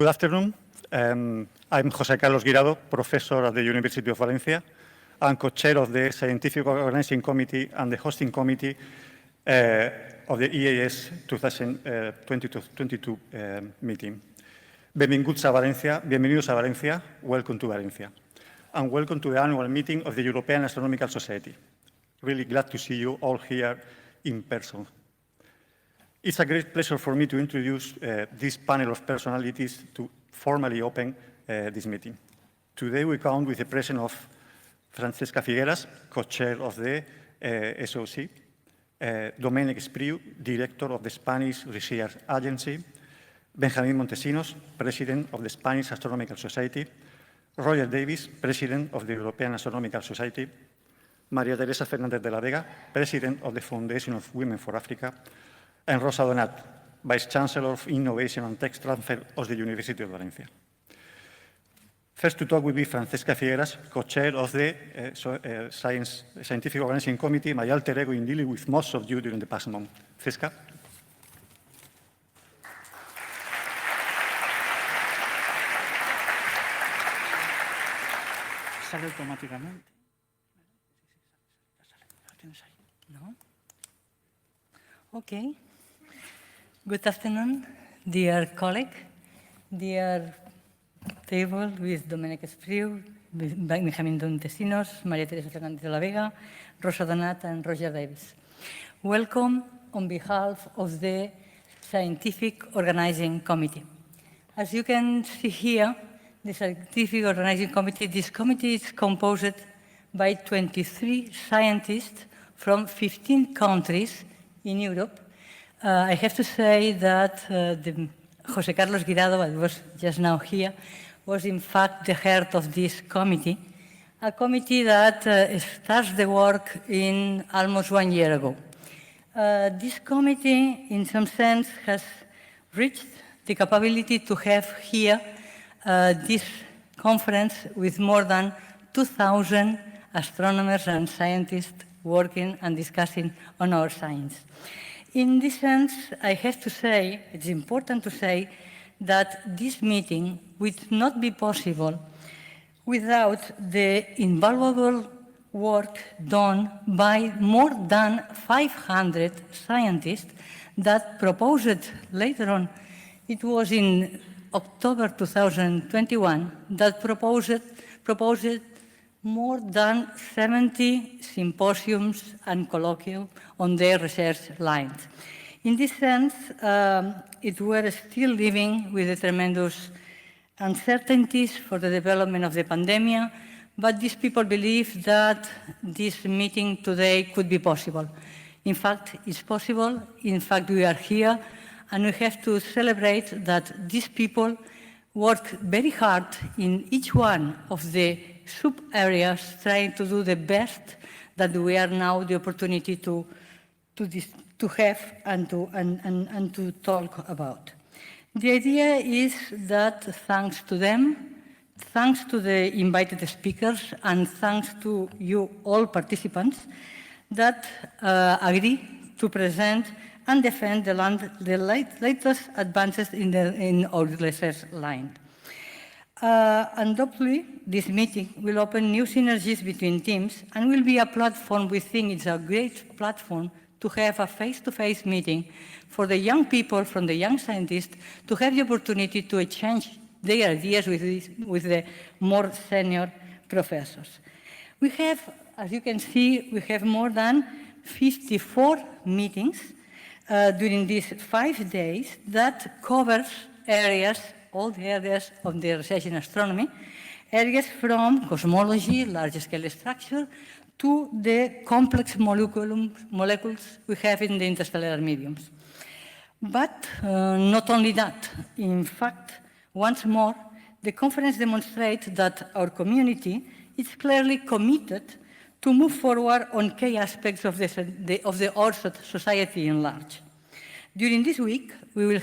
Good afternoon. I'm José Carlos Guirado, professor at the University of Valencia and co-chair of the Scientific Organizing Committee and the Hosting Committee of the EAS 2022 meeting. Benvinguts a Valencia, bienvenidos a Valencia, welcome to Valencia, and welcome to the annual meeting of the European Astronomical Society. Really glad to see you all here in person. It's a great pleasure for me to introduce this panel of personalities to formally open this meeting. Today we count with the presence of Francesca Figueras, co-chair of the SOC, Domènec Espriu, director of the Spanish Research Agency, Benjamín Montesinos, president of the Spanish Astronomical Society, Roger Davis, president of the European Astronomical Society, María Teresa Fernández de la Vega, president of the Foundation of Women for Africa, and Rosa Donat, Vice-Chancellor of Innovation and Tech Transfer of the University of Valencia. First to talk will be Francesca Figueras, co-chair of the Scientific Organizing Committee, my alter ego in dealing with most of you during the past month. Francesca. Sale automáticamente. ¿No? Okay. Good afternoon, dear colleague, dear table with Domènec Espriu, Benjamín Montesinos, María Teresa Fernández de la Vega, Rosa Donat, and Roger Davis. Welcome on behalf of the Scientific Organizing Committee. As you can see here, the Scientific Organizing Committee, this committee is composed by 23 scientists from 15 countries in Europe. I have to say that José Carlos Guirado, I was just now here, was in fact the head of this committee, a committee that starts the work in almost 1 year ago. This committee, in some sense, has reached the capability to have here this conference with more than 2,000 astronomers and scientists working and discussing on our science. In this sense, I have to say, it's important to say, that this meeting would not be possible without the invaluable work done by more than 500 scientists that proposed later on, it was in October 2021, that proposed more than 70 symposiums and colloquia on their research lines. In this sense, it were still living with the tremendous uncertainties for the development of the pandemic, but these people believe that this meeting today could be possible. In fact, it's possible. In fact, we are here, and we have to celebrate that these people work very hard in each one of the sub-areas, trying to do the best that we are now the opportunity to have and to talk about. The idea is that thanks to them, thanks to the invited speakers, and thanks to you all participants that agree to present and defend the latest advances in our research line. Undoubtedly, this meeting will open new synergies between teams and will be a platform. We think it's a great platform to have a face-to-face meeting for the young people, from the young scientists, to have the opportunity to exchange their ideas with the more senior professors. We have, as you can see, we have more than 54 meetings during these 5 days that covers areas, all the areas of the research in astronomy, areas from cosmology, large-scale structure, to the complex molecules we have in the interstellar mediums. But not only that. In fact, once more, the conference demonstrates that our community is clearly committed to move forward on key aspects of the Earth society in large. During this week, we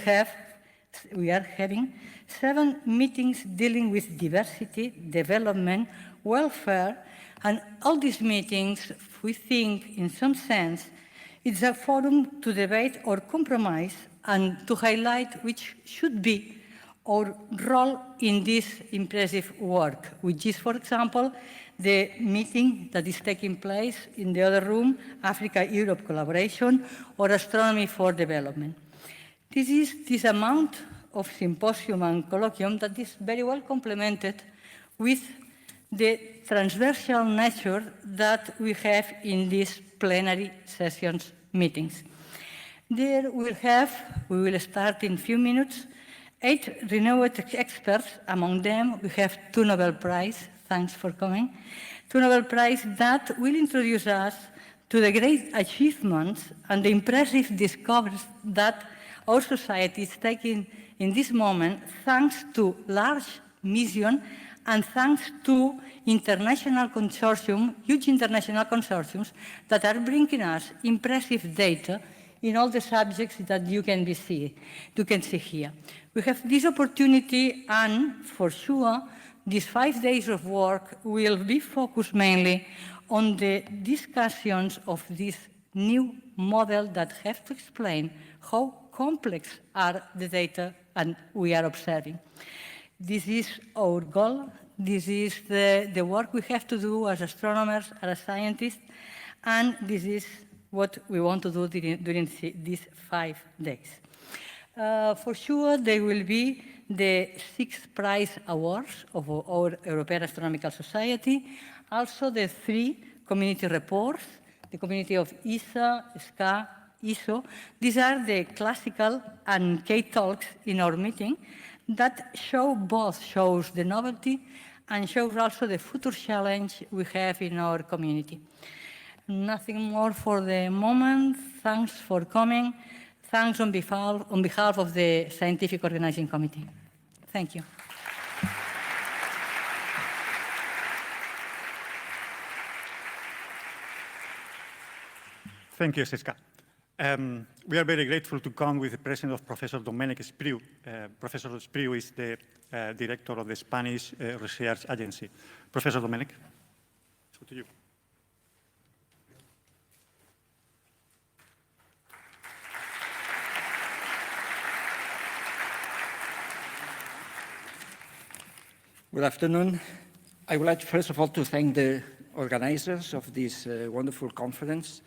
are having 7 meetings dealing with diversity, development, welfare, and all these meetings, we think, in some sense, it's a forum to debate or compromise and to highlight which should be our role in this impressive work, which is, for example, the meeting that is taking place in the other room, Africa-Europe collaboration, or astronomy for development. This is this amount of symposium and colloquium that is very well complemented with the transversal nature that we have in these plenary sessions meetings. There we will start in a few minutes, 8 renowned experts. Among them, we have 2 Nobel Prizes. Thanks for coming. 2 Nobel Prizes that will introduce us to the great achievements and the impressive discoveries that our society is taking in this moment, thanks to large mission and thanks to international consortium, huge international consortiums that are bringing us impressive data in all the subjects that you can see here. We have this opportunity, and for sure, these 5 days of work will be focused mainly on the discussions of this new model that have to explain how complex are the data and we are observing. This is our goal. This is the work we have to do as astronomers, as scientists, and this is what we want to do during these 5 days. For sure, there will be the 6 prize awards of our European Astronomical Society, also the 3 community reports, the community of ESA, SCA, ESO. These are the classical and K talks in our meeting that shows the novelty and shows also the future challenge we have in our community. Nothing more for the moment. Thanks for coming. Thanks on behalf of the Scientific Organizing Committee. Thank you. Thank you, Siska. We are very grateful to come with the presence of Professor Domènec Espriu. Professor Espriu is the director of the Spanish Research Agency. Professor Domènec, so to you. Good afternoon. I would like, first of all, to thank the organizers of this wonderful conference,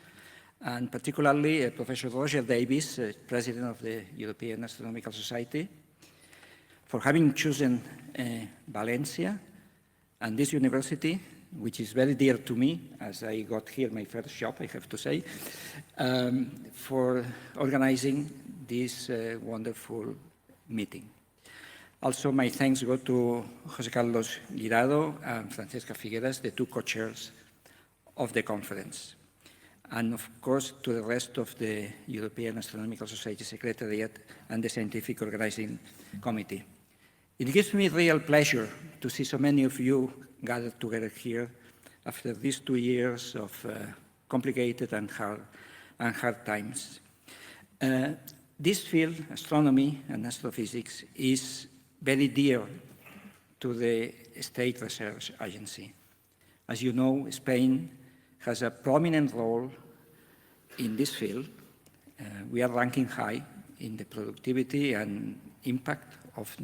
and particularly Professor Roger Davis, President of the European Astronomical Society, for having chosen Valencia and this university, which is very dear to me, as I got here my first job, I have to say, for organizing this wonderful meeting. Also, my thanks go to José Carlos Guirado and Francesca Figueras, the 2 co-chairs of the conference. And of course, to the rest of the European Astronomical Society Secretariat and the Scientific Organizing Committee. It gives me real pleasure to see so many of you gathered together here after these 2 years of complicated and hard times. This field, astronomy and astrophysics, is very dear to the State Research Agency. As you know, Spain has a prominent role in this field. We are ranking high in the productivity and impact of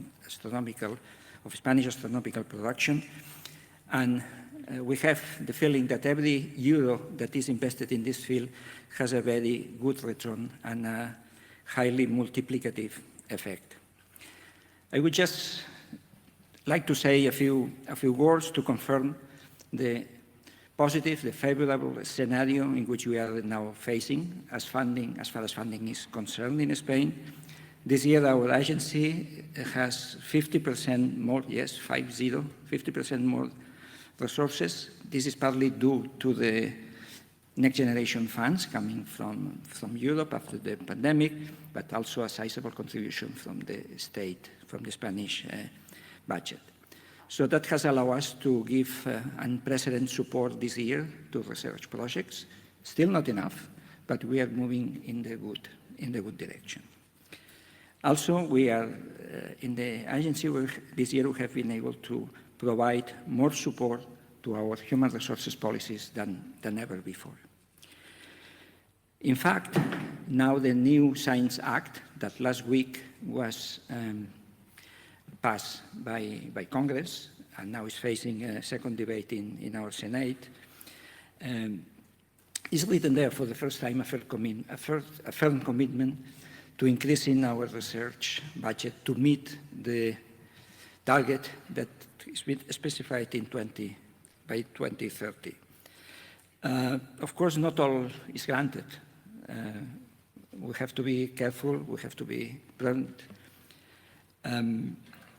Spanish astronomical production. And we have the feeling that every euro that is invested in this field has a very good return and a highly multiplicative effect. I would just like to say a few words to confirm the positive, the favorable scenario in which we are now facing as far as funding is concerned in Spain. This year our agency has 50% more, yes, 50% more resources. This is partly due to the next generation funds coming from Europe after the pandemic, but also a sizable contribution from the state, from the Spanish budget. So that has allowed us to give unprecedented support this year to research projects. Still not enough, but we are moving in the good direction. Also, we are in the agency this year we have been able to provide more support to our human resources policies than ever before. In fact, now the new Science Act that last week was passed by Congress, and now is facing a second debate in our Senate, is written there for the first time a firm commitment to increasing our research budget to meet the target that is specified by 2030. Of course, not all is granted. We have to be careful, we have to be prudent.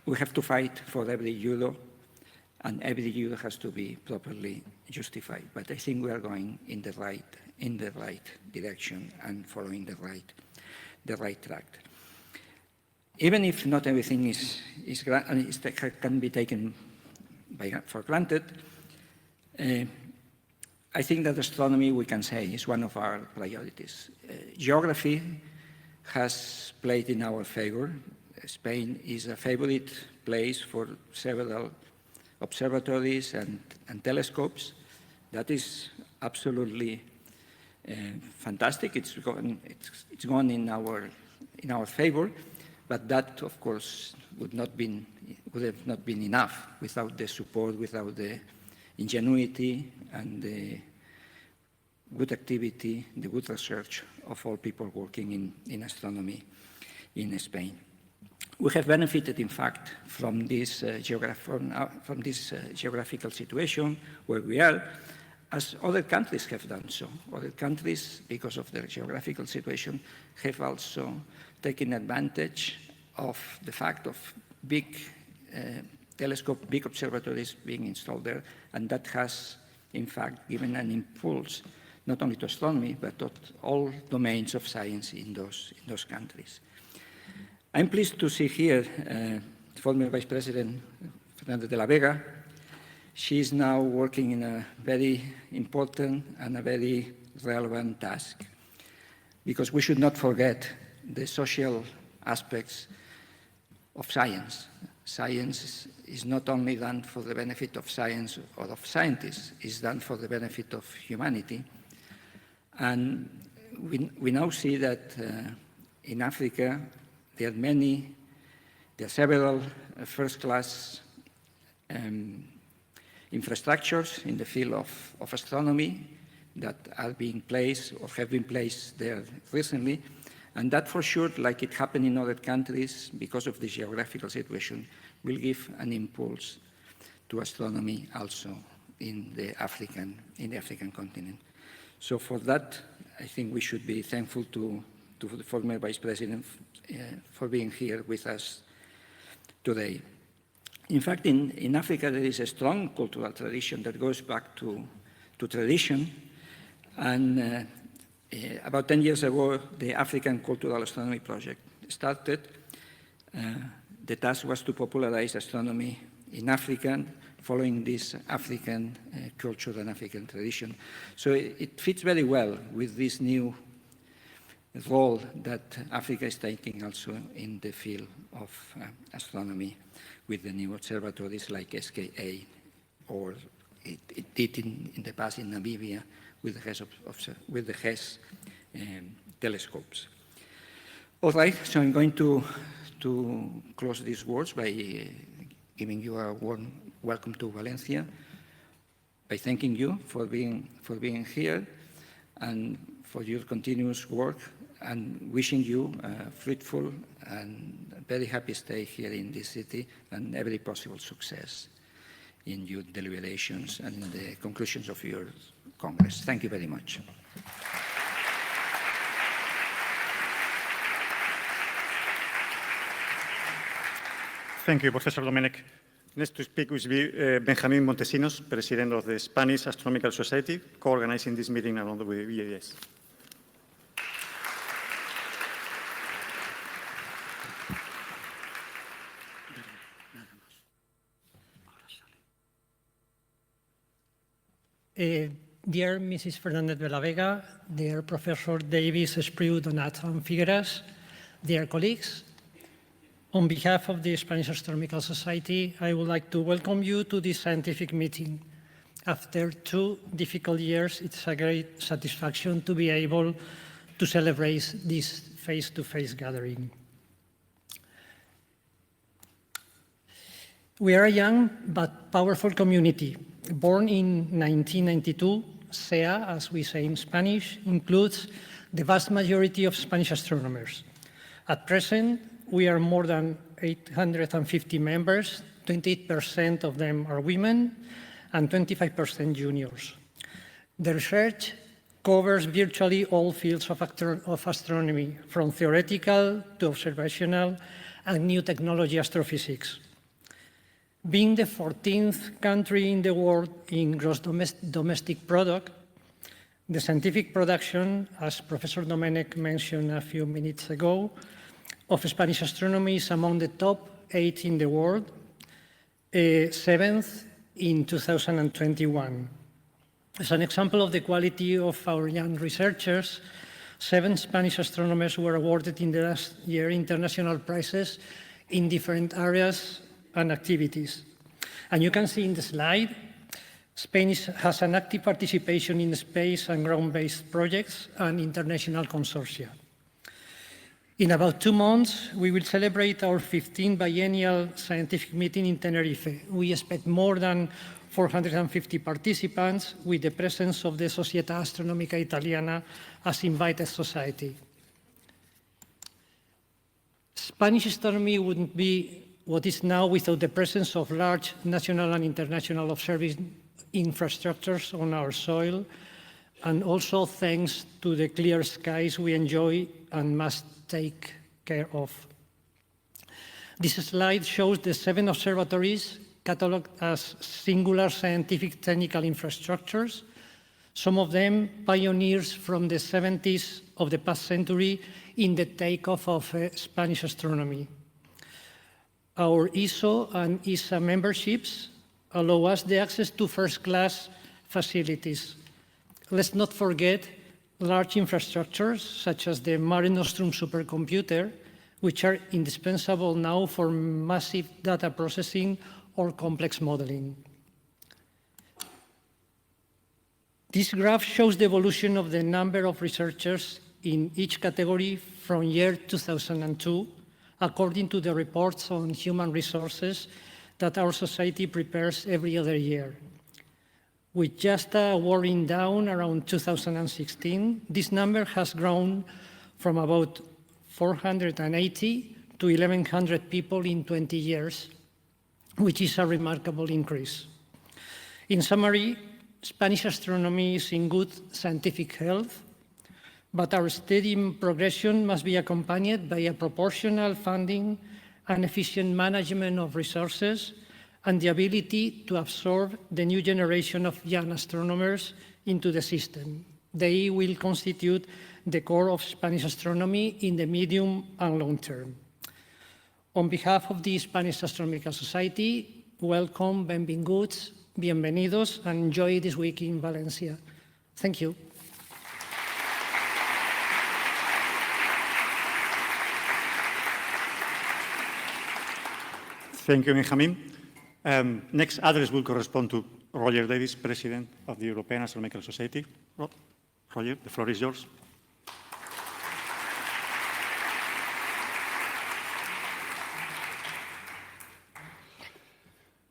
We have to fight for every euro, and every euro has to be properly justified. But I think we are going in the right direction and following the right track. Even if not everything can be taken for granted, I think that astronomy, we can say, is one of our priorities. Geography has played in our favor. Spain is a favorite place for several observatories and telescopes. That is absolutely fantastic. It's gone in our favor, but that, of course, would have not been enough without the support, without the ingenuity and the good activity, the good research of all people working in astronomy in Spain. We have benefited, in fact, from this geographical situation where we are, as other countries have done so. Other countries, because of their geographical situation, have also taken advantage of the fact of big telescope, big observatories being installed there, and that has, in fact, given an impulse not only to astronomy, but to all domains of science in those countries. I'm pleased to see here former Vice President Fernandez de la Vega. She is now working in a very important and a very relevant task, because we should not forget the social aspects of science. Science is not only done for the benefit of science or of scientists, it's done for the benefit of humanity. And we now see that in Africa, there are several first-class infrastructures in the field of astronomy that are being placed or have been placed there recently. And that for sure, like it happened in other countries, because of the geographical situation, will give an impulse to astronomy also in the African continent. So for that, I think we should be thankful to the former Vice President for being here with us today. In fact, in Africa, there is a strong cultural tradition that goes back to tradition. And about 10 years ago, the African Cultural Astronomy Project started. The task was to popularize astronomy in Africa, following this African culture and African tradition. So it fits very well with this new role that Africa is taking also in the field of astronomy with the new observatories like SKA, or it did in the past in Namibia with the HES telescopes. All right, so I'm going to close these words by giving you a warm welcome to Valencia, by thanking you for being here and for your continuous work, and wishing you a fruitful and very happy stay here in this city and every possible success in your deliberations and in the conclusions of your Congress. Thank you very much. Thank you, Professor Domènech. Next to speak will be Benjamín Montesinos, President of the Spanish Astronomical Society, co-organizing this meeting along with EAS. Dear Mrs. Fernandez de la Vega, dear Professor Davis, Espriu, Donat, and Figueras, dear colleagues, on behalf of the Spanish Astronomical Society, I would like to welcome you to this scientific meeting. After 2 difficult years, it's a great satisfaction to be able to celebrate this face-to-face gathering. We are a young but powerful community. Born in 1992, SEA, as we say in Spanish, includes the vast majority of Spanish astronomers. At present, we are more than 850 members, 28% of them are women, and 25% juniors. The research covers virtually all fields of astronomy, from theoretical to observational and new technology astrophysics. Being the 14th country in the world in gross domestic product, the scientific production, as Professor Domènech mentioned a few minutes ago, of Spanish astronomy is among the top 8 in the world, 7th in 2021. As an example of the quality of our young researchers, 7 Spanish astronomers were awarded in the last year international prizes in different areas and activities. And you can see in the slide, Spain has an active participation in space and ground-based projects and international consortia. In about 2 months, we will celebrate our 15th biennial scientific meeting in Tenerife. We expect more than 450 participants with the presence of the Società Astronomica Italiana as invited society. Spanish astronomy wouldn't be what is now without the presence of large national and international observing infrastructures on our soil, and also thanks to the clear skies we enjoy and must take care of. This slide shows the 7 observatories catalogued as singular scientific technical infrastructures, some of them pioneers from the 70s of the past century in the takeoff of Spanish astronomy. Our ESO and ESA memberships allow us the access to first-class facilities. Let's not forget large infrastructures, such as the Mare Nostrum supercomputer, which are indispensable now for massive data processing or complex modeling. This graph shows the evolution of the number of researchers in each category from year 2002, according to the reports on human resources that our society prepares every other year. With just a warring down around 2016, this number has grown from about 480 to 1,100 people in 20 years, which is a remarkable increase. In summary, Spanish astronomy is in good scientific health, but our steady progression must be accompanied by a proportional funding and efficient management of resources and the ability to absorb the new generation of young astronomers into the system. They will constitute the core of Spanish astronomy in the medium and long term. On behalf of the Spanish Astronomical Society, welcome, benvinguts, bienvenidos, and enjoy this week in Valencia. Thank you. Thank you, Benjamin. Next address will correspond to Roger Davis, President of the European Astronomical Society. Roger, the floor is yours.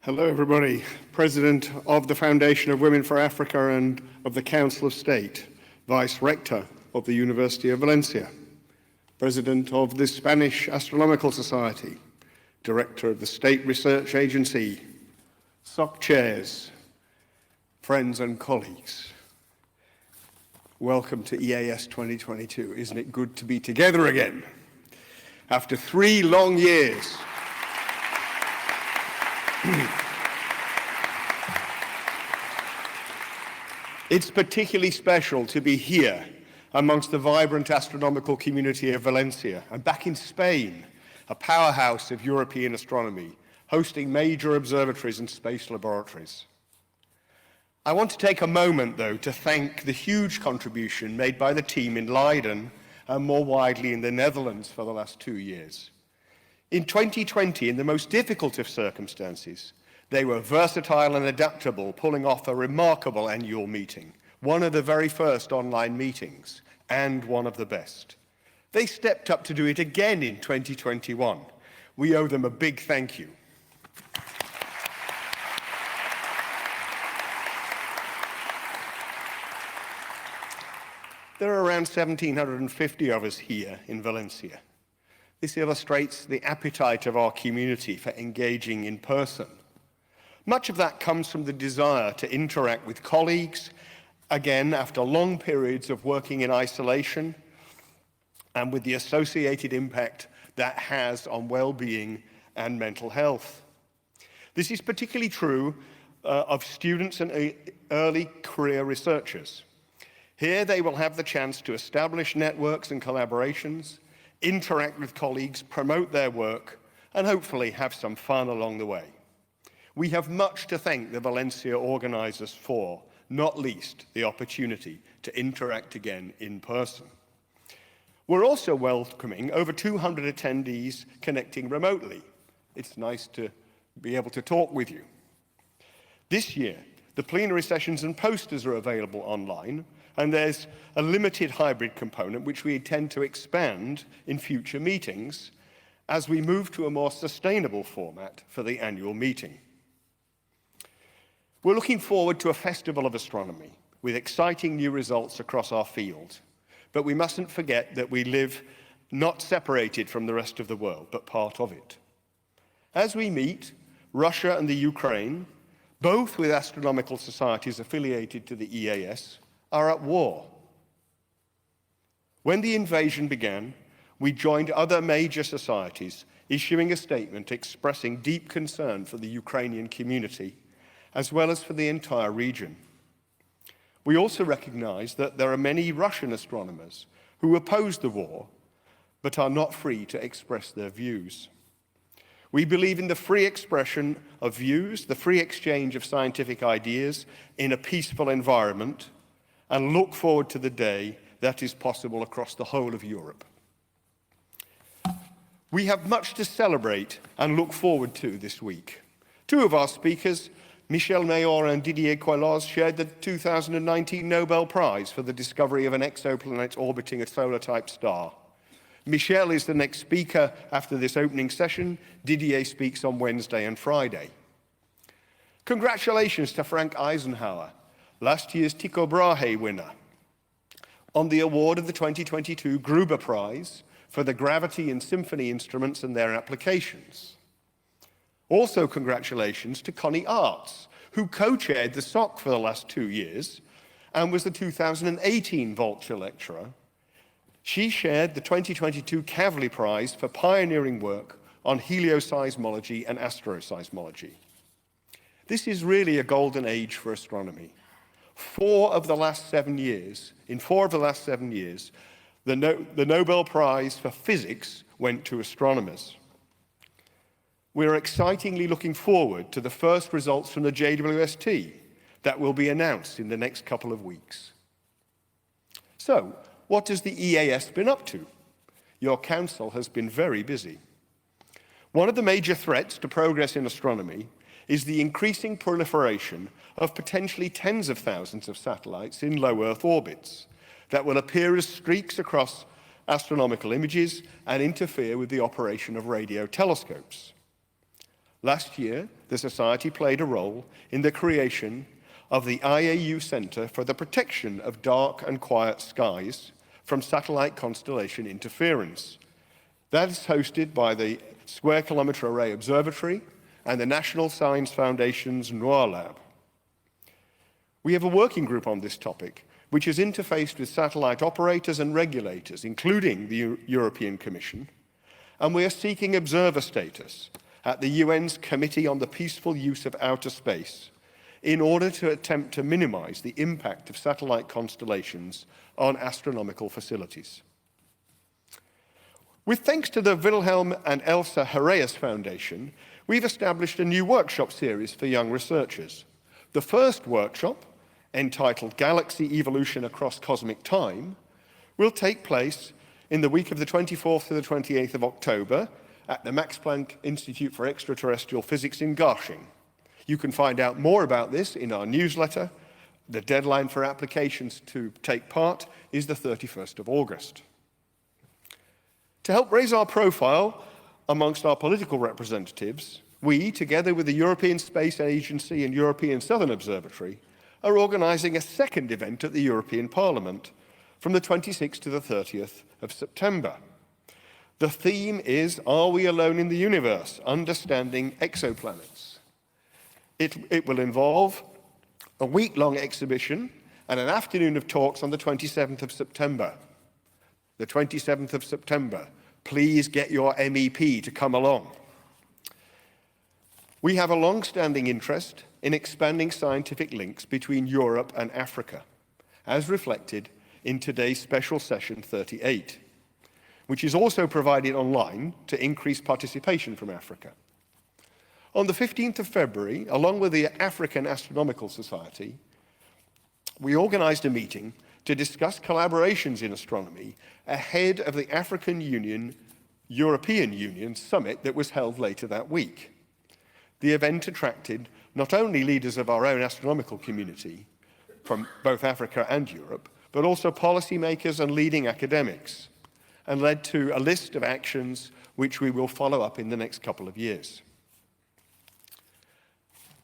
Hello, everybody. President of the Foundation of Women for Africa and of the Council of State, Vice Rector of the University of Valencia, President of the Spanish Astronomical Society, Director of the State Research Agency, SOC chairs, friends and colleagues. Welcome to EAS 2022. Isn't it good to be together again? After 3 long years. It's particularly special to be here amongst the vibrant astronomical community of Valencia and back in Spain, a powerhouse of European astronomy, hosting major observatories and space laboratories. I want to take a moment, though, to thank the huge contribution made by the team in Leiden and more widely in the Netherlands for the last 2 years. In 2020, in the most difficult of circumstances, they were versatile and adaptable, pulling off a remarkable annual meeting, one of the very first online meetings, and one of the best. They stepped up to do it again in 2021. We owe them a big thank you. There are around 1,750 of us here in Valencia. This illustrates the appetite of our community for engaging in person. Much of that comes from the desire to interact with colleagues, again, after long periods of working in isolation, and with the associated impact that has on well-being and mental health. This is particularly true of students and early career researchers. Here they will have the chance to establish networks and collaborations, interact with colleagues, promote their work, and hopefully have some fun along the way. We have much to thank the Valencia organizers for, not least the opportunity to interact again in person. We're also welcoming over 200 attendees connecting remotely. It's nice to be able to talk with you. This year, the plenary sessions and posters are available online, and there's a limited hybrid component which we intend to expand in future meetings as we move to a more sustainable format for the annual meeting. We're looking forward to a festival of astronomy with exciting new results across our field, but we mustn't forget that we live not separated from the rest of the world, but part of it. As we meet, Russia and the Ukraine, both with astronomical societies affiliated to the EAS, are at war. When the invasion began, we joined other major societies issuing a statement expressing deep concern for the Ukrainian community, as well as for the entire region. We also recognize that there are many Russian astronomers who oppose the war, but are not free to express their views. We believe in the free expression of views, the free exchange of scientific ideas in a peaceful environment, and look forward to the day that is possible across the whole of Europe. We have much to celebrate and look forward to this week. Two of our speakers, Michel Mayor and Didier Queloz, shared the 2019 Nobel Prize for the discovery of an exoplanet orbiting a solar-type star. Michel is the next speaker after this opening session. Didier speaks on Wednesday and Friday. Congratulations to Frank Eisenhower, last year's Tycho Brahe winner, on the award of the 2022 Gruber Prize for the gravity and symphony instruments and their applications. Also congratulations to Connie Arts, who co-chaired the SOC for the last 2 years and was the 2018 Vulture Lecturer. She shared the 2022 Kavli Prize for pioneering work on helioseismology and astroseismology. This is really a golden age for astronomy. In 4 of the last 7 years, the Nobel Prize for Physics went to astronomers. We're excitingly looking forward to the first results from the JWST that will be announced in the next couple of weeks. So, what has the EAS been up to? Your council has been very busy. One of the major threats to progress in astronomy is the increasing proliferation of potentially tens of thousands of satellites in low Earth orbits that will appear as streaks across astronomical images and interfere with the operation of radio telescopes. Last year, the Society played a role in the creation of the IAU Center for the Protection of Dark and Quiet Skies from Satellite Constellation Interference. That is hosted by the Square Kilometre Array Observatory and the National Science Foundation's NOIR Lab. We have a working group on this topic, which is interfaced with satellite operators and regulators, including the European Commission, and we are seeking observer status at the UN's Committee on the Peaceful Use of Outer Space in order to attempt to minimize the impact of satellite constellations on astronomical facilities. With thanks to the Wilhelm and Elsa Herreus Foundation, we've established a new workshop series for young researchers. The first workshop, entitled Galaxy Evolution Across Cosmic Time, will take place in the week of the 24th to the 28th of October at the Max Planck Institute for Extraterrestrial Physics in Garching. You can find out more about this in our newsletter. The deadline for applications to take part is the 31st of August. To help raise our profile amongst our political representatives, we, together with the European Space Agency and European Southern Observatory, are organizing a second event at the European Parliament from the 26th to the 30th of September. The theme is, Are We Alone in the Universe? Understanding Exoplanets. It will involve a week-long exhibition and an afternoon of talks on the 27th of September. The 27th of September. Please get your MEP to come along. We have a long-standing interest in expanding scientific links between Europe and Africa, as reflected in today's special session 38, which is also provided online to increase participation from Africa. On the 15th of February, along with the African Astronomical Society, we organized a meeting to discuss collaborations in astronomy ahead of the African Union, European Union summit that was held later that week. The event attracted not only leaders of our own astronomical community from both Africa and Europe, but also policymakers and leading academics, and led to a list of actions which we will follow up in the next couple of years.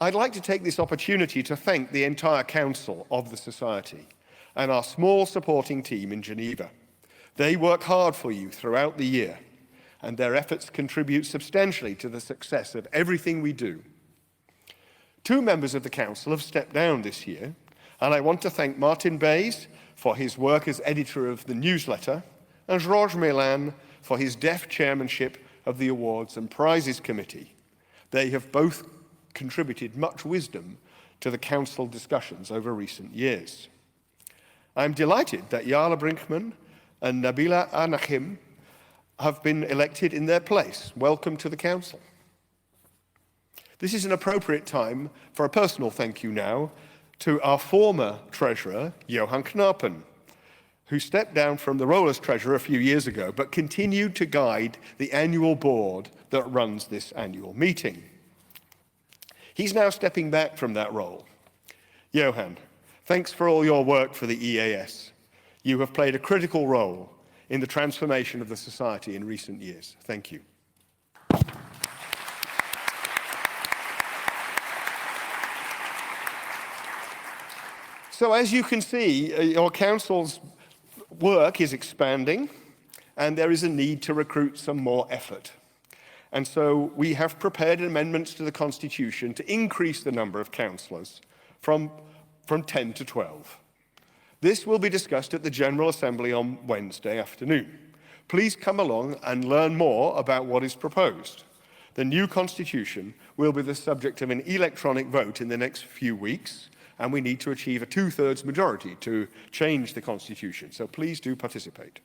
I'd like to take this opportunity to thank the entire Council of the Society and our small supporting team in Geneva. They work hard for you throughout the year, and their efforts contribute substantially to the success of everything we do. 2 members of the Council have stepped down this year, and I want to thank Martin Bayes for his work as editor of the newsletter, and Georges Mélan for his deft chairmanship of the Awards and Prizes Committee. They have both contributed much wisdom to the Council discussions over recent years. I'm delighted that Yala Brinkman and Nabila Anachim have been elected in their place. Welcome to the Council. This is an appropriate time for a personal thank you now to our former treasurer, Johan Knapen, who stepped down from the role as treasurer a few years ago, but continued to guide the annual board that runs this annual meeting. He's now stepping back from that role. Johan, thanks for all your work for the EAS. You have played a critical role in the transformation of the Society in recent years. Thank you. So as you can see, your Council's work is expanding, and there is a need to recruit some more effort. And so we have prepared amendments to the Constitution to increase the number of councillors from 10 to 12. This will be discussed at the General Assembly on Wednesday afternoon. Please come along and learn more about what is proposed. The new Constitution will be the subject of an electronic vote in the next few weeks, and we need to achieve a 2/3 majority to change the Constitution, so please do participate.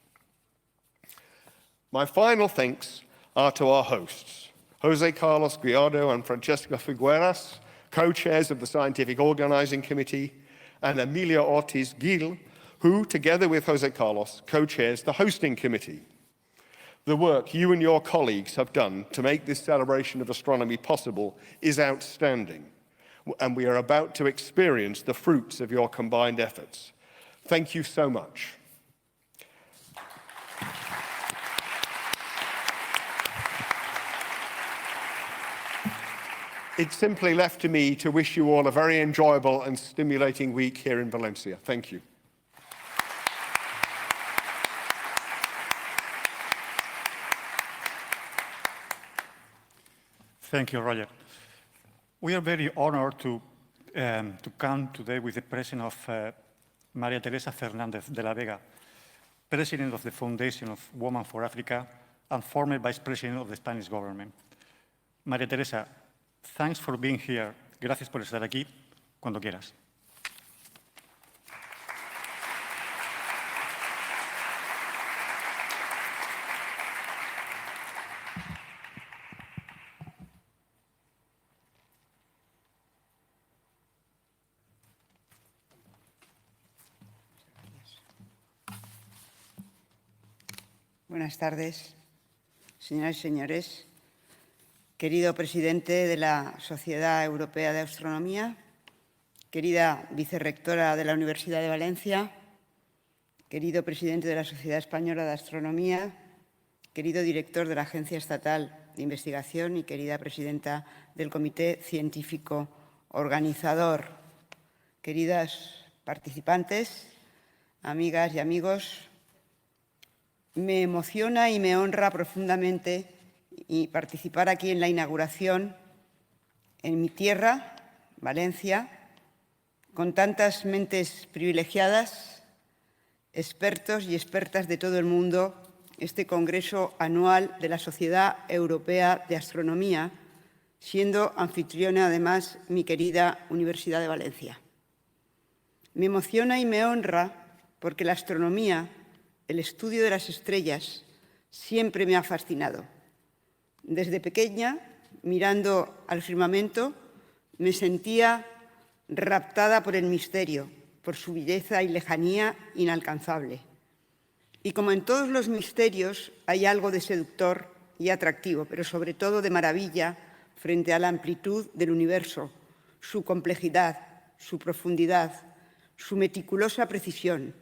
My final thanks are to our hosts, Jose Carlos Guirado and Francesca Figueras, co-chairs of the Scientific Organizing Committee, and Emilia Ortiz Gil, who, together with Jose Carlos, co-chairs the Hosting Committee. The work you and your colleagues have done to make this celebration of astronomy possible is outstanding, and we are about to experience the fruits of your combined efforts. Thank you so much. It's simply left to me to wish you all a very enjoyable and stimulating week here in Valencia. Thank you. Thank you, Roger. We are very honored to come today with the presence of Maria Teresa Fernández de la Vega, President of the Foundation of Women for Africa and former Vice President of the Spanish government. Maria Teresa, thanks for being here. Gracias por estar aquí cuando quieras. Buenas tardes, señoras y señores. Querido presidente de la Sociedad Europea de Astronomía, querida vicerrectora de la Universidad de Valencia, querido presidente de la Sociedad Española de Astronomía, querido director de la Agencia Estatal de Investigación y querida presidenta del Comité Científico Organizador, queridas participantes, amigas y amigos, me emociona y me honra profundamente y participar aquí en la inauguración en mi tierra, Valencia, con tantas mentes privilegiadas, expertos y expertas de todo el mundo, este Congreso Anual de la Sociedad Europea de Astronomía, siendo anfitriona además mi querida Universidad de Valencia. Me emociona y me honra porque la astronomía, el estudio de las estrellas, siempre me ha fascinado. Desde pequeña, mirando al firmamento, me sentía raptada por el misterio, por su belleza y lejanía inalcanzable. Y como en todos los misterios hay algo de seductor y atractivo, pero sobre todo de maravilla frente a la amplitud del universo, su complejidad, su profundidad, su meticulosa precisión.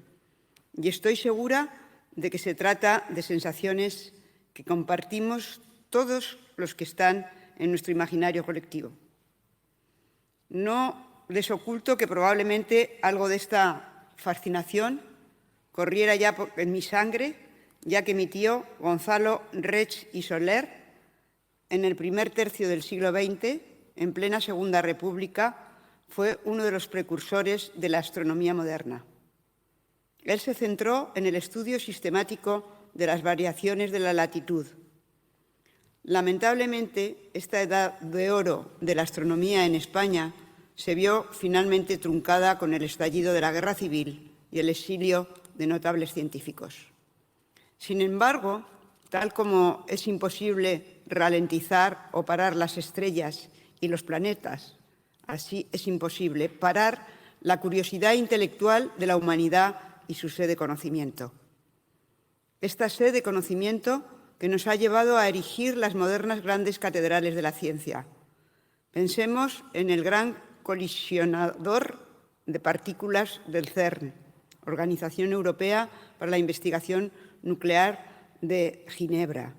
Y estoy segura de que se trata de sensaciones que compartimos todos los que están en nuestro imaginario colectivo. No les oculto que probablemente algo de esta fascinación corriera ya en mi sangre, ya que mi tío Gonzalo Reig y Soler, en el primer tercio del siglo XX, en plena Segunda República, fue uno de los precursores de la astronomía moderna. Él se centró en el estudio sistemático de las variaciones de la latitud. Lamentablemente, esta edad de oro de la astronomía en España se vio finalmente truncada con el estallido de la Guerra Civil y el exilio de notables científicos. Sin embargo, tal como es imposible ralentizar o parar las estrellas y los planetas, así es imposible parar la curiosidad intelectual de la humanidad y su sed de conocimiento. Esta sed de conocimiento que nos ha llevado a erigir las modernas grandes catedrales de la ciencia. Pensemos en el gran colisionador de partículas del CERN, Organización Europea para la Investigación Nuclear de Ginebra,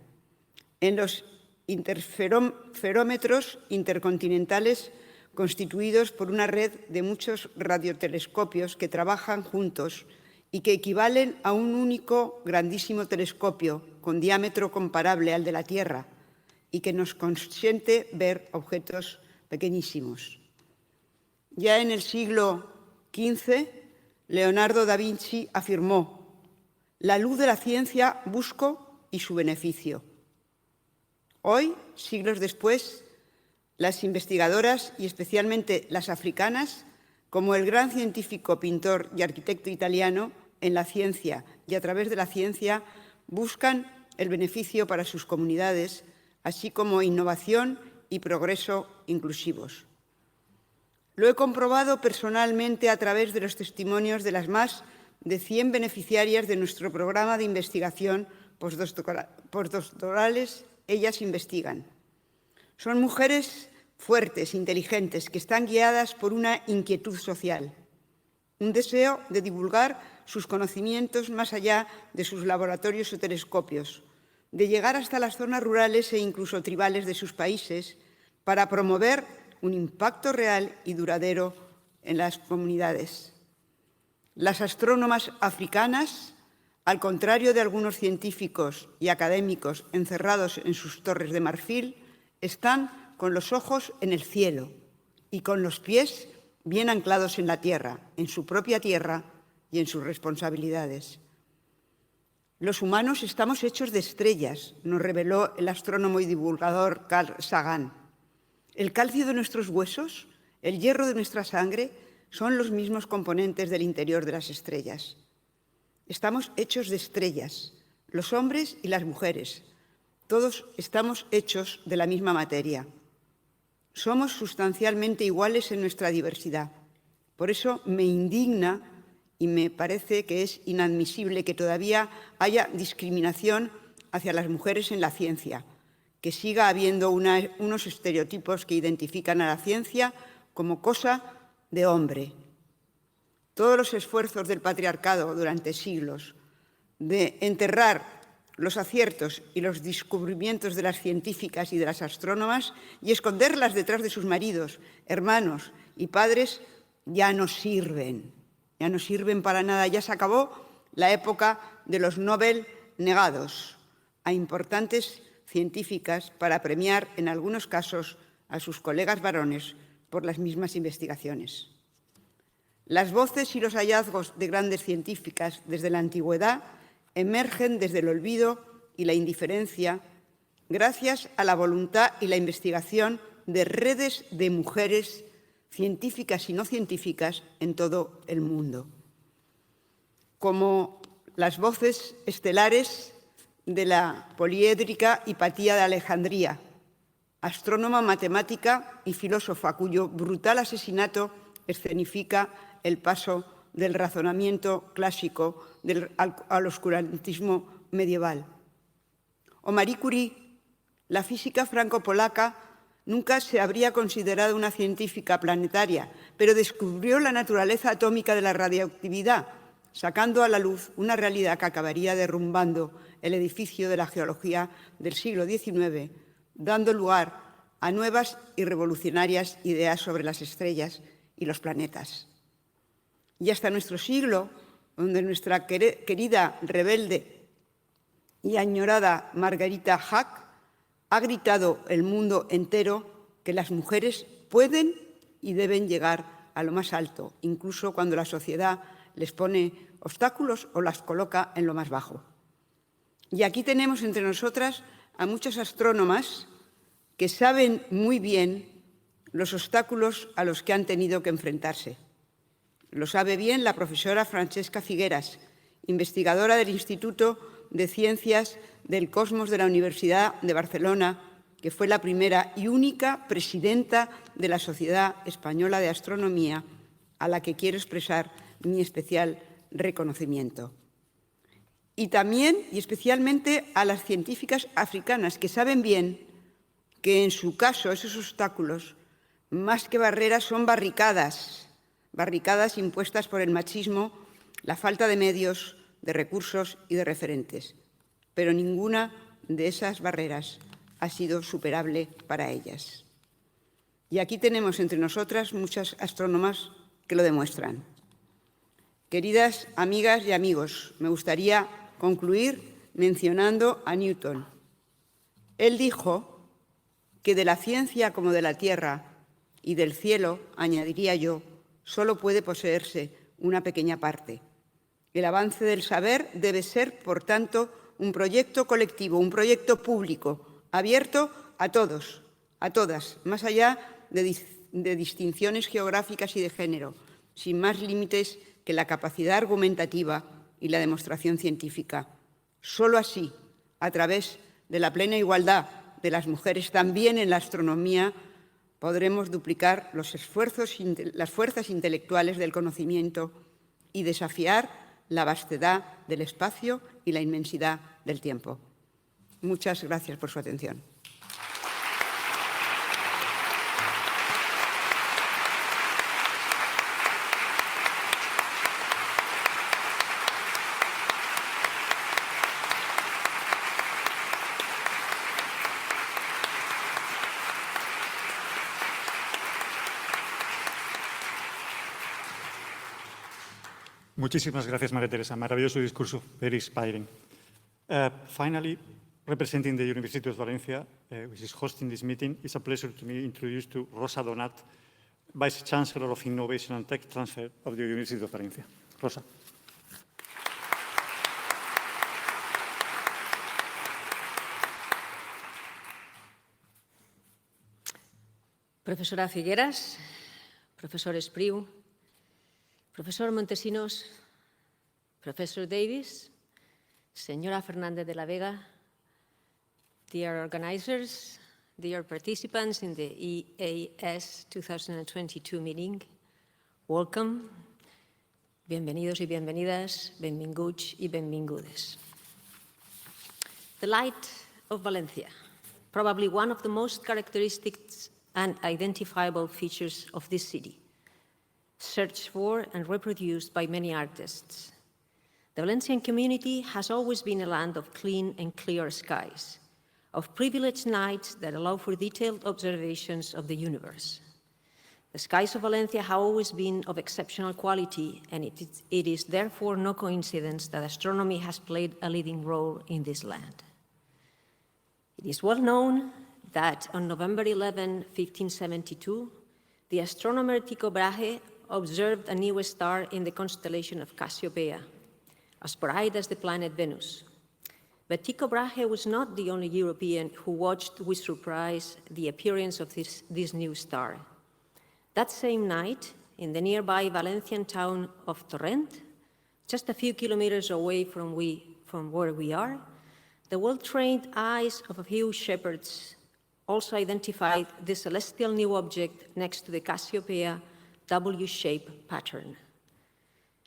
en los interferómetros intercontinentales constituidos por una red de muchos radiotelescopios que trabajan juntos y que equivalen a un único grandísimo telescopio con diámetro comparable al de la Tierra y que nos consiente ver objetos pequeñísimos. Ya en el siglo XV, Leonardo da Vinci afirmó: «La luz de la ciencia busco y su beneficio». Hoy, siglos después, las investigadoras, y especialmente las africanas, como el gran científico, pintor y arquitecto italiano, en la ciencia y a través de la ciencia buscan el beneficio para sus comunidades, así como innovación y progreso inclusivos. Lo he comprobado personalmente a través de los testimonios de las más de 100 beneficiarias de nuestro programa de investigación postdoctorales Ellas Investigan. Son mujeres fuertes, inteligentes, que están guiadas por una inquietud social, un deseo de divulgar sus conocimientos más allá de sus laboratorios o telescopios, de llegar hasta las zonas rurales e incluso tribales de sus países para promover un impacto real y duradero en las comunidades. Las astrónomas africanas, al contrario de algunos científicos y académicos encerrados en sus torres de marfil, están con los ojos en el cielo y con los pies bien anclados en la tierra, en su propia tierra y en sus responsabilidades. Los humanos estamos hechos de estrellas, nos reveló el astrónomo y divulgador Carl Sagan. El calcio de nuestros huesos, el hierro de nuestra sangre, son los mismos componentes del interior de las estrellas. Estamos hechos de estrellas, los hombres y las mujeres. Todos estamos hechos de la misma materia. Somos sustancialmente iguales en nuestra diversidad. Por eso me indigna y me parece que es inadmisible que todavía haya discriminación hacia las mujeres en la ciencia, que siga habiendo unos estereotipos que identifican a la ciencia como cosa de hombre. Todos los esfuerzos del patriarcado durante siglos de enterrar los aciertos y los descubrimientos de las científicas y de las astrónomas y esconderlas detrás de sus maridos, hermanos y padres ya no sirven. Ya no sirven para nada, ya se acabó la época de los Nobel negados a importantes científicas para premiar, en algunos casos, a sus colegas varones por las mismas investigaciones. Las voces y los hallazgos de grandes científicas desde la antigüedad emergen desde el olvido y la indiferencia gracias a la voluntad y la investigación de redes de mujeres científicas y no científicas en todo el mundo, como las voces estelares de la poliédrica Hipatía de Alejandría, astrónoma, matemática y filósofa, cuyo brutal asesinato escenifica el paso del razonamiento clásico al oscurantismo medieval. O Marie Curie, la física franco-polaca, nunca se habría considerado una científica planetaria, pero descubrió la naturaleza atómica de la radioactividad, sacando a la luz una realidad que acabaría derrumbando el edificio de la geología del siglo XIX, dando lugar a nuevas y revolucionarias ideas sobre las estrellas y los planetas. Y hasta nuestro siglo, donde nuestra querida, rebelde y añorada Margarita Hack ha gritado el mundo entero que las mujeres pueden y deben llegar a lo más alto, incluso cuando la sociedad les pone obstáculos o las coloca en lo más bajo. Y aquí tenemos entre nosotras a muchas astrónomas que saben muy bien los obstáculos a los que han tenido que enfrentarse. Lo sabe bien la profesora Francesca Figueras, investigadora del Instituto de Ciencias del Cosmos de la Universidad de Barcelona, que fue la primera y única presidenta de la Sociedad Española de Astronomía, a la que quiero expresar mi especial reconocimiento. Y también y especialmente a las científicas africanas, que saben bien que en su caso esos obstáculos, más que barreras, son barricadas impuestas por el machismo, la falta de medios, de recursos y de referentes. Pero ninguna de esas barreras ha sido superable para ellas. Y aquí tenemos entre nosotras muchas astrónomas que lo demuestran. Queridas amigas y amigos, me gustaría concluir mencionando a Newton. Él dijo que de la ciencia como de la tierra y del cielo, añadiría yo, solo puede poseerse una pequeña parte. El avance del saber debe ser, por tanto, un proyecto colectivo, un proyecto público, abierto a todos, a todas, más allá de distinciones geográficas y de género, sin más límites que la capacidad argumentativa y la demostración científica. Solo así, a través de la plena igualdad de las mujeres también en la astronomía, podremos duplicar los esfuerzos, las fuerzas intelectuales del conocimiento y desafiar la vastedad del espacio y la inmensidad del tiempo. Muchas gracias por su atención. Muchísimas gracias, María Teresa. Maravilloso discurso, very inspiring. Finally, representing the University of Valencia, which is hosting this meeting, it's a pleasure to me introduce to Rosa Donat, Vice Chancellor of Innovation and Tech Transfer of the University of Valencia. Rosa. Profesora Figueras, profesor Espriu, profesor Montesinos, professor Davis, señora Fernández de la Vega, dear organizers, dear participants in the EAS 2022 meeting, welcome, bienvenidos y bienvenidas, benvinguts y benvingudes. The light of Valencia, probably one of the most characteristic and identifiable features of this city, searched for and reproduced by many artists. The Valencian community has always been a land of clean and clear skies, of privileged nights that allow for detailed observations of the universe. The skies of Valencia have always been of exceptional quality, and it is therefore no coincidence that astronomy has played a leading role in this land. It is well known that on November 11, 1572, the astronomer Tycho Brahe observed a new star in the constellation of Cassiopeia, as bright as the planet Venus. But Tycho Brahe was not the only European who watched with surprise the appearance of this new star. That same night, in the nearby Valencian town of Torrent, just a few kilometers away from where we are, the well-trained eyes of a few shepherds also identified the celestial new object next to the Cassiopeia W-shaped pattern.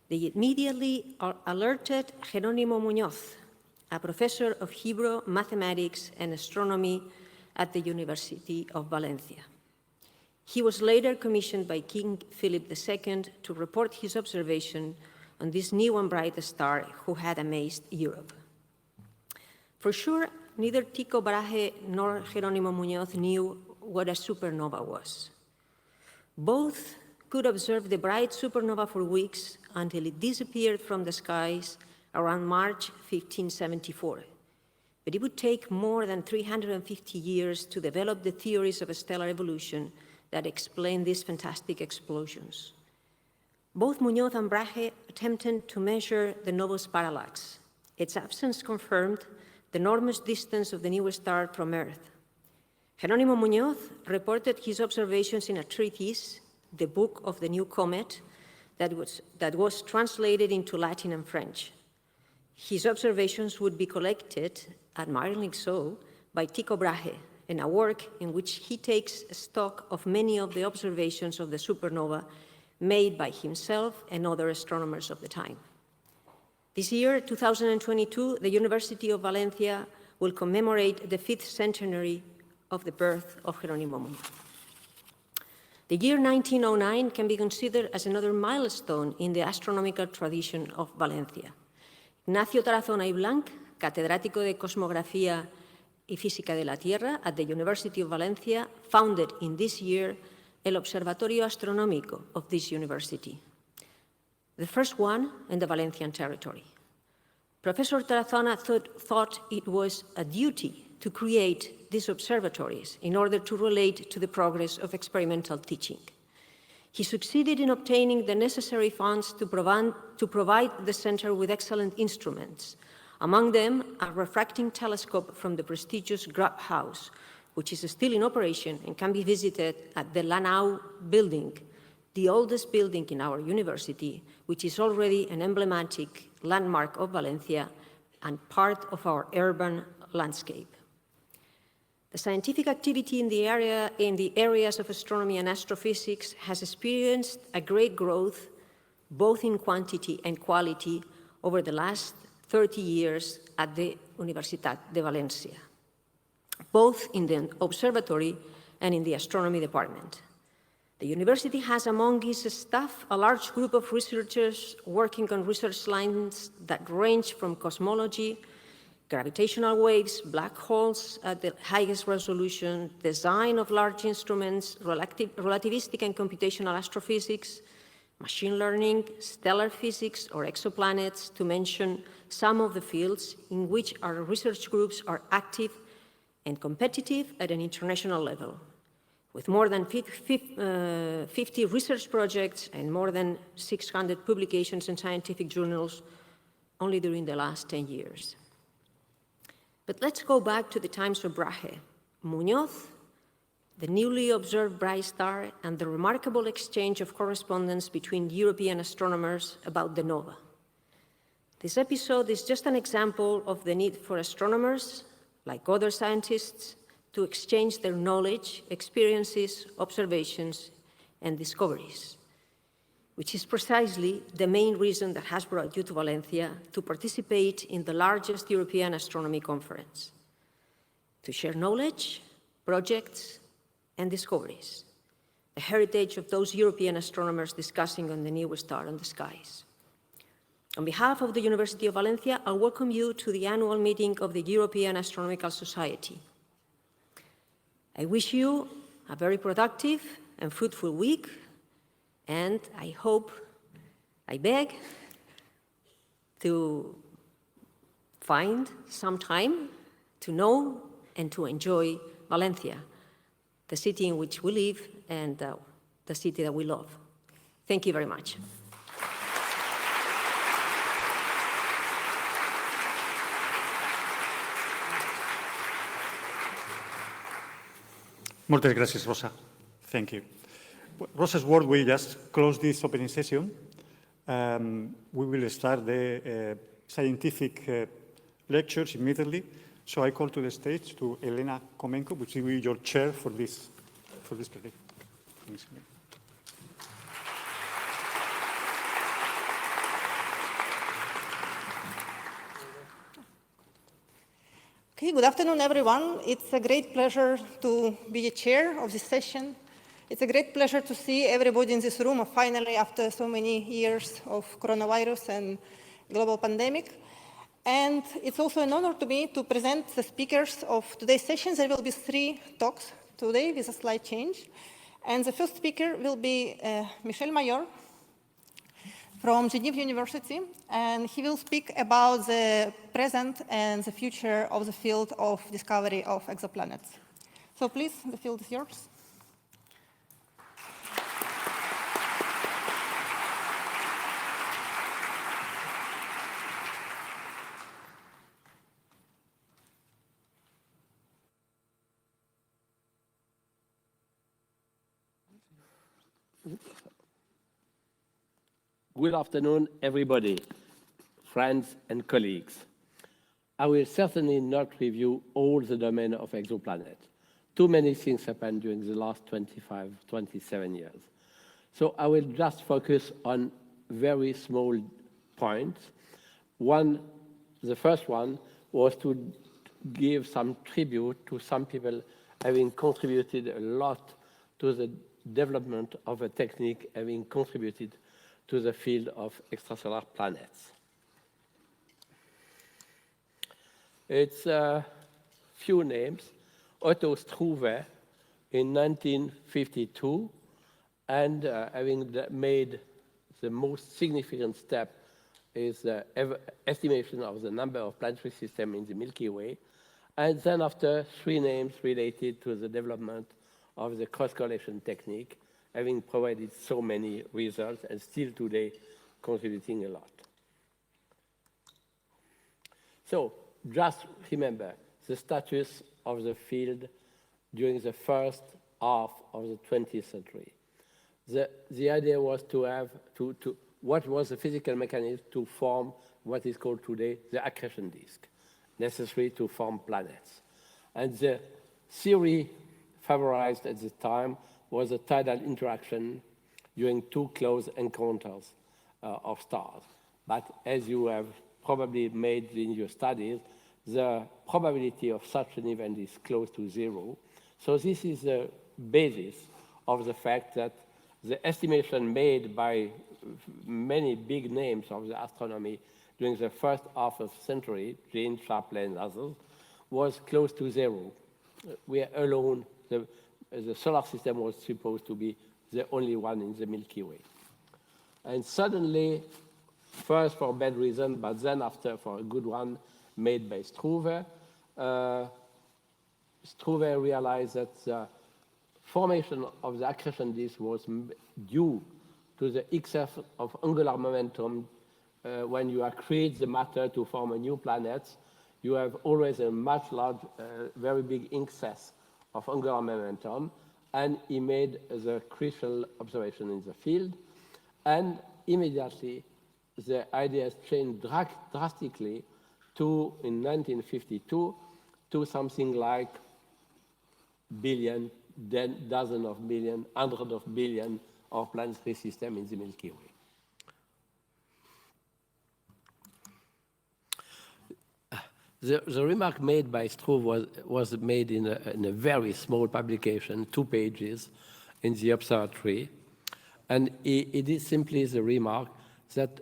They immediately alerted Jerónimo Muñoz, a professor of Hebrew, mathematics, and astronomy at the University of Valencia. He was later commissioned by King Philip II to report his observation on this new and bright star who had amazed Europe. For sure, neither Tycho Brahe nor Jerónimo Muñoz knew what a supernova was. Both could observe the bright supernova for weeks until it disappeared from the skies around March 1574. But it would take more than 350 years to develop the theories of stellar evolution that explain these fantastic explosions. Both Muñoz and Brahe attempted to measure the Novus parallax. Its absence confirmed the enormous distance of the new star from Earth. Jerónimo Muñoz reported his observations in a treatise, the Book of the New Comet, that was translated into Latin and French. His observations would be collected, admiringly so, by Tycho Brahe, in a work in which he takes stock of many of the observations of the supernova made by himself and other astronomers of the time. This year, 2022, the University of Valencia will commemorate the 5th centenary of the birth of Jerónimo Muñoz. The year 1909 can be considered as another milestone in the astronomical tradition of Valencia. Ignacio Tarazona y Blanc, catedrático de Cosmografía y Física de la Tierra at the University of Valencia, founded in this year el Observatorio Astronómico of this university, the first one in the Valencian territory. Professor Tarazona thought it was a duty to create these observatories in order to relate to the progress of experimental teaching. He succeeded in obtaining the necessary funds to provide the center with excellent instruments, among them a refracting telescope from the prestigious Grub House, which is still in operation and can be visited at the Lanau building, the oldest building in our university, which is already an emblematic landmark of Valencia and part of our urban landscape. The scientific activity in the areas of astronomy and astrophysics has experienced a great growth, both in quantity and quality, over the last 30 years at the Universitat de Valencia, both in the observatory and in the astronomy department. The university has among its staff a large group of researchers working on research lines that range from cosmology, gravitational waves, black holes at the highest resolution, design of large instruments, relativistic and computational astrophysics, machine learning, stellar physics, or exoplanets, to mention some of the fields in which our research groups are active and competitive at an international level, with more than 50 research projects and more than 600 publications in scientific journals only during the last 10 years. But let's go back to the times of Brahe, Muñoz, the newly observed bright star, and the remarkable exchange of correspondence between European astronomers about the nova. This episode is just an example of the need for astronomers, like other scientists, to exchange their knowledge, experiences, observations, and discoveries, which is precisely the main reason that has brought you to Valencia to participate in the largest European astronomy conference, to share knowledge, projects, and discoveries, the heritage of those European astronomers discussing on the new star in the skies. On behalf of the University of Valencia, I welcome you to the annual meeting of the European Astronomical Society. I wish you a very productive and fruitful week, and I hope, I beg, to find some time to know and to enjoy Valencia, the city in which we live and the city that we love. Thank you very much. Moltes gràcies, Rosa. Thank you. Rosa's word, we just close this opening session. We will start the scientific lectures immediately. So I call to the stage to Elena Khomenko, which will be your chair for this project. Okay, good afternoon, everyone. It's a great pleasure to be the chair of this session. It's a great pleasure to see everybody in this room finally after so many years of coronavirus and global pandemic. And it's also an honor to me to present the speakers of today's sessions. There will be 3 talks today with a slight change. And the first speaker will be Michel Mayor from Geneva University, and he will speak about the present and the future of the field of discovery of exoplanets. So please, the field is yours. Good afternoon, everybody, friends and colleagues. I will certainly not review all the domain of exoplanets. Too many things happened during the last 25, 27 years. So I will just focus on very small points. The first one was to give some tribute to some people having contributed a lot to the development of a technique, having contributed to the field of extrasolar planets. It's a few names. Otto Struve in 1952, and having made the most significant step is the estimation of the number of planetary systems in the Milky Way. And then after, 3 names related to the development of the cross-correlation technique, having provided so many results and still today contributing a lot. So just remember the status of the field during the first half of the 20th century. The idea was to have, what was the physical mechanism to form what is called today the accretion disk, necessary to form planets. And the theory favorized at the time was a tidal interaction during 2 close encounters of stars. But as you have probably made in your studies, the probability of such an event is close to 0. So this is the basis of the fact that the estimation made by many big names of the astronomy during the first half of the century, James Shapley and others, was close to 0. We are alone. The solar system was supposed to be the only one in the Milky Way. And suddenly, first for a bad reason, but then after for a good one, made by Struve, Struve realized that the formation of the accretion disk was due to the excess of angular momentum. When you accrete the matter to form a new planet, you have always a much large, very big excess of angular momentum, and he made the crucial observation in the field, and immediately the ideas changed drastically to, in 1952, to something like billion, then dozen of billion, hundred of billion of planetary systems in the Milky Way. The remark made by Struve was made in a very small publication, 2 pages, in the observatory. And it is simply the remark that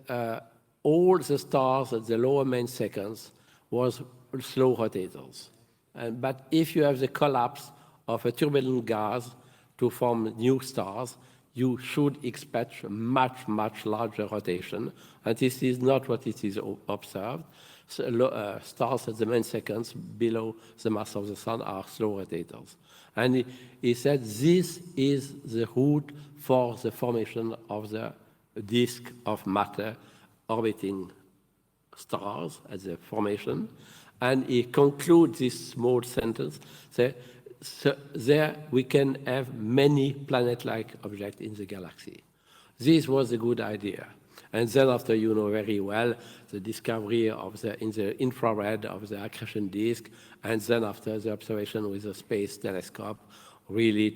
all the stars at the lower main seconds was slow rotators. But if you have the collapse of a turbulent gas, to form new stars, you should expect much, much larger rotation. And this is not what it is observed. So, stars at the main seconds below the mass of the sun are slow rotators. And he said this is the route for the formation of the disk of matter orbiting stars at the formation. And he concludes this small sentence, so there we can have many planet-like objects in the galaxy. This was a good idea. And then after, you know very well, the discovery of in the infrared of the accretion disk, and then after the observation with the space telescope, really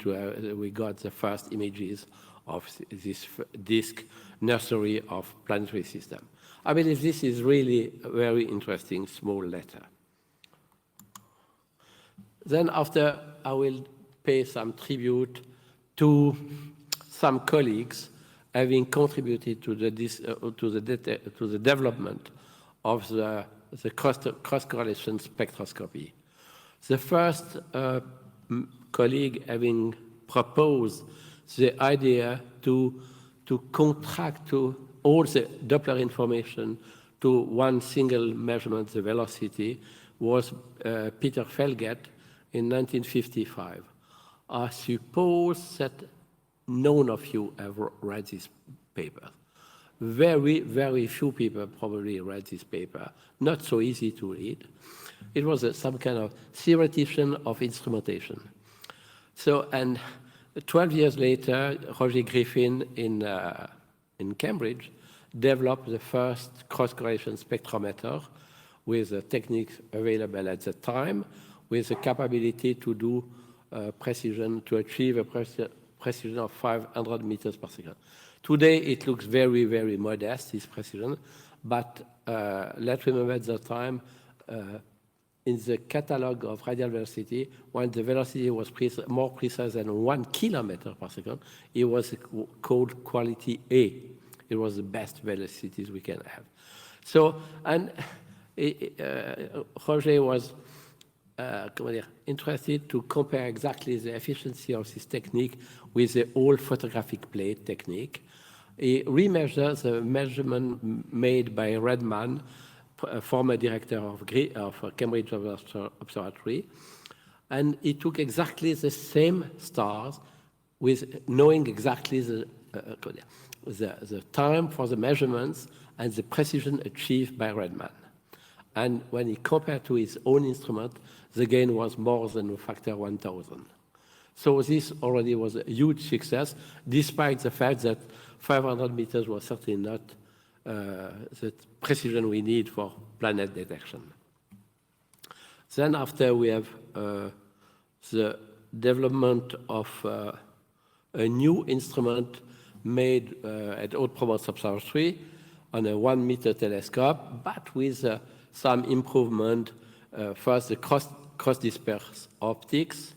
we got the first images of this disk nursery of planetary system. I believe this is really a very interesting small letter. Then after, I will pay some tribute to some colleagues having contributed to the development of the cross-correlation spectroscopy. The first colleague having proposed the idea to contract to all the Doppler information to one single measurement, the velocity, was Peter Felget in 1955. I suppose that none of you have read this paper. Very, very few people probably read this paper. Not so easy to read. It was some kind of theoretician of instrumentation. So, and 12 years later, Roger Griffin in Cambridge developed the first cross-correlation spectrometer with the techniques available at the time, with the capability to do precision, to achieve a precision of 500 meters per second. Today, it looks very, very modest, this precision, but let's remember at the time, in the catalog of radial velocity, when the velocity was more precise than 1 kilometer per second, it was called quality A. It was the best velocities we can have. So, and Roger was interested to compare exactly the efficiency of this technique with the old photographic plate technique. He remeasures the measurement made by Redman, former director of Cambridge Observatory, and he took exactly the same stars with knowing exactly the time for the measurements and the precision achieved by Redman. And when he compared to his own instrument, the gain was more than a factor 1,000. So this already was a huge success, despite the fact that 500 meters was certainly not the precision we need for planet detection. Then after we have the development of a new instrument made at Haute-Provence Observatory on a 1 meter telescope, but with some improvement. First, the cross-disperse optics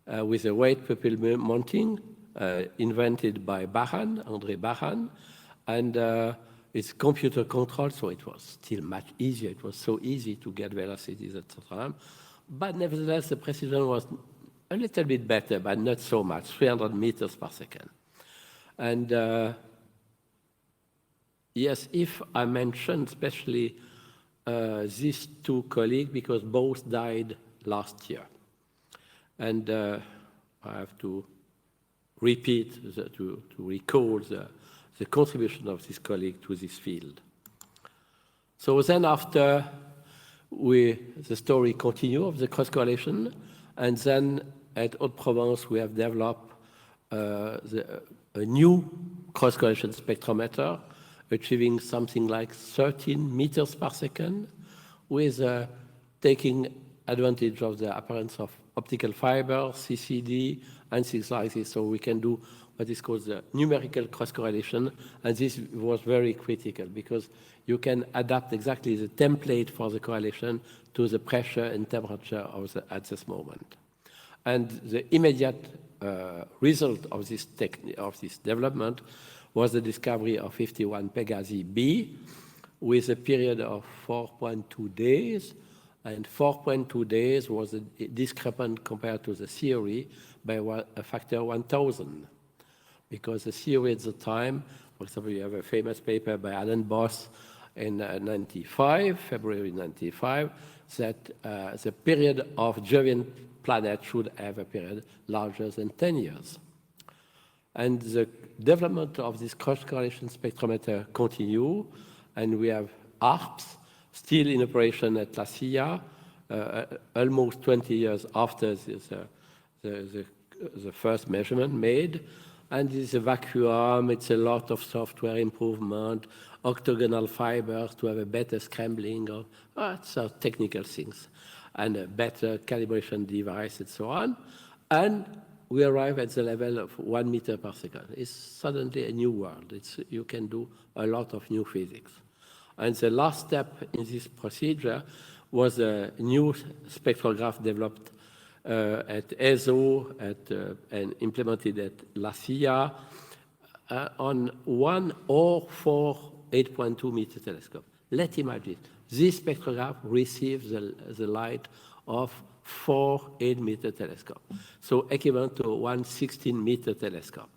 with a weight pupil mounting invented by André Baran, and it's computer controlled, so it was still much easier. It was so easy to get velocities at the time. But nevertheless, the precision was a little bit better, but not so much, 300 meters per second. And yes, if I mention especially these two colleagues, because both died last year. And I have to repeat, to recall the contribution of this colleague to this field. So then after, the story continues of the cross-correlation, and then at Haute-Provence we have developed a new cross-correlation spectrometer, achieving something like 13 meters per second, with taking advantage of the appearance of optical fiber, CCD, and things like this. So we can do what is called the numerical cross-correlation, and this was very critical because you can adapt exactly the template for the correlation to the pressure and temperature at this moment. And the immediate result of this development was the discovery of 51 Pegasi b with a period of 4.2 days, and 4.2 days was discrepant compared to the theory, by a factor 1,000, because the theory at the time, for example, you have a famous paper by Alan Boss in February 95, that the period of Jovian planet should have a period larger than 10 years. And the development of this cross-correlation spectrometer continue, and we have ARPS still in operation at La Silla, almost 20 years after the first measurement made. And it's a vacuum, it's a lot of software improvement, octagonal fibers to have a better scrambling of so technical things, and a better calibration device and so on. And we arrive at the level of 1 meter per second. It's suddenly a new world. You can do a lot of new physics. And the last step in this procedure was a new spectrograph developed at ESO and implemented at La Silla on 1 or 4 8.2 meter telescope. Let's imagine this spectrograph receives the light of 4 8-meter telescope, so equivalent to 1 16-meter telescope,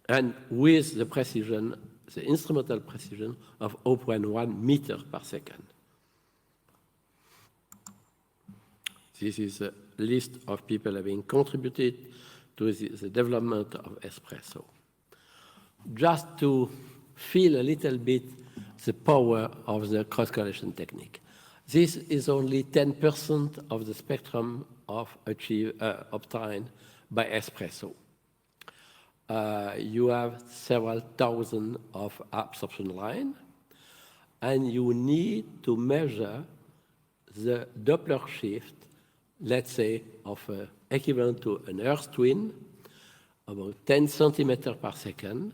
and with the precision, the instrumental precision of 0.1 meter per second. This is a list of people having contributed to the development of ESPRESSO. Just to feel a little bit the power of the cross-correlation technique. This is only 10% of the spectrum of obtained by ESPRESSO. You have several thousand of absorption lines, and you need to measure the Doppler shift, let's say, of equivalent to an Earth twin, about 10 centimeters per second,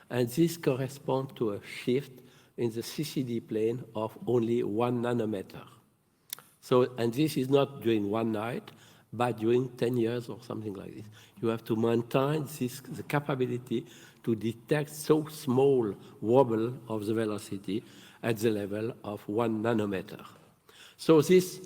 and this corresponds to a shift in the CCD plane of only 1 nanometer. So, and this is not during one night, but during 10 years or something like this. You have to maintain the capability to detect so small wobble of the velocity at the level of 1 nanometer. So this,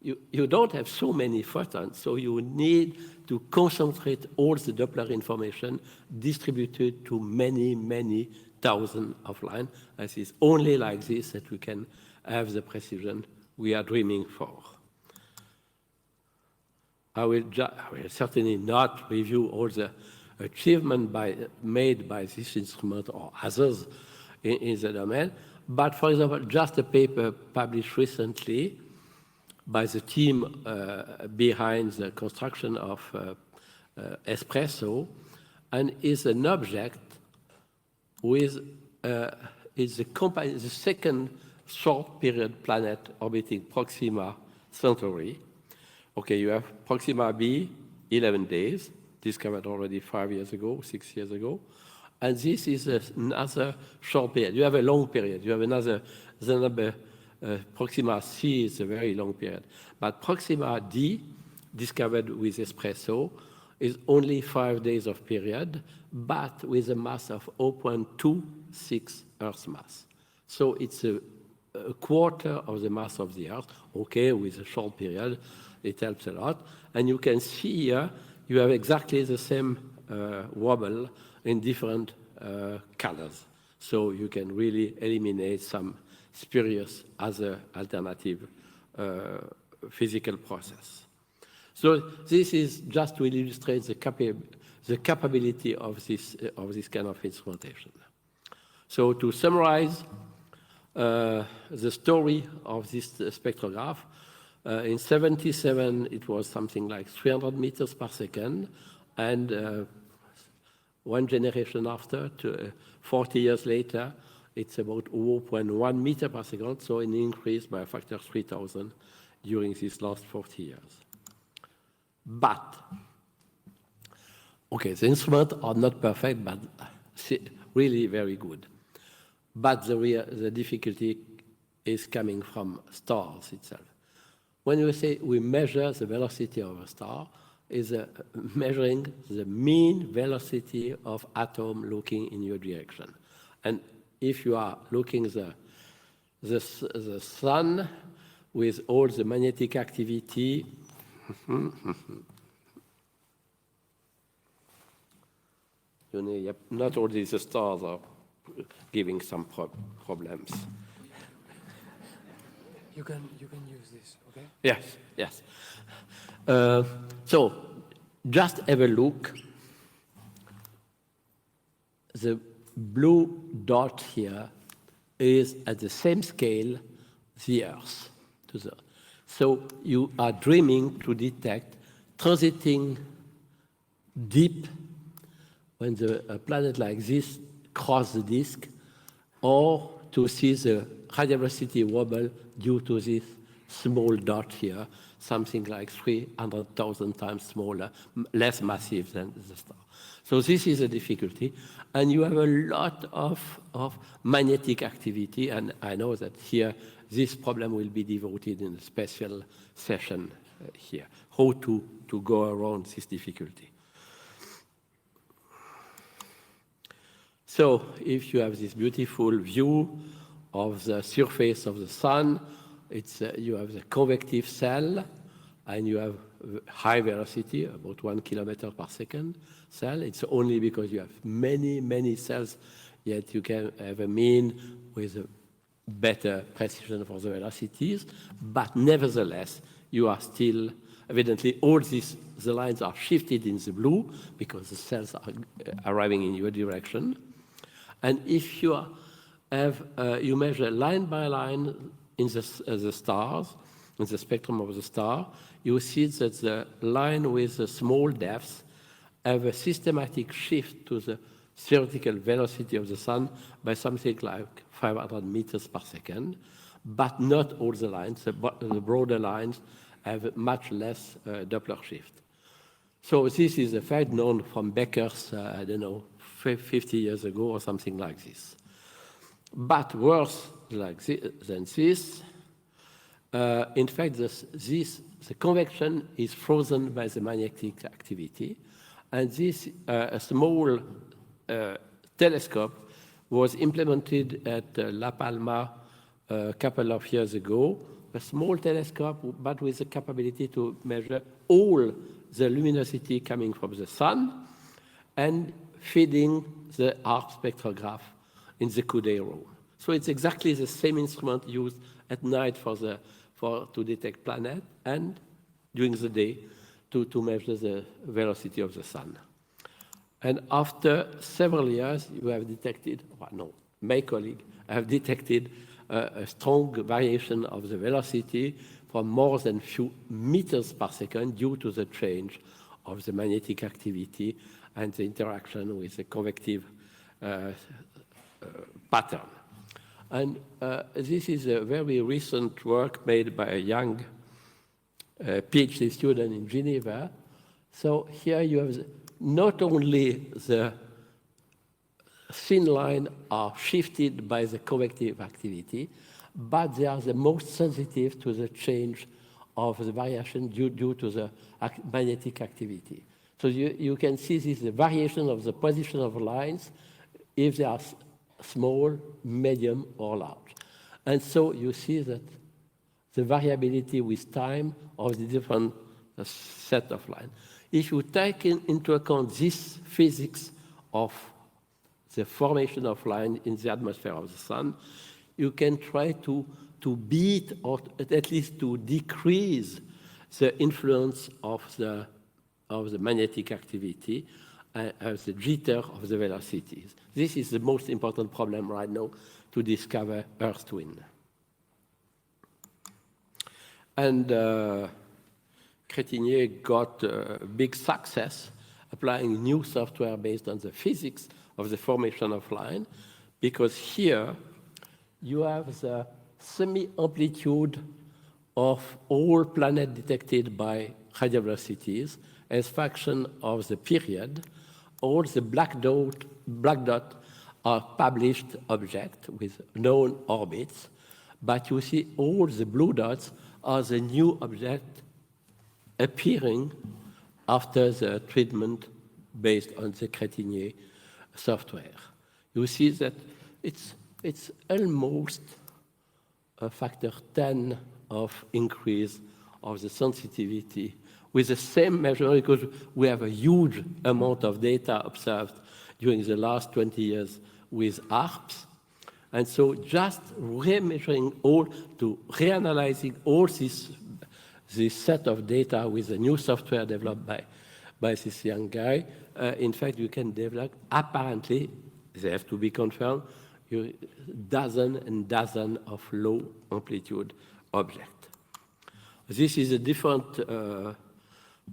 you don't have so many photons, so you need to concentrate all the Doppler information distributed to many, many thousands of lines. And it's only like this that we can have the precision we are dreaming for. I will certainly not review all the achievements made by this instrument or others in the domain, but for example, just a paper published recently by the team behind the construction of ESPRESSO, and is an object with is the second short period planet orbiting Proxima Centauri. Okay, you have Proxima b, 11 days, discovered already 5 years ago, 6 years ago. And this is another short period. You have a long period. You have another, the number, Proxima c is a very long period. But Proxima d, discovered with ESPRESSO, is only 5 days of period, but with a mass of 0.26 Earth mass. So it's a quarter of the mass of the Earth, okay, with a short period. It helps a lot. And you can see here, you have exactly the same wobble in different colors. So you can really eliminate some spurious other alternative physical process. So this is just to illustrate the capability of this kind of instrumentation. So to summarize the story of this spectrograph, in 77, it was something like 300 meters per second, and one generation after, 40 years later, it's about 0.1 meter per second, so an increase by a factor 3,000 during these last 40 years. But, okay, the instruments are not perfect, but really very good. But the difficulty is coming from stars itself. When we say we measure the velocity of a star, is measuring the mean velocity of atom looking in your direction. And if you are looking the sun with all the magnetic activity, You know, not all these stars are giving some problems. You can use this, okay? Yes, yes. So just have a look. The blue dot here is at the same scale the Earth. So you are dreaming to detect transiting deep when a planet like this crosses the disk, or to see the radial velocity wobble due to this small dot here, something like 300,000 times smaller, less massive than the star. So this is a difficulty. And you have a lot of magnetic activity, and I know that here this problem will be devoted in a special session here, how to go around this difficulty. So if you have this beautiful view of the surface of the sun, you have the convective cell, and you have high velocity, about 1 kilometer per second cell. It's only because you have many, many cells, yet you can have a mean with a better precision for the velocities. But nevertheless, you are still, evidently, all the lines are shifted in the blue because the cells are arriving in your direction. And if you you measure line by line in the stars, in the spectrum of the star, you see that the line with the small depths have a systematic shift to the theoretical velocity of the sun by something like 500 meters per second, but not all the lines. The broader lines have much less Doppler shift. So this is a fact known from Becker's, I don't know, 50 years ago or something like this. But worse than this, in fact, the convection is frozen by the magnetic activity. And this a small telescope was implemented at La Palma a couple of years ago, a small telescope, but with the capability to measure all the luminosity coming from the sun and feeding the arc spectrograph in the Coudet room. So it's exactly the same instrument used at night to detect planets and during the day to measure the velocity of the sun. And after several years, you have detected, well, no, my colleague have detected a strong variation of the velocity from more than few meters per second due to the change of the magnetic activity and the interaction with the convective pattern. And this is a very recent work made by a young PhD student in Geneva. So here you have not only the thin line are shifted by the convective activity, but they are the most sensitive to the change of the variation due to the magnetic activity. So you can see this the variation of the position of lines if they are small, medium, or large. And so you see that the variability with time of the different set of lines. If you take into account this physics of the formation of line in the atmosphere of the sun, you can try to beat or at least to decrease the influence of the magnetic activity as the jitter of the velocities. This is the most important problem right now to discover Earth twin. And Crétinier got a big success applying new software based on the physics of the formation of line, because here you have the semi-amplitude of all planets detected by radial velocities as function of the period. All the black dot are published objects with known orbits, but you see all the blue dots are the new object appearing after the treatment based on the Crétinier software. You see that it's almost a factor 10 of increase of the sensitivity with the same measurement, because we have a huge amount of data observed during the last 20 years with ARPS. And so just remeasuring reanalyzing all this set of data with a new software developed by this young guy, in fact, you can develop, apparently, they have to be confirmed, dozens and dozens of low amplitude objects. This is a different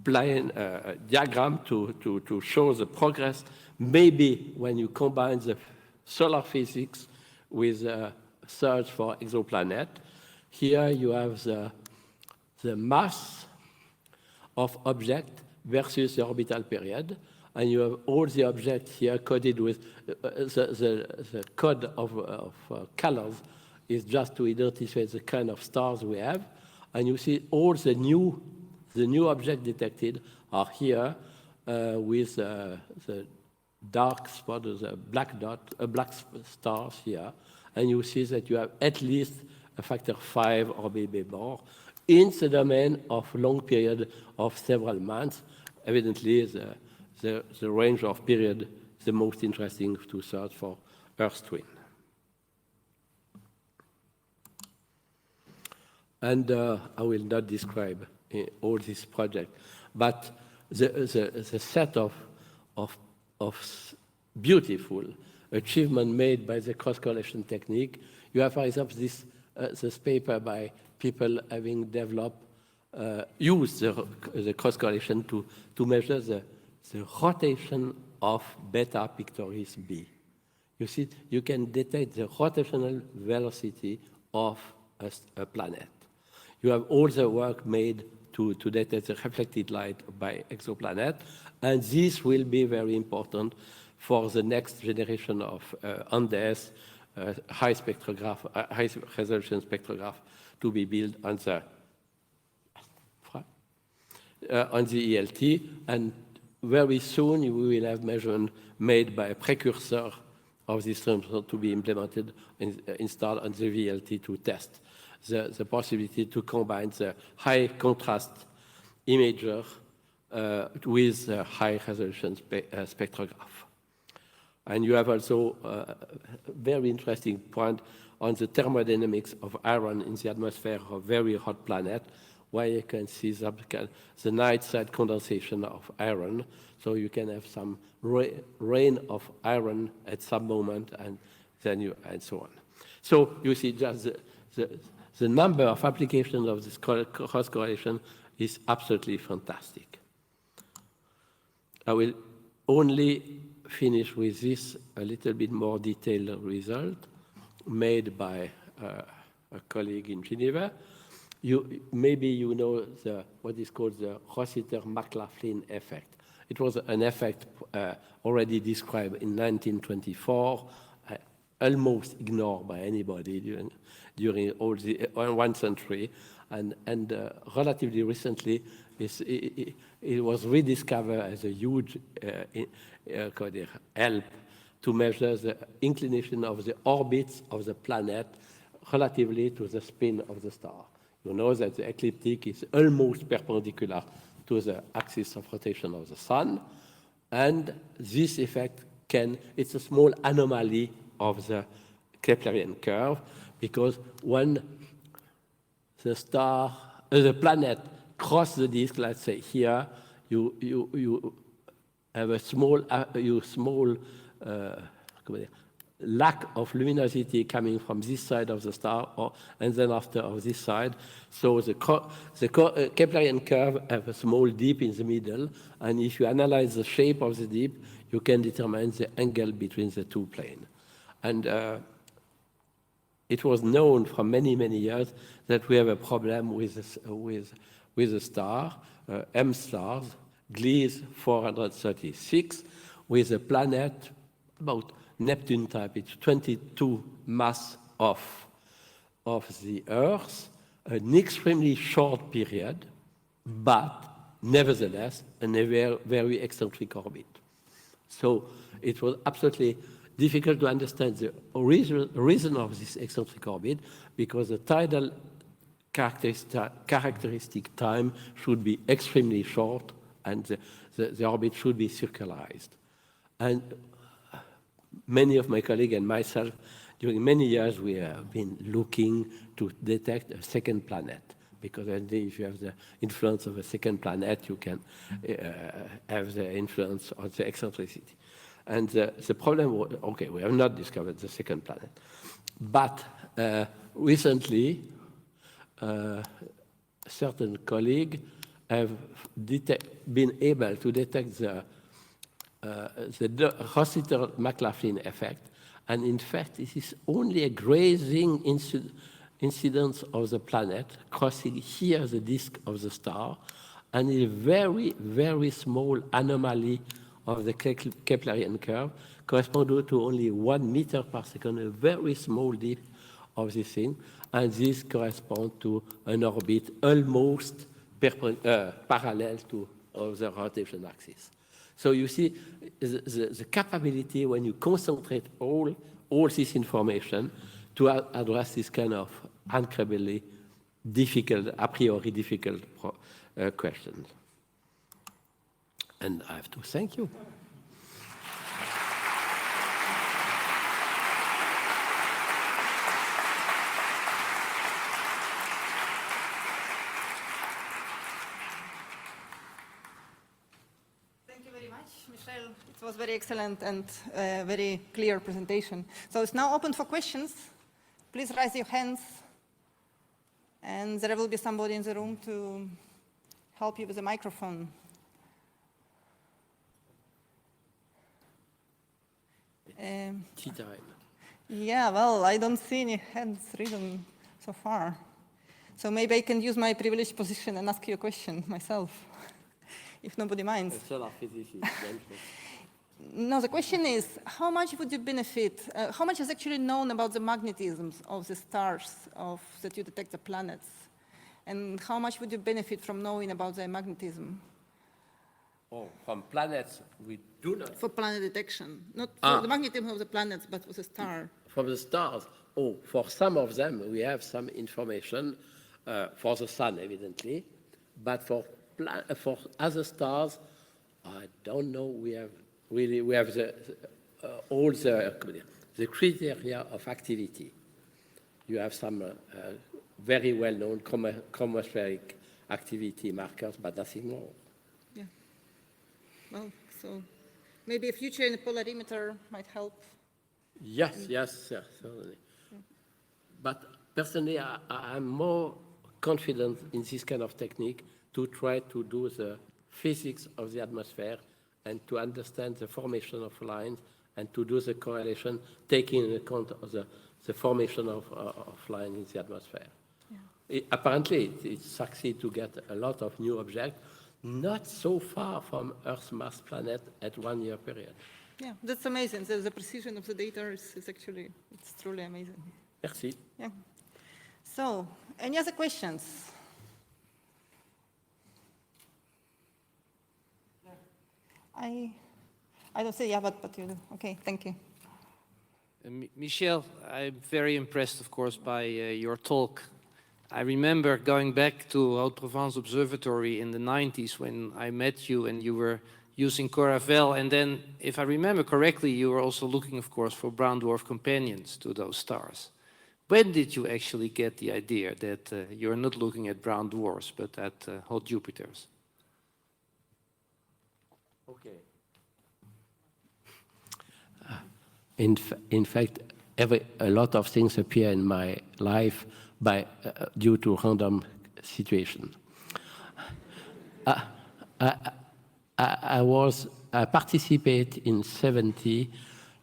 diagram to show the progress. Maybe when you combine the solar physics with a search for exoplanet, here you have the mass of object versus the orbital period, and you have all the objects here coded with the code of colors is just to identify the kind of stars we have, and you see all the new objects detected are here with the dark spot, the black dot, black stars here, and you see that you have at least a factor 5 or maybe more in the domain of long period of several months. Evidently, the range of period is the most interesting to search for Earth twin. And I will not describe all this project, but the set of beautiful achievement made by the cross-correlation technique. You have, for example, this paper by people having developed, used the cross-correlation to measure the rotation of beta Pictoris b. You see, you can detect the rotational velocity of a planet. You have all the work made to detect the reflected light by exoplanet, and this will be very important for the next generation of Andes high resolution spectrograph to be built on the ELT, and very soon we will have measurement made by a precursor of this transfer to be implemented and installed on the VLT to test the possibility to combine the high contrast imager with a high resolution spectrograph. And you have also a very interesting point on the thermodynamics of iron in the atmosphere of a very hot planet, where you can see the night side condensation of iron. So you can have some rain of iron at some moment, and so on. So you see just the number of applications of this cross correlation is absolutely fantastic. I will only finish with this a little bit more detailed result made by a colleague in Geneva. Maybe you know what is called the Rossiter-McLaughlin effect. It was an effect already described in 1924, almost ignored by anybody during all the 1 century, and relatively recently it was rediscovered as a huge help to measure the inclination of the orbits of the planet relatively to the spin of the star. You know that the ecliptic is almost perpendicular to the axis of rotation of the sun, and this effect it's a small anomaly of the Keplerian curve, because when the planet crosses the disk, let's say here, you have a small lack of luminosity coming from this side of the star, and then after of this side. So the Keplerian curve have a small dip in the middle, and if you analyze the shape of the dip, you can determine the angle between the two planes. And it was known for many, many years that we have a problem with a star, M stars, Gliese 436, with a planet about Neptune type. It's 22 mass of the Earth, an extremely short period, but nevertheless a very, very eccentric orbit. So it was absolutely difficult to understand the reason of this eccentric orbit, because the tidal characteristic time should be extremely short, and the orbit should be circularized. And many of my colleagues and myself, during many years, we have been looking to detect a second planet, because if you have the influence of a second planet, you can have the influence on the eccentricity. And the problem was, okay, we have not discovered the second planet. But recently, certain colleagues have been able to detect the Rossiter-McLaughlin effect. And in fact, it is only a grazing incidence of the planet crossing here the disk of the star, and a very, very small anomaly of the Keplerian curve corresponding to only 1 meter per second, a very small dip of this thing, and this corresponds to an orbit almost parallel to the rotation axis. So you see the capability when you concentrate all this information to address this kind of incredibly difficult, a priori difficult questions. And I have to thank you. Thank you very much, Michel. It was very excellent and very clear presentation. So it's now open for questions. Please raise your hands. And there will be somebody in the room to help you with the microphone. Tea time. Yeah, well, I don't see any hands risen so far. So maybe I can use my privileged position and ask you a question myself, if nobody minds. No, the question is, how much would you benefit, how much is actually known about the magnetisms of the stars that you detect the planets? And how much would you benefit from knowing about their magnetism? Oh, from planets, we do not. For planet detection, not for the magnetism of the planets, but for the star. From the stars, oh, for some of them, we have some information for the sun, evidently. But for other stars, I don't know. We have all the criteria of activity. You have some very well-known chromospheric activity markers, but nothing more. Yeah. Well, so maybe a future in a polarimeter might help. Yes, certainly. Yeah. But personally, I'm more confident in this kind of technique to try to do the physics of the atmosphere and to understand the formation of lines and to do the correlation, taking into account of the formation of lines in the atmosphere. Yeah. Apparently, it succeeds to get a lot of new objects, not so far from Earth's mass planet at 1 year period. Yeah, that's amazing. The precision of the data is actually, it's truly amazing. Merci. Yeah. So, any other questions? I don't say yeah, but you do. Okay, thank you. Michel, I'm very impressed, of course, by your talk. I remember going back to Haute-Provence Observatory in the 90s when I met you and you were using CORAVEL. And then, if I remember correctly, you were also looking, of course, for brown dwarf companions to those stars. When did you actually get the idea that you're not looking at brown dwarfs, but at hot Jupiters? Okay. In fact, a lot of things appear in my life due to random situation. I participate in 70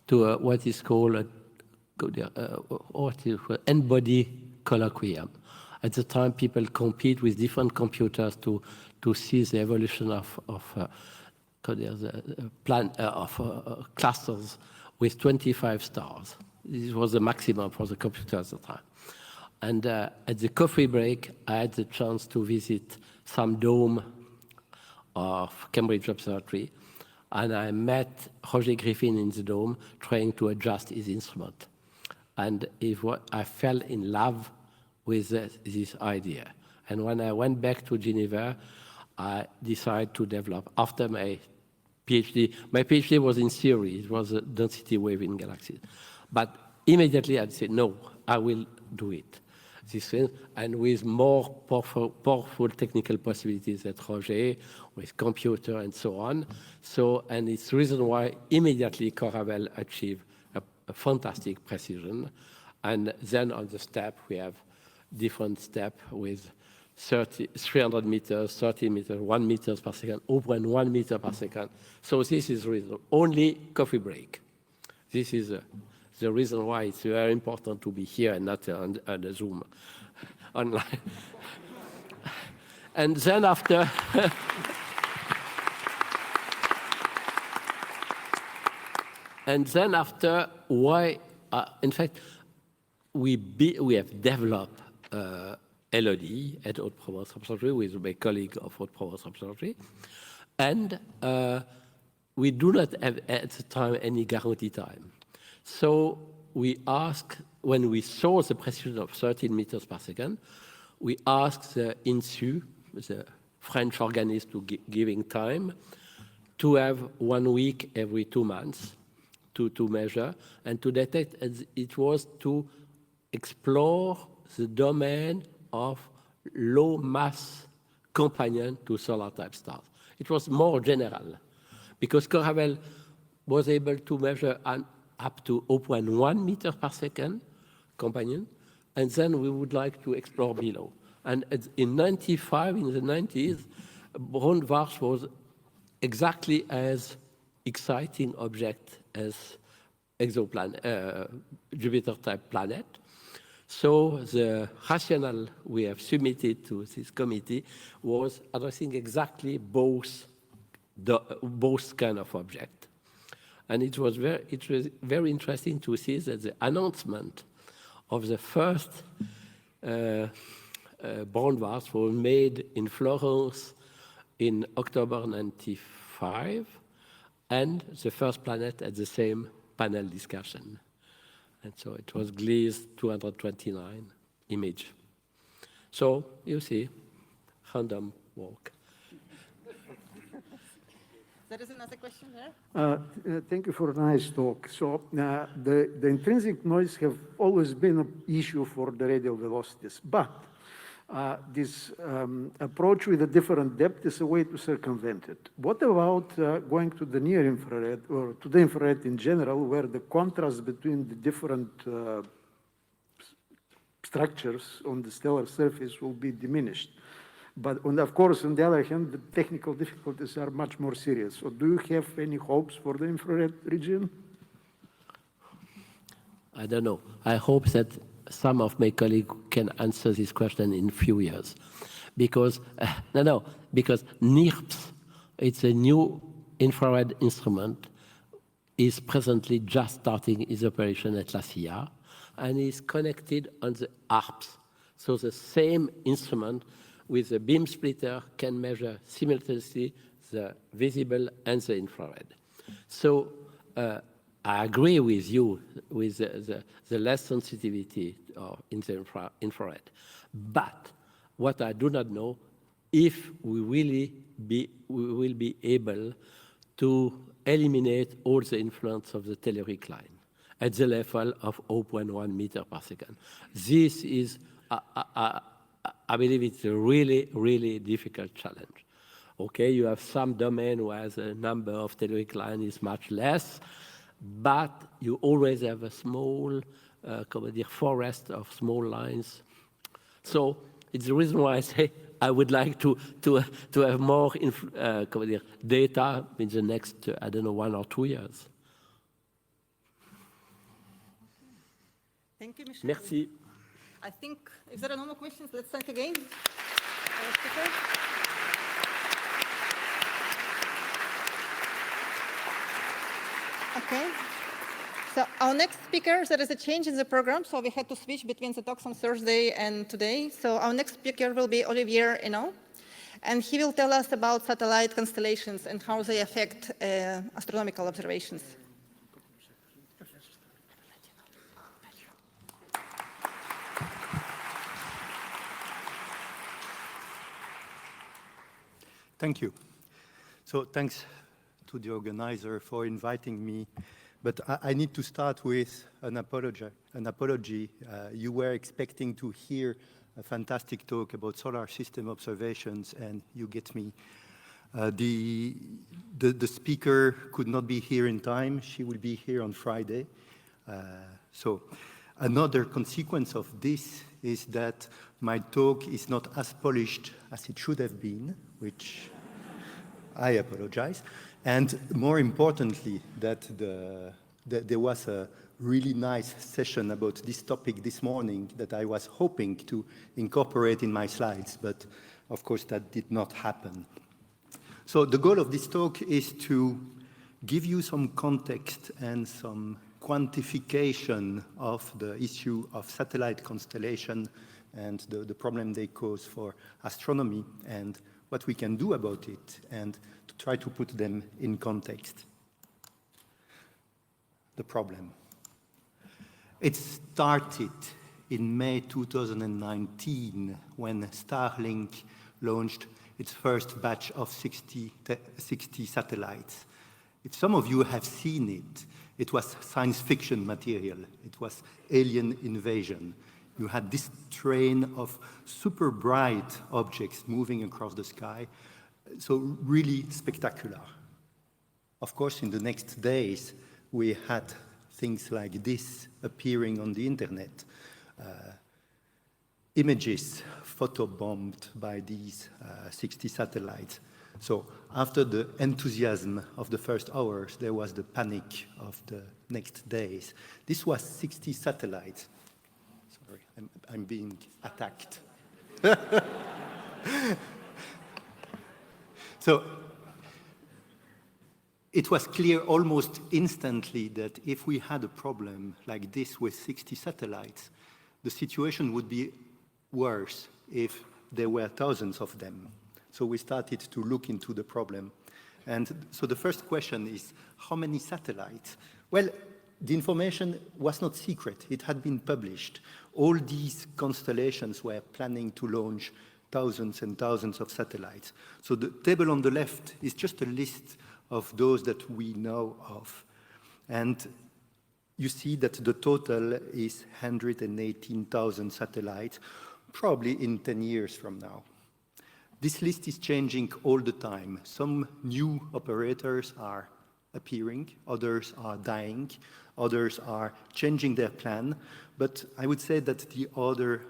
to what is called N-body colloquium. At the time, people compete with different computers to see the evolution of clusters with 25 stars. This was the maximum for the computer at the time. And at the coffee break, I had the chance to visit some dome of Cambridge Observatory, and I met Roger Griffin in the dome trying to adjust his instrument. And I fell in love with this idea. And when I went back to Geneva, I decided to develop, after my PhD. My PhD was in theory. It was a density wave in galaxies. But immediately I'd say, no, I will do it. This is, and with more powerful technical possibilities at Roger, with computer and so on. So, and it's the reason why immediately CORAVEL achieved a fantastic precision. And then on the step, we have different step with 300 meters, 30 meters, 1 meter per second, 0.1 meter per second. So this is the reason. Only coffee break. This is the reason why it's very important to be here and not on the Zoom online. And then after, why, in fact, we have developed ELODIE at Haute-Provence Observatory with my colleague of Haute-Provence Observatory. And we do not have at the time any guarantee time. So we asked, when we saw the precision of 13 meters per second, we asked the INSU, the French organist to giving time, to have 1 week every 2 months to measure and to detect. It was to explore the domain of low mass companion to solar type stars. It was more general because CORAVEL was able to measure up to 0.1 meter per second companion, and then we would like to explore below. And in the 90s, brown dwarfs was exactly as exciting object as exoplanet, Jupiter-type planet. So the rationale we have submitted to this committee was addressing exactly both kind of object. And it was very interesting to see that the announcement of the first brown dwarfs was made in Florence in October 95, and the first planet at the same panel discussion. And so it was Gliese 229 image. So you see, random walk. There is another question there. Thank you for a nice talk. So the intrinsic noise have always been an issue for the radial velocities, but this approach with a different depth is a way to circumvent it. What about going to the near infrared or to the infrared in general, where the contrast between the different structures on the stellar surface will be diminished? But of course, on the other hand, the technical difficulties are much more serious. So do you have any hopes for the infrared region? I don't know. I hope that some of my colleagues can answer this question in a few years. Because, because NIRPS, it's a new infrared instrument, is presently just starting its operation at La Silla, and is connected on the ARPS. So the same instrument with a beam splitter can measure simultaneously the visible and the infrared. So I agree with you with the less sensitivity in the infrared. But what I do not know, if we will be able to eliminate all the influence of the telluric line at the level of 0.1 meter per second. This is, I believe it's a really, really difficult challenge. Okay, you have some domain where the number of telluric line is much less, but you always have a small forest of small lines. So it's the reason why I say I would like to have more data in the next, I don't know, 1 or 2 years. Thank you, Michel. Merci. I think, if there are no more questions, let's thank again. Okay. So our next speaker, there is a change in the program, so we had to switch between the talks on Thursday and today. So our next speaker will be Olivier Hainault, and he will tell us about satellite constellations and how they affect astronomical observations. Thank you. So thanks to the organizer for inviting me. But I need to start with an apology. You were expecting to hear a fantastic talk about solar system observations, and you get me. The speaker could not be here in time. She will be here on Friday. So another consequence of this is that my talk is not as polished as it should have been, which I apologize. And more importantly, that there was a really nice session about this topic this morning that I was hoping to incorporate in my slides, but of course that did not happen. So the goal of this talk is to give you some context and some quantification of the issue of satellite constellation and the problem they cause for astronomy and what we can do about it, and to try to put them in context. The problem. It started in May 2019 when Starlink launched its first batch of 60 satellites. If some of you have seen it, it was science fiction material. It was alien invasion. You had this train of super bright objects moving across the sky, so really spectacular. Of course, in the next days, we had things like this appearing on the internet. Images photobombed by these 60 satellites. So after the enthusiasm of the first hours, there was the panic of the next days. This was 60 satellites. Sorry, I'm being attacked. So it was clear almost instantly that if we had a problem like this with 60 satellites, the situation would be worse if there were thousands of them. So we started to look into the problem. And so the first question is, how many satellites? Well, the information was not secret. It had been published. All these constellations were planning to launch thousands and thousands of satellites. So the table on the left is just a list of those that we know of. And you see that the total is 118,000 satellites, probably in 10 years from now. This list is changing all the time. Some new operators are appearing, others are dying, others are changing their plan, but I would say that the order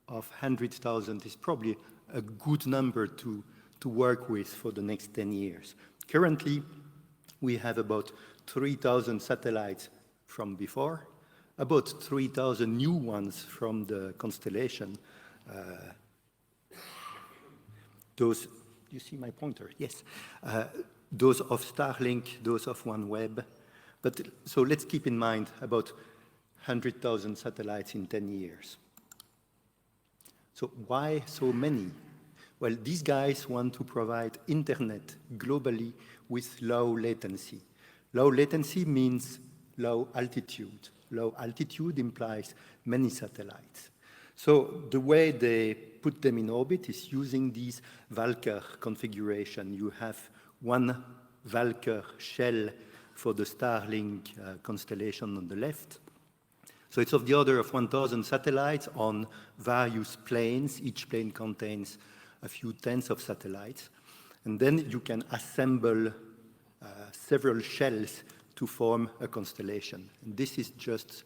of 100,000 is probably a good number to work with for the next 10 years. Currently, we have about 3,000 satellites from before, about 3,000 new ones from the constellation. Those, you see my pointer? Yes. Those of Starlink, those of OneWeb. But so let's keep in mind about 100,000 satellites in 10 years. So why so many? Well, these guys want to provide internet globally with low latency. Low latency means low altitude. Low altitude implies many satellites. So the way they put them in orbit is using these Valkyr configuration. You have one Valkyr shell for the Starlink constellation on the left. So it's of the order of 1,000 satellites on various planes. Each plane contains a few tens of satellites. And then you can assemble several shells to form a constellation. And this is just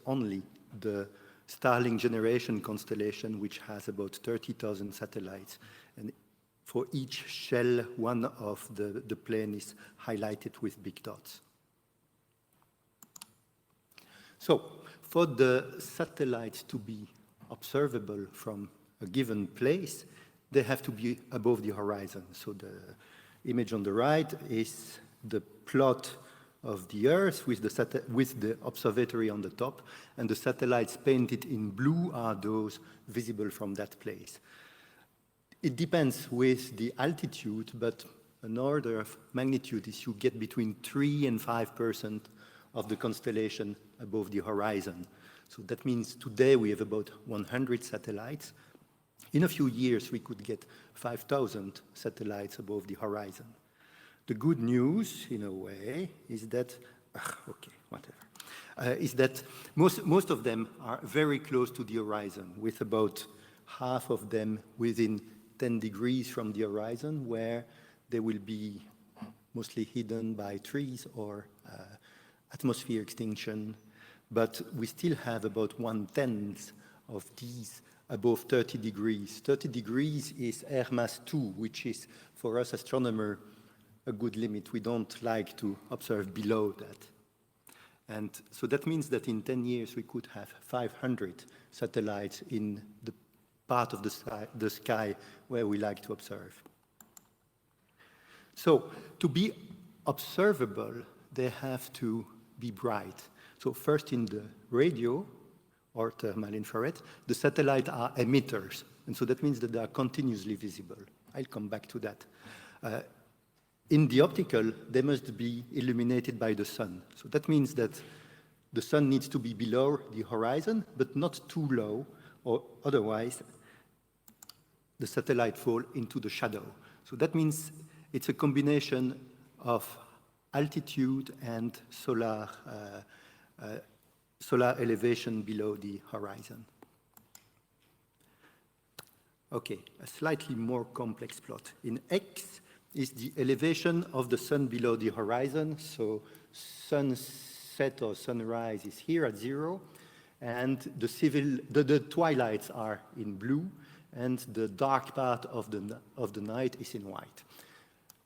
only the Starlink generation constellation, which has about 30,000 satellites. And for each shell, one of the plane is highlighted with big dots. So for the satellites to be observable from a given place, they have to be above the horizon. So the image on the right is the plot of the Earth with the observatory on the top, and the satellites painted in blue are those visible from that place. It depends with the altitude, but an order of magnitude is you get between 3 and 5% of the constellation above the horizon. So that means today we have about 100 satellites. In a few years, we could get 5,000 satellites above the horizon. The good news, in a way, is that, okay, whatever, is that most of them are very close to the horizon, with about half of them within 10 degrees from the horizon, where they will be mostly hidden by trees or atmosphere extinction. But we still have about 1/10 of these above 30 degrees. 30 degrees is air mass 2, which is, for us astronomers, a good limit. We don't like to observe below that. And so that means that in 10 years we could have 500 satellites in the part of the sky where we like to observe. So to be observable, they have to be bright. So first in the radio or thermal infrared, the satellites are emitters. And so that means that they are continuously visible. I'll come back to that. In the optical, they must be illuminated by the sun. So that means that the sun needs to be below the horizon, but not too low, or otherwise the satellite fall into the shadow. So that means it's a combination of altitude and solar elevation below the horizon. Okay, a slightly more complex plot. In X is the elevation of the sun below the horizon. So sunset or sunrise is here at 0, and the twilights are in blue, and the dark part of the night is in white.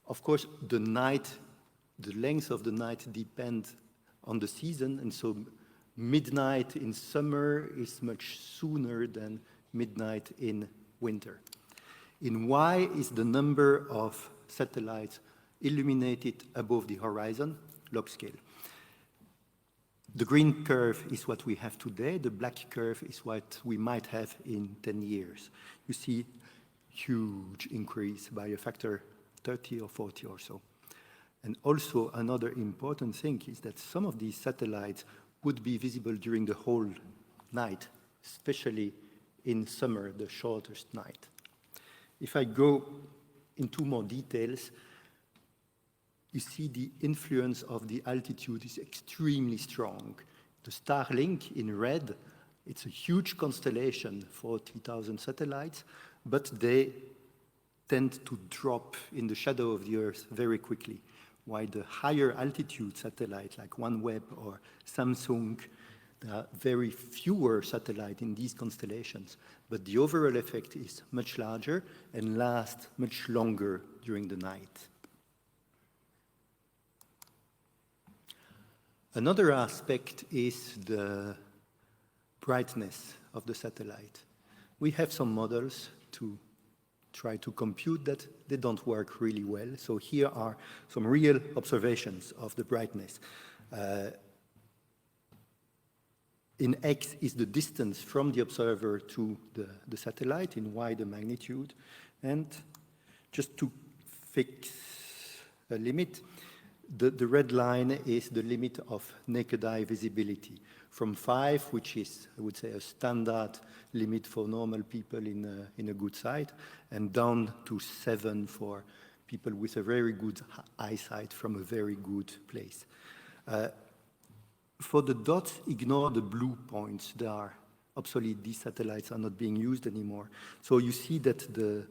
Of course, the length of the night depends on the season, and so midnight in summer is much sooner than midnight in winter. In Y is the number of satellites illuminated above the horizon, log scale. The green curve is what we have today. The black curve is what we might have in 10 years. You see huge increase by a factor 30 or 40 or so. And also another important thing is that some of these satellites would be visible during the whole night, especially in summer, the shortest night. If I go into more details, you see the influence of the altitude is extremely strong. The Starlink in red, it's a huge constellation, 40,000 satellites, but they tend to drop in the shadow of the Earth very quickly, while the higher altitude satellites like OneWeb or Samsung, there are very fewer satellites in these constellations, but the overall effect is much larger and lasts much longer during the night. Another aspect is the brightness of the satellite. We have some models to try to compute that. They don't work really well. So here are some real observations of the brightness. In X is the distance from the observer to the satellite, in Y the magnitude. And just to fix a limit, the red line is the limit of naked eye visibility. From 5, which is, I would say, a standard limit for normal people in a good sight, and down to 7 for people with a very good eyesight from a very good place. For the dots, ignore the blue points. They are obsolete. These satellites are not being used anymore. So you see that the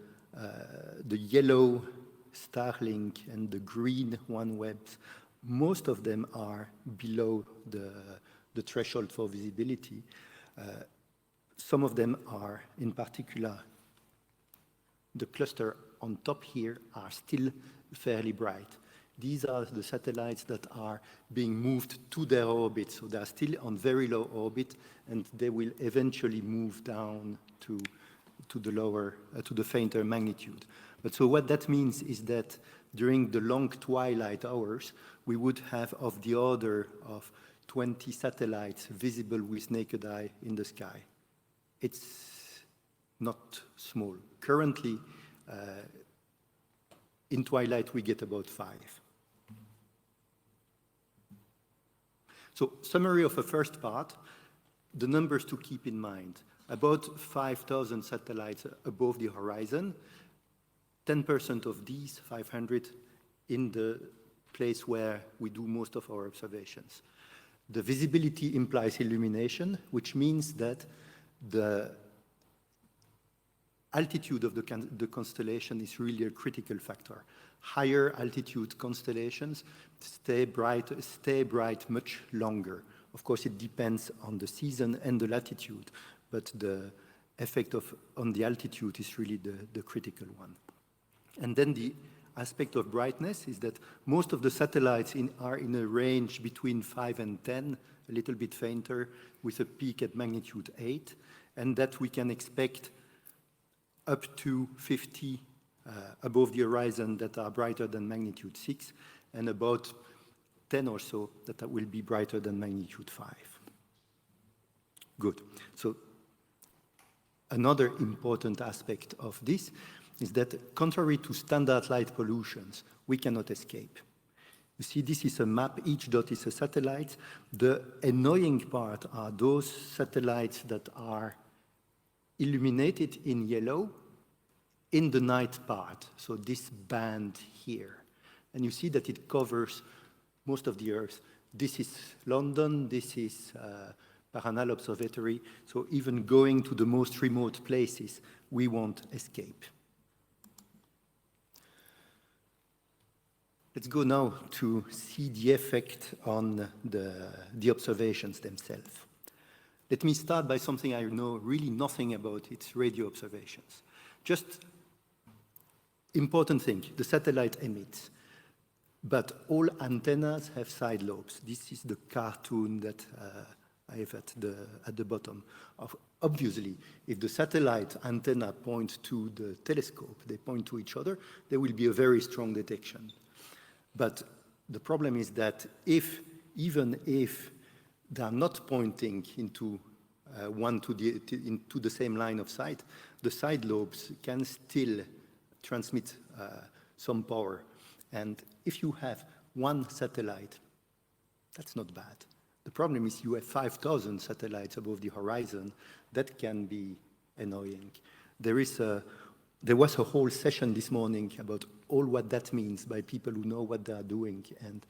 yellow Starlink and the green OneWebs, most of them are below the threshold for visibility. Some of them are, in particular, the cluster on top here are still fairly bright. These are the satellites that are being moved to their orbit, so they are still on very low orbit, and they will eventually move down to the fainter magnitude. But so what that means is that during the long twilight hours, we would have of the order of 20 satellites visible with naked eye in the sky. It's not small. Currently, in twilight, we get about 5. So, summary of the first part, the numbers to keep in mind. About 5,000 satellites above the horizon. 10% of these, 500, in the place where we do most of our observations. The visibility implies illumination, which means that the altitude of the constellation is really a critical factor. Higher altitude constellations stay bright much longer. Of course, it depends on the season and the latitude, but the effect on the altitude is really the critical one. And then the aspect of brightness is that most of the satellites are in a range between 5 and 10, a little bit fainter, with a peak at magnitude 8, and that we can expect up to 50 above the horizon that are brighter than magnitude 6, and about 10 or so that will be brighter than magnitude 5. Good. So another important aspect of this is that contrary to standard light pollutions, we cannot escape. You see, this is a map. Each dot is a satellite. The annoying part are those satellites that are illuminated in yellow in the night part, so this band here. And you see that it covers most of the Earth. This is London, this is Paranal Observatory, so even going to the most remote places, we won't escape. Let's go now to see the effect on the observations themselves. Let me start by something I know really nothing about. It's radio observations. Just important thing, the satellite emits, but all antennas have side lobes. This is the cartoon that I have at the bottom. Obviously, if the satellite antenna points to the telescope, they point to each other, there will be a very strong detection. But the problem is that even if they are not pointing into into the same line of sight, the side lobes can still transmit some power. And if you have one satellite, that's not bad. The problem is you have 5,000 satellites above the horizon. That can be annoying. There was a whole session this morning about all what that means by people who know what they are doing, and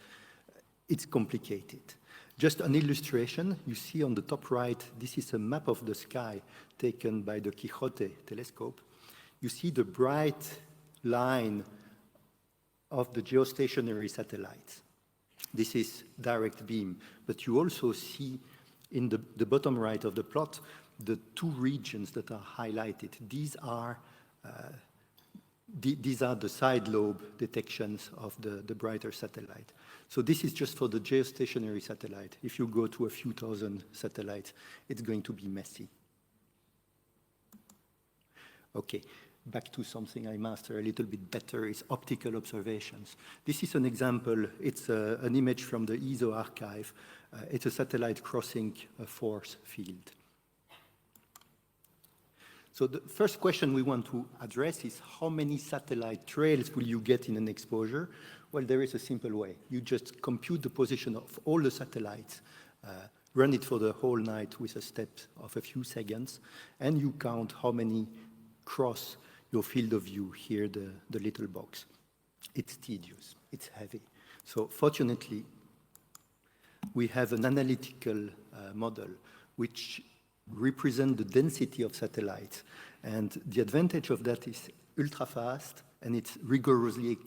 it's complicated. Just an illustration, you see on the top right, this is a map of the sky taken by the Quixote telescope. You see the bright line of the geostationary satellites. This is direct beam, but you also see in the bottom right of the plot the two regions that are highlighted. These are the side lobe detections of the brighter satellite. So this is just for the geostationary satellite. If you go to a few thousand satellites, it's going to be messy. Okay, back to something I master a little bit better, is optical observations. This is an example. It's an image from the ESO archive. It's a satellite crossing a force field. So the first question we want to address is how many satellite trails will you get in an exposure? Well, there is a simple way. You just compute the position of all the satellites, run it for the whole night with a step of a few seconds, and you count how many cross your field of view here, the little box. It's tedious, it's heavy. So fortunately, we have an analytical model which represent the density of satellites. And the advantage of that is ultra fast and it's rigorously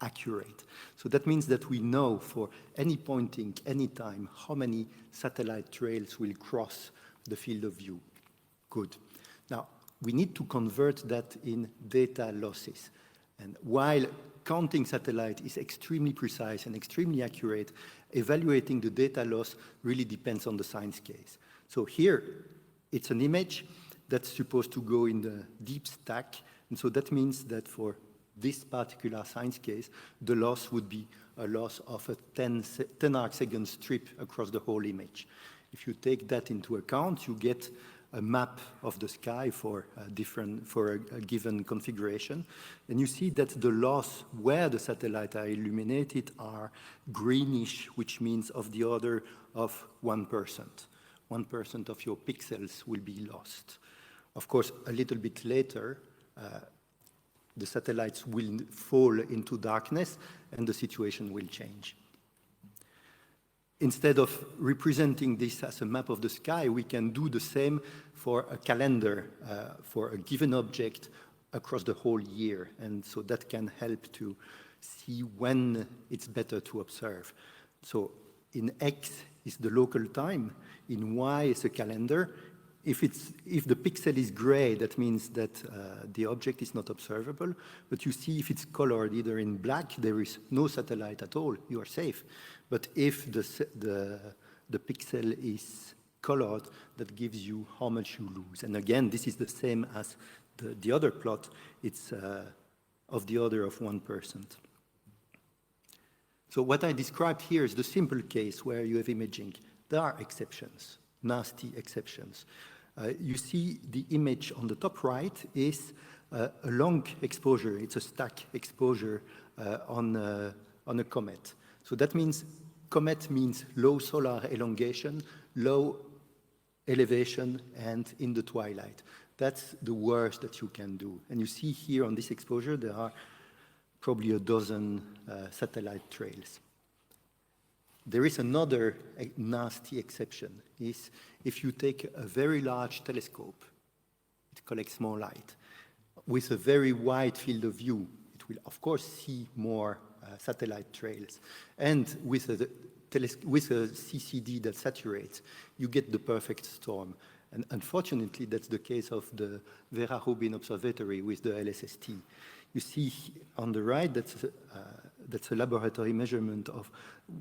accurate. So that means that we know for any pointing, any time, how many satellite trails will cross the field of view. Good. Now, we need to convert that in data losses. And while counting satellite is extremely precise and extremely accurate, evaluating the data loss really depends on the science case. So here, it's an image that's supposed to go in the deep stack. And so that means that for this particular science case, the loss would be a loss of a 10 arc-second strip across the whole image. If you take that into account, you get a map of the sky for a given configuration. And you see that the loss where the satellites are illuminated are greenish, which means of the order of 1%. 1% of your pixels will be lost. Of course, a little bit later, The satellites will fall into darkness and the situation will change. Instead of representing this as a map of the sky, we can do the same for a calendar for a given object across the whole year. And so that can help to see when it's better to observe. So in X is the local time, in Y is a calendar. If the pixel is gray, that means that the object is not observable. But you see if it's colored either in black, there is no satellite at all, you are safe. But if the pixel is colored, that gives you how much you lose. And again, this is the same as the other plot. It's of the order of 1%. So what I described here is the simple case where you have imaging. There are exceptions, nasty exceptions. You see the image on the top right is a long exposure. It's a stack exposure on a comet. So that means comet means low solar elongation, low elevation, and in the twilight. That's the worst that you can do. And you see here on this exposure, there are probably a dozen satellite trails. There is another nasty exception, is if you take a very large telescope, it collects more light. With a very wide field of view, it will of course see more satellite trails. And with a CCD that saturates, you get the perfect storm. And unfortunately, that's the case of the Vera Rubin Observatory with the LSST. You see on the right, that's a laboratory measurement of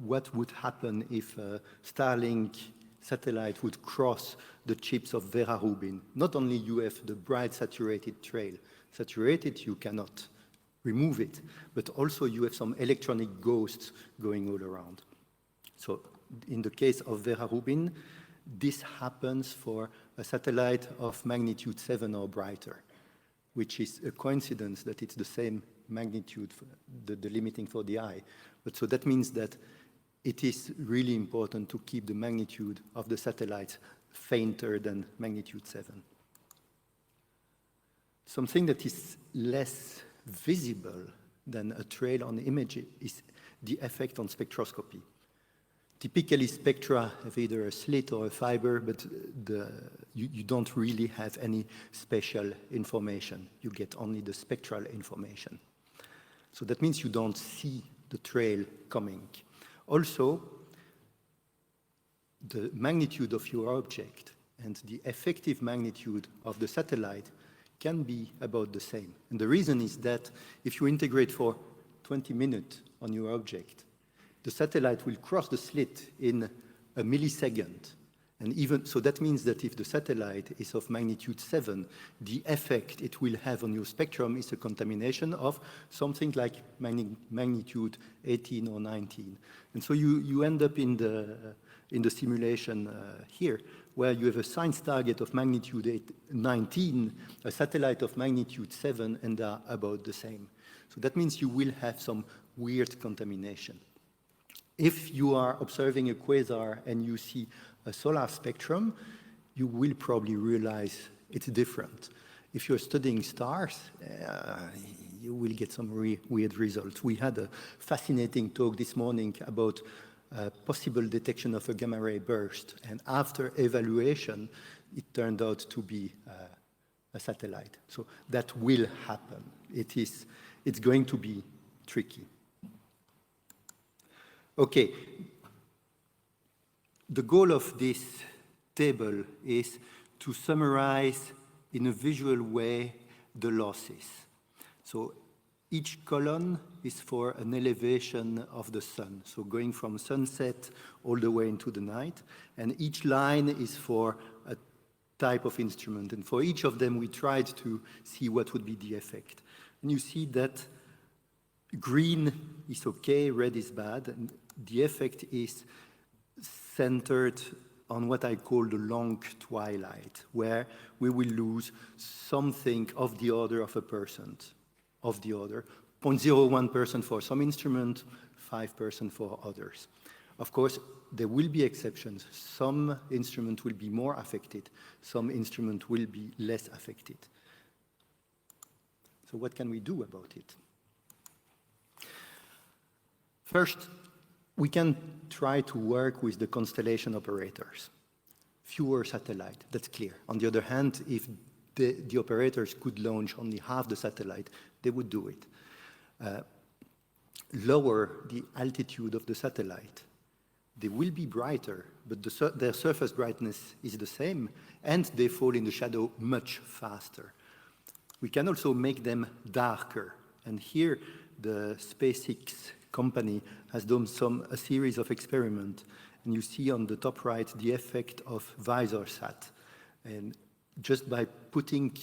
what would happen if a Starlink satellite would cross the chips of Vera Rubin. Not only you have the bright saturated trail. Saturated, you cannot remove it, but also you have some electronic ghosts going all around. So in the case of Vera Rubin, this happens for a satellite of magnitude 7 or brighter, which is a coincidence that it's the same magnitude, for the limiting for the eye. But so that means that it is really important to keep the magnitude of the satellites fainter than magnitude 7. Something that is less visible than a trail on the image is the effect on spectroscopy. Typically, spectra have either a slit or a fiber, but you don't really have any special information. You get only the spectral information. So that means you don't see the trail coming. Also, the magnitude of your object and the effective magnitude of the satellite can be about the same. And the reason is that if you integrate for 20 minutes on your object, the satellite will cross the slit in a millisecond. And even so, that means that if the satellite is of magnitude 7, the effect it will have on your spectrum is a contamination of something like magnitude 18 or 19. And so you end up in the simulation here, where you have a science target of magnitude 19, a satellite of magnitude 7, and they are about the same. So that means you will have some weird contamination. If you are observing a quasar and you see a solar spectrum, you will probably realize it's different. If you're studying stars, you will get some weird results. We had a fascinating talk this morning about possible detection of a gamma ray burst, and after evaluation, it turned out to be a satellite. So that will happen. It's going to be tricky. Okay, the goal of this table is to summarize in a visual way the losses. So each column is for an elevation of the sun, so going from sunset all the way into the night, and each line is for a type of instrument, and for each of them we tried to see what would be the effect. And you see that green is okay, red is bad, and the effect is centered on what I call the long twilight, where we will lose something of the order of 1%, of the order, 0.01% for some instrument, 5% for others. Of course, there will be exceptions. Some instruments will be more affected, some instruments will be less affected. So what can we do about it? First, we can try to work with the constellation operators. Fewer satellites, that's clear. On the other hand, if the operators could launch only half the satellite, they would do it. Lower the altitude of the satellite. They will be brighter, but their surface brightness is the same, and they fall in the shadow much faster. We can also make them darker, and here the SpaceX company has done a series of experiments, and you see on the top right the effect of visor sat. And just by putting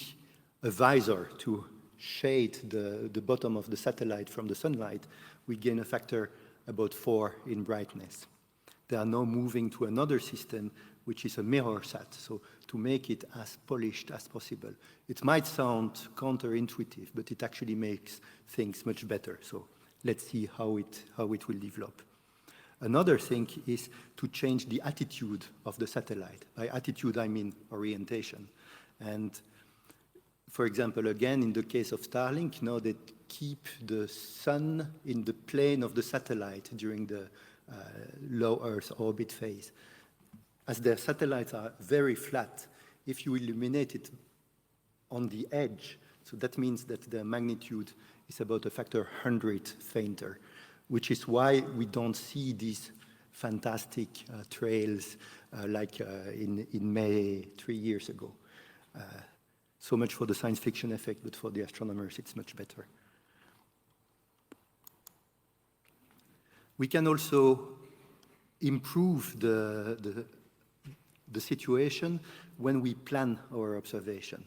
a visor to shade the bottom of the satellite from the sunlight, we gain a factor about 4 in brightness. They are now moving to another system, which is a mirror sat, so to make it as polished as possible. It might sound counterintuitive, but it actually makes things much better. So let's see how it will develop. Another thing is to change the attitude of the satellite. By attitude, I mean orientation. And for example, again, in the case of Starlink, now they keep the sun in the plane of the satellite during the low Earth orbit phase. As their satellites are very flat, if you illuminate it on the edge, so that means that the magnitude is about a factor 100 fainter, which is why we don't see these fantastic trails like in May 3 years ago. So much for the science fiction effect, but for the astronomers, it's much better. We can also improve the situation when we plan our observation.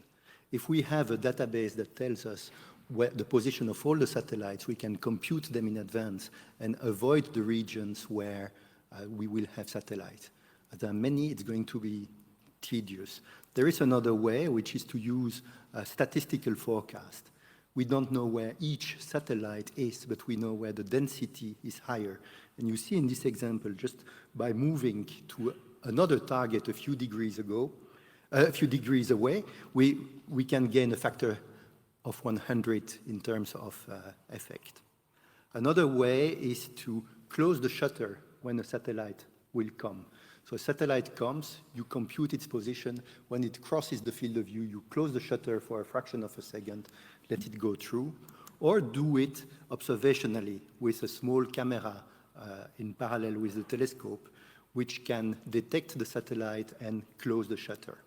If we have a database that tells us where the position of all the satellites, we can compute them in advance and avoid the regions where we will have satellites. As there are many, it's going to be tedious. There is another way, which is to use a statistical forecast. We don't know where each satellite is, but we know where the density is higher. And you see in this example, just by moving to another target a few degrees away, we can gain a factor of 100 in terms of effect. Another way is to close the shutter when a satellite will come. So a satellite comes, you compute its position. When it crosses the field of view, you close the shutter for a fraction of a second, let it go through, or do it observationally with a small camera in parallel with the telescope, which can detect the satellite and close the shutter.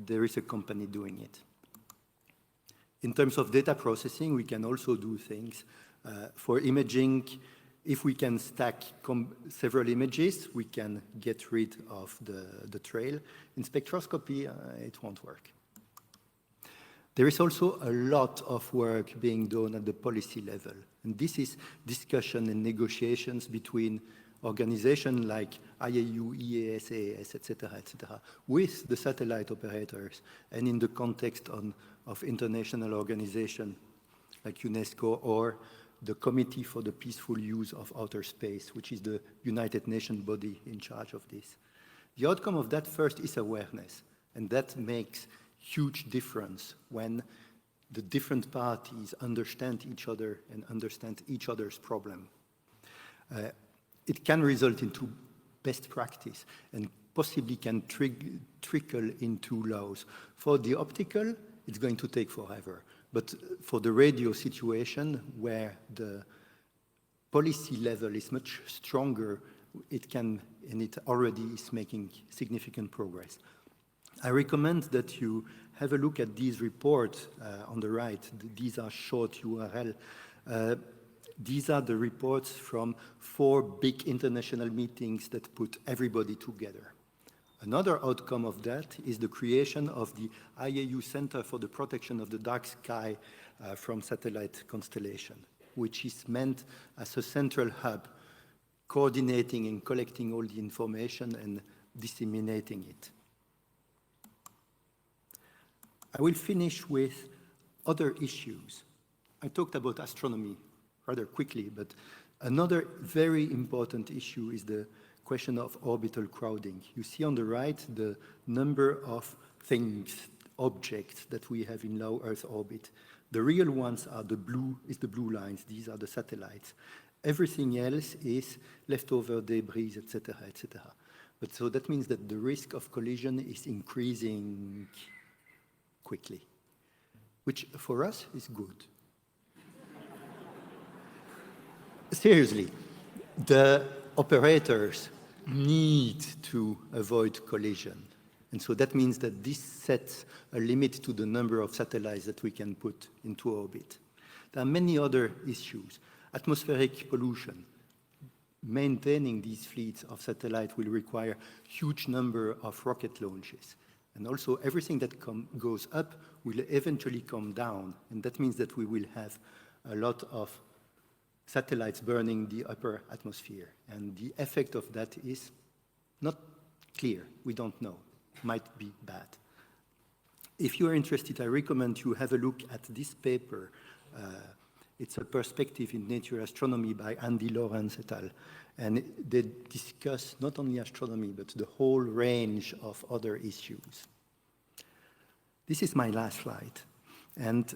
There is a company doing it. In terms of data processing, we can also do things. For imaging, if we can stack several images, we can get rid of the trail. In spectroscopy, it won't work. There is also a lot of work being done at the policy level. And this is discussion and negotiations between organizations like IAU, EAS, etc., with the satellite operators, and in the context of international organizations like UNESCO or the Committee for the Peaceful Use of Outer Space, which is the United Nations body in charge of this. The outcome of that first is awareness, and that makes huge difference when the different parties understand each other and understand each other's problem. It can result into best practice and possibly can trickle into laws. For the optical, it's going to take forever. But for the radio situation, where the policy level is much stronger, it can, and it already is making significant progress. I recommend that you have a look at these reports on the right. These are short URL. These are the reports from 4 big international meetings that put everybody together. Another outcome of that is the creation of the IAU Center for the Protection of the Dark Sky from Satellite Constellation, which is meant as a central hub, coordinating and collecting all the information and disseminating it. I will finish with other issues. I talked about astronomy rather quickly, but another very important issue is the question of orbital crowding. You see on the right the number of things, objects that we have in low Earth orbit. The real ones are the blue lines. These are the satellites. Everything else is leftover debris, etc., etc. But so that means that the risk of collision is increasing quickly, which for us is good. Seriously, the operators need to avoid collision. And so that means that this sets a limit to the number of satellites that we can put into orbit. There are many other issues. Atmospheric pollution. Maintaining these fleets of satellites will require huge number of rocket launches. And also everything that goes up will eventually come down. And that means that we will have a lot of satellites burning the upper atmosphere. And the effect of that is not clear. We don't know. Might be bad. If you are interested, I recommend you have a look at this paper. It's a perspective in Nature Astronomy by Andy Lawrence et al. And they discuss not only astronomy, but the whole range of other issues. This is my last slide. And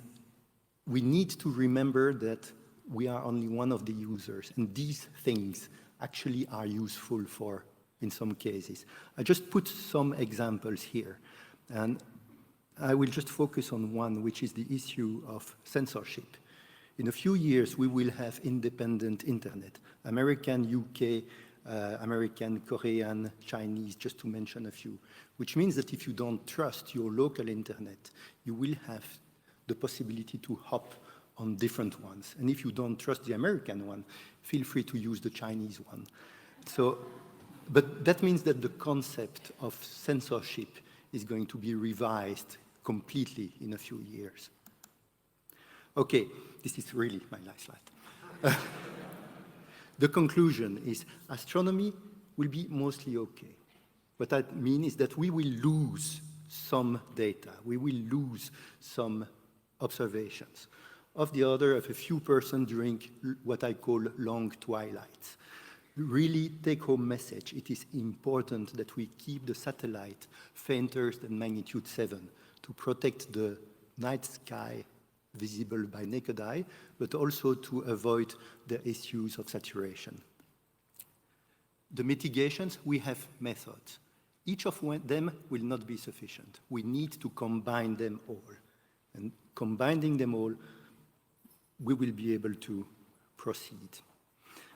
we need to remember that we are only one of the users, and these things actually are useful for, in some cases. I just put some examples here, and I will just focus on one, which is the issue of censorship. In a few years, we will have independent internet, American, UK, American, Korean, Chinese, just to mention a few, which means that if you don't trust your local internet, you will have the possibility to hop on different ones. And if you don't trust the American one, feel free to use the Chinese one. So, but that means that the concept of censorship is going to be revised completely in a few years. Okay, this is really my last slide. The conclusion is astronomy will be mostly okay. What that means is that we will lose some data. We will lose some observations of the order of a few % during what I call long twilights. Really take-home message. It is important that we keep the satellite fainter than magnitude 7 to protect the night sky visible by naked eye, but also to avoid the issues of saturation. The mitigations, we have methods. Each of them will not be sufficient. We need to combine them all. And combining them all, we will be able to proceed.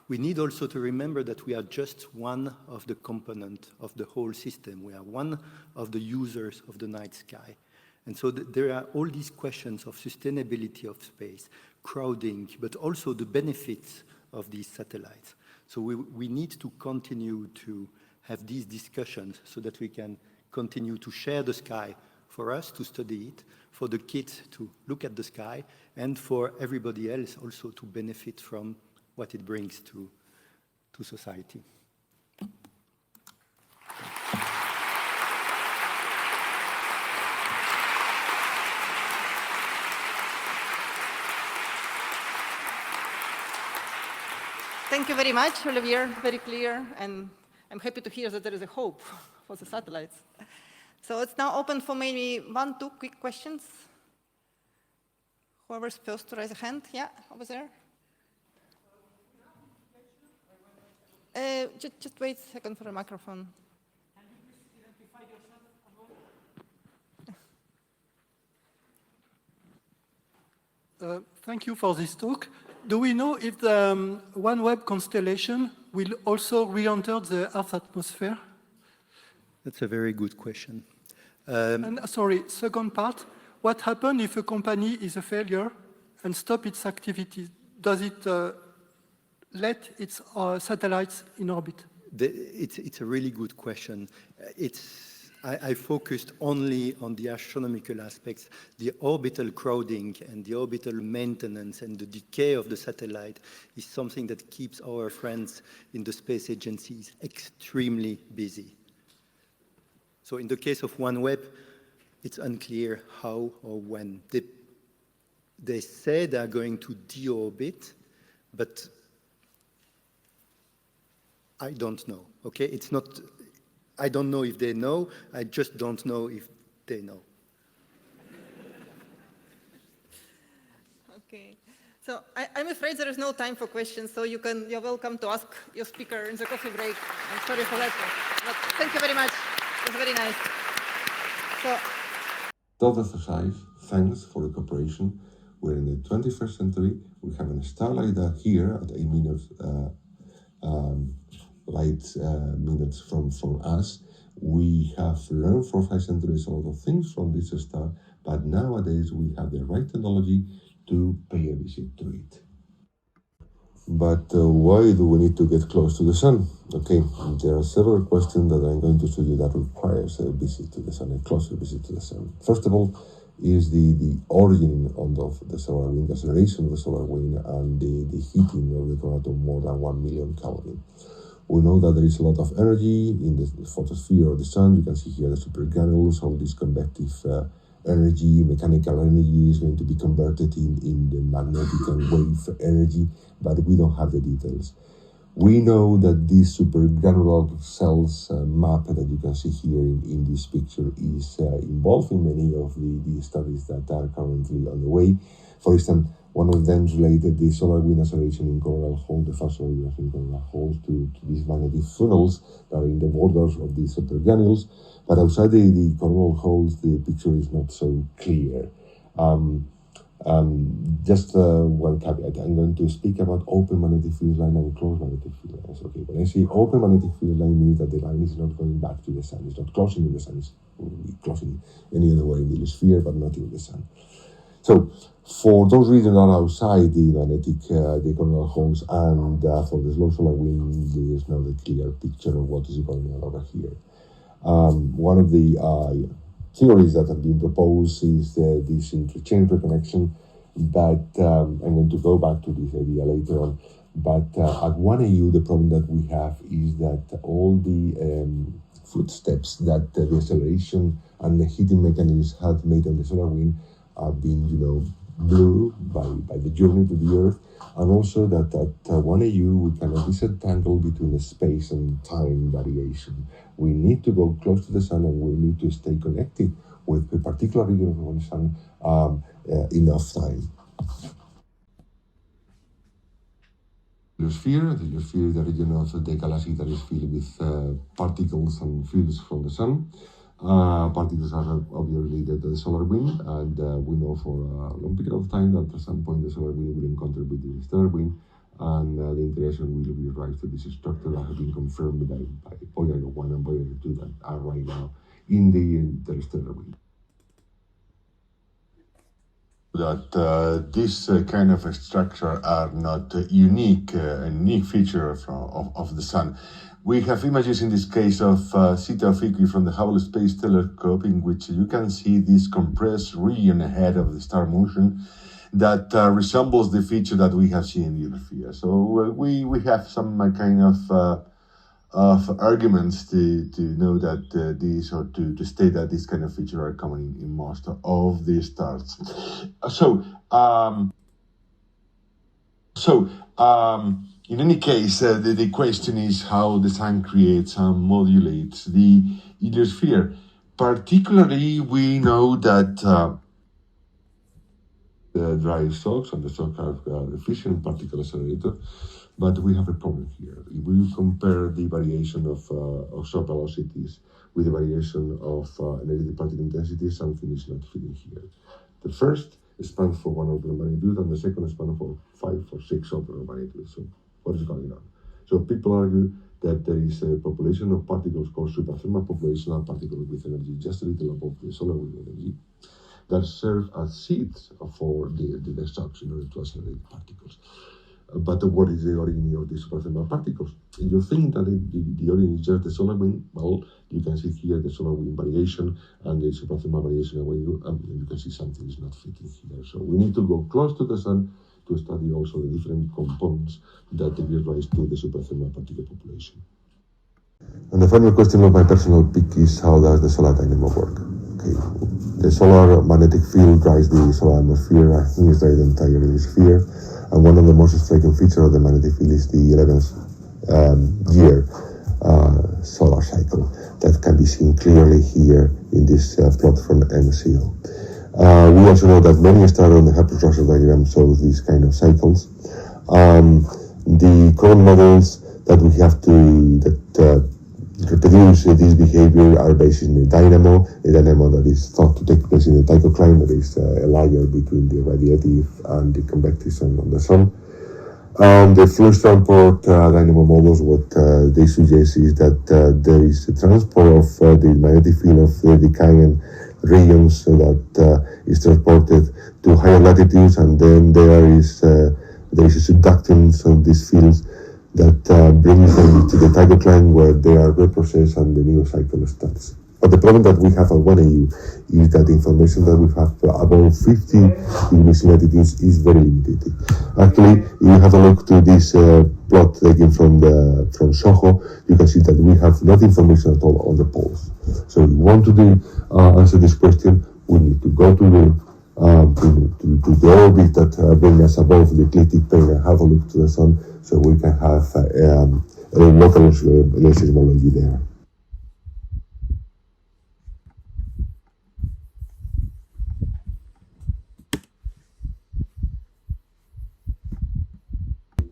We need also to remember that we are just one of the components of the whole system. We are one of the users of the night sky. And so there are all these questions of sustainability of space, crowding, but also the benefits of these satellites. So we need to continue to have these discussions so that we can continue to share the sky, for us to study it, for the kids to look at the sky, and for everybody else also to benefit from what it brings to society. Thank you very much, Olivier, very clear, and I'm happy to hear that there is a hope for the satellites. So it's now open for maybe 1-2 quick questions. Whoever's supposed to raise a hand, yeah, over there. Just wait a second for a microphone. Can you please identify yourself as well? Thank you for this talk. Do we know if the OneWeb constellation will also re-enter the Earth's atmosphere? That's a very good question. And sorry, second part, what happens if a company is a failure and stop its activities? Does it let its satellites in orbit? It's a really good question. I focused only on the astronomical aspects. The orbital crowding and the orbital maintenance and the decay of the satellite is something that keeps our friends in the space agencies extremely busy. So in the case of OneWeb, it's unclear how or when. They say they are going to deorbit, but I don't know, okay? It's not, I don't know if they know, I just don't know if they know. Okay. So I'm afraid there is no time for questions, so you're welcome to ask your speaker in the coffee break. I'm sorry for that, but thank you very much. It was very nice. So, Delta 5, thanks for the cooperation. We're in the 21st century. We have a starlight here at 8 minutes minutes from us. We have learned for 5 centuries a lot of things from this star, but nowadays we have the right technology to pay a visit to it. But why do we need to get close to the sun? Okay, there are several questions that I'm going to show you that requires a visit to the sun, a closer visit to the sun. First of all, is the origin of the solar wind, the acceleration of the solar wind, and the heating of the corona to more than 1 million Kelvin. We know that there is a lot of energy in the photosphere of the sun. You can see here the supergranules, all this convective energy, mechanical energy is going to be converted in the magnetic and wave energy, but we don't have the details. We know that this supergranular cells map that you can see here in this picture is involved in many of the studies that are currently on the way. For instance, one of them related the solar wind acceleration in coronal holes, the fast solar wind in coronal holes, to these magnetic funnels that are in the borders of these supergranules. But outside the coronal holes, the picture is not so clear. Just one caveat. I'm going to speak about open magnetic field line and closed magnetic field lines. Okay, when I say open magnetic field line, means that the line is not going back to the sun. It's not closing in the sun. It's closing any other way in the sphere, but not in the sun. So, for those regions that are outside the magnetic, the coronal holes, and for the slow solar wind, there is not a clear picture of what is going on over here. One of the theories that have been proposed is this interchange reconnection, but I'm going to go back to this idea later on. But at 1AU, the problem that we have is that all the footsteps that the acceleration and the heating mechanisms have made on the solar wind are being, blurred by the journey to the Earth, and also that at 1AU we cannot disentangle between the space and time variation. We need to go close to the sun, and we need to stay connected with a particular region of the sun enough time. The heliosphere is the region of the galaxy that is filled with particles and fields from the sun. Particles are obviously related to the solar wind, and we know for a long period of time that at some point the solar wind will encounter with the stellar wind, and the interaction will give rise to this structure that has been confirmed by Voyager 1 and Voyager 2 that are right now in the interstellar wind. That this kind of structure are not a unique feature of the sun. We have images in this case of Zeta Ophiuchi from the Hubble Space Telescope, in which you can see this compressed region ahead of the star motion that resembles the feature that we have seen in the heliosphere. So we have some kind of arguments to know that these, or to state that this kind of feature are common in most of the stars. In any case, the question is how the sun creates and modulates the heliosphere. Particularly, we know that the dry shocks and the shock are efficient particle accelerator, but we have a problem here. If we compare the variation of shock velocities with the variation of energetic particle intensity, something is not fitting here. The first spans for 1 order of magnitude, and the second spans for 5 or 6 order of magnitude. So what is going on? So people argue that there is a population of particles called superthermal population, and particles with energy just a little above the solar wind energy, that serve as seeds for the shocks in order to accelerate particles. But what is the origin of the superthermal particles? If you think that the origin is just the solar wind, well, you can see here the solar wind variation and the superthermal variation, and you can see something is not fitting here. So we need to go close to the sun to study also the different components that give rise to the superthermal particle population. And the final question of my personal pick is, how does the solar dynamo work? Okay. The solar magnetic field drives the solar atmosphere and hence drives the entire heliosphere. And one of the most striking features of the magnetic field is the 11th year solar cycle that can be seen clearly here in this plot from MCO. We also know that many stars on the hyperstructure diagram shows these kind of cycles. The current models that we have to reproduce this behavior are based in a dynamo that is thought to take place in the tychocline, that is a layer between the radiative and the convective zone of the Sun. The fluid transport dynamo models, what they suggest is that there is a transport of the magnetic field of the decaying regions that is transported to higher latitudes, and then there is a subductance of these fields that brings them to the tychocline, where they are reprocessed and the new cycle starts. But the problem that we have at 1AU is that the information that we have above 50 degrees latitudes is very limited. Actually, if you have a look to this plot taken from SOHO, you can see that we have not information at all on the poles. So if we want to answer this question, we need to go to the orbit that brings us above the ecliptic plane and have a look to the Sun, so we can have a local seismology there.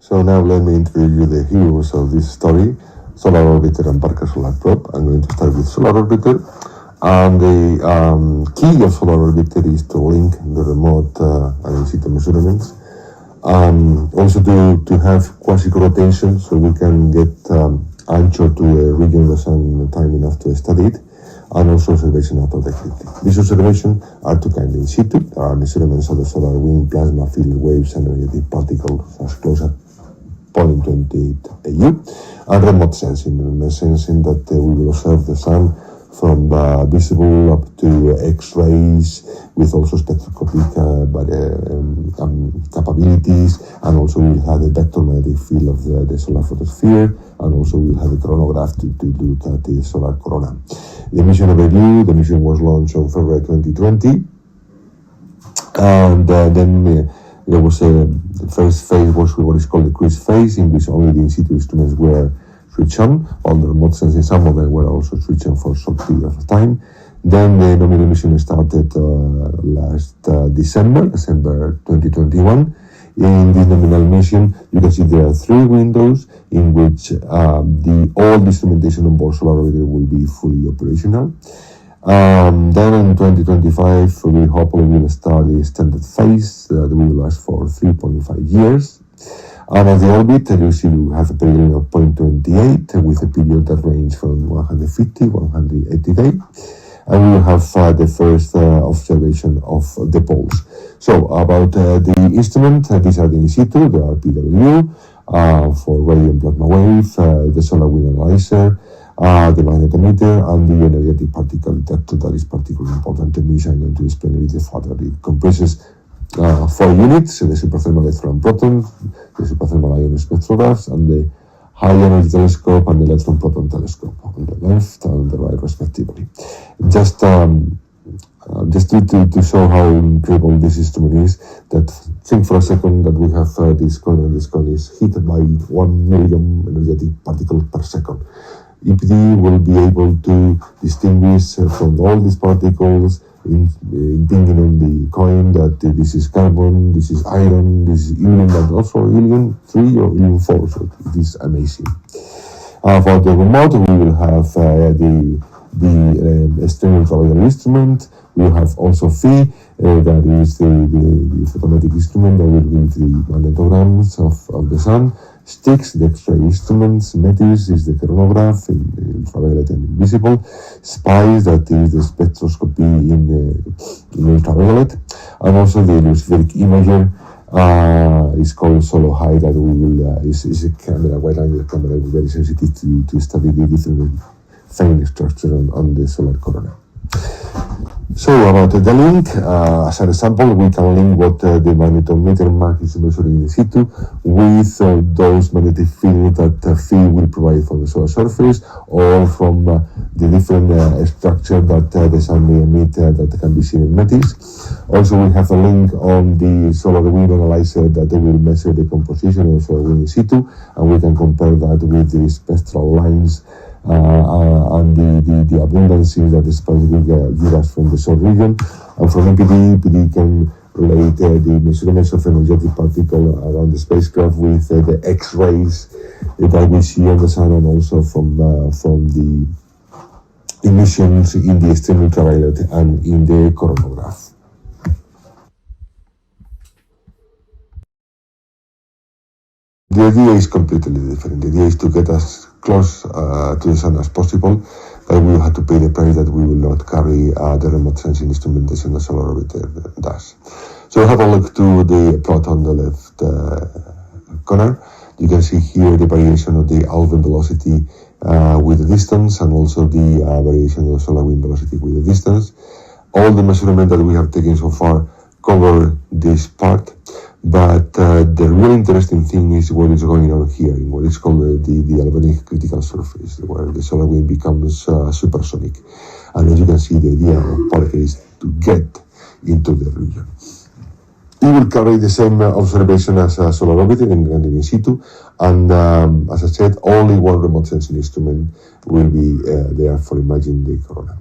So now let me introduce you the heroes of this story, Solar Orbiter and Parker Solar Probe. I'm going to start with Solar Orbiter. And the key of Solar Orbiter is to link the remote and in situ measurements. Also to have quasi-rotation, so we can get anchored to a region of the Sun time enough to study it, and also observation out of the ecliptic. These observations are two kinds in situ. There are measurements of the solar wind, plasma field, waves, and energetic particles as close as 0.28 AU, and remote sensing that we will observe the Sun from visible up to X-rays, with also spectroscopic capabilities, and also we'll have the vector magnetic field of the solar photosphere, and also we'll have a coronagraph to look at the solar corona. The mission overview: the mission was launched on February 2020, and then there was the first phase was what is called the cruise phase, in which only the in situ instruments were switched on. All the remote sensing, some of them were also switched on for a short period of time. Then the nominal mission started last December 2021. In the nominal mission, you can see there are 3 windows in which all the instrumentation on board Solar Orbiter will be fully operational. Then in 2025, we hopefully will start the extended phase that will last for 3.5 years. And at the orbit, you see we have a period of 0.28 with a period that ranges from 150 to 180 days. And we will have the first observation of the poles. So about the instrument, these are the in situ, the RPW for radio and plasma wave, the solar wind analyzer, the magnetometer, and the energetic particle detector that is particularly important to me. I'm going to explain a little further. It comprises 4 units: the superthermal electron proton, the superthermal ion spectrographs, and the high energy telescope and the electron proton telescope on the left and the right, respectively. Just to show how incredible this instrument is, that think for a second that we have this coin, and this coin is hit by 1 million energetic particles per second. EPD will be able to distinguish from all these particles impinging on the coin that this is carbon, this is iron, this is helium, but also helium-3 or helium-4, so it is amazing. For the remote, we will have the external infrared instrument. We will have also PHI, that is the photometric instrument that will give the magnetograms of the Sun. STIX, the X-ray instruments. METIS is the coronagraph, infrared and invisible. SPICE, that is the spectroscopy in ultraviolet. And also the atmospheric imager is called Solo High, that we will is a camera, wide-angle camera, very sensitive to study the different fine structure on the solar corona. So about the link, as an example, we can link what the magnetometer mark is measuring in situ with those magnetic fields that PHI will provide from the solar surface, or from the different structure that the Sun may emit that can be seen in METIS. Also, we have a link on the solar wind analyzer that will measure the composition of solar wind in situ, and we can compare that with the spectral lines and the abundances that the specific give us from the solar region. And from EPD can relate the measurements of energetic particle around the spacecraft with the X-rays that we see on the sun, and also from the emissions in the extreme ultraviolet and in the coronagraph. The idea is completely different. The idea is to get as close to the sun as possible, but we will have to pay the price that we will not carry the remote sensing instrumentation the solar orbiter does. So have a look to the plot on the left corner. You can see here the variation of the Alpha velocity with the distance, and also the variation of the solar wind velocity with the distance. All the measurements that we have taken so far cover this part, but the really interesting thing is what is going on here in what is called the galvanic critical surface, where the solar wind becomes supersonic. And as you can see, the idea of Parker is to get into the region. It will carry the same observation as a solar orbiter in situ, and as I said, only one remote sensing instrument will be there for imaging the corona.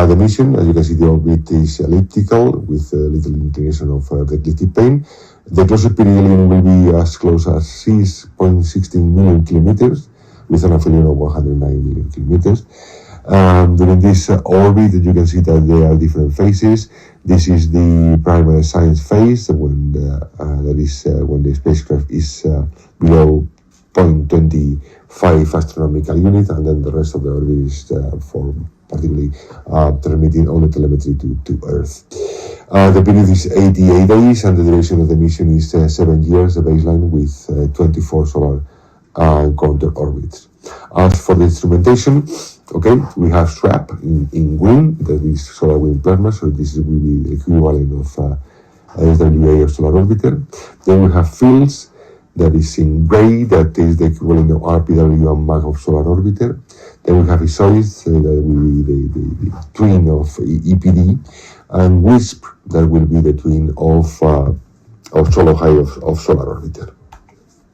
The mission, as you can see, the orbit is elliptical with a little inclination of the ecliptic plane. The closest perihelion will be as close as 6.16 million kilometers, with an aphelion of 109 million kilometers. During this orbit, you can see that there are different phases. This is the primary science phase, when when the spacecraft is below 0.25 astronomical unit, and then the rest of the orbit is for particularly transmitting all the telemetry to Earth. The period is 88 days, and the duration of the mission is 7 years, the baseline, with 24 solar encounter orbits. As for the instrumentation, okay, we have SWAP in green, that is solar wind plasma, so this will be the equivalent of SWA of solar orbiter. Then we have fields, that is in gray, that is the equivalent of RPW and MAG of solar orbiter. Then we have ISOIS, that will be the twin of EPD, and WISP, that will be the twin of Solo High of solar orbiter.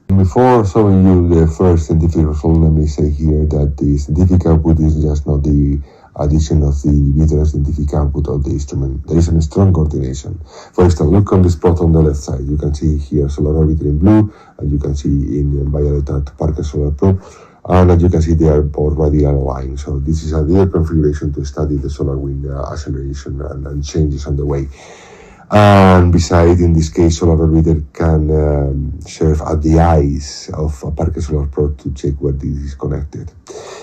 Before showing you the first scientific result, let me say here that the scientific output is just not the addition of the individual scientific output of the instrument. There is a strong coordination. For instance, look on this plot on the left side. You can see here solar orbiter in blue, and you can see in violet at Parker Solar Probe, and as you can see they are already aligned. So this is an ideal configuration to study the solar wind acceleration and changes on the way. And besides, in this case, solar orbiter can serve as the eyes of a Parker Solar Probe to check where this is connected.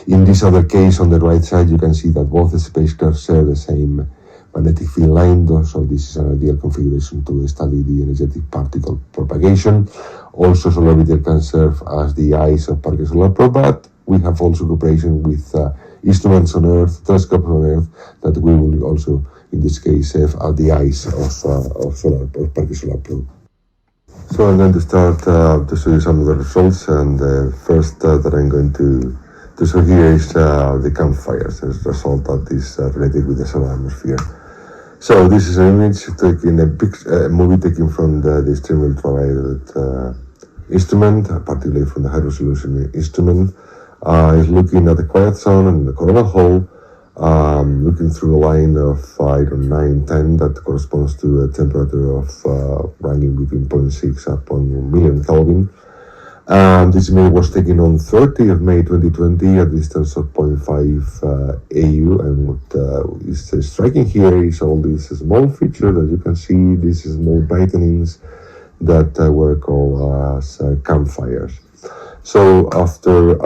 In this other case, on the right side, you can see that both the spacecraft share the same magnetic field line, so this is an ideal configuration to study the energetic particle propagation. Also, solar orbiter can serve as the eyes of Parker Solar Probe, but we have also cooperation with instruments on Earth, telescopes on Earth, that we will also, in this case, serve as the eyes of Parker Solar Probe. So I'm going to start to show you some of the results, and the first that I'm going to show here is the campfires as a result that is related with the solar atmosphere. So this is an image taken, a movie taken from the extreme ultraviolet instrument, particularly from the high resolution instrument. It's looking at the quiet zone and the coronal hole, looking through a line of 910 that corresponds to a temperature of ranging between 0.6 and 1 million Kelvin. This image was taken on 30th of May 2020 at a distance of 0.5 AU, and what is striking here is all these small features that you can see, these small brightenings that were called as campfires. So after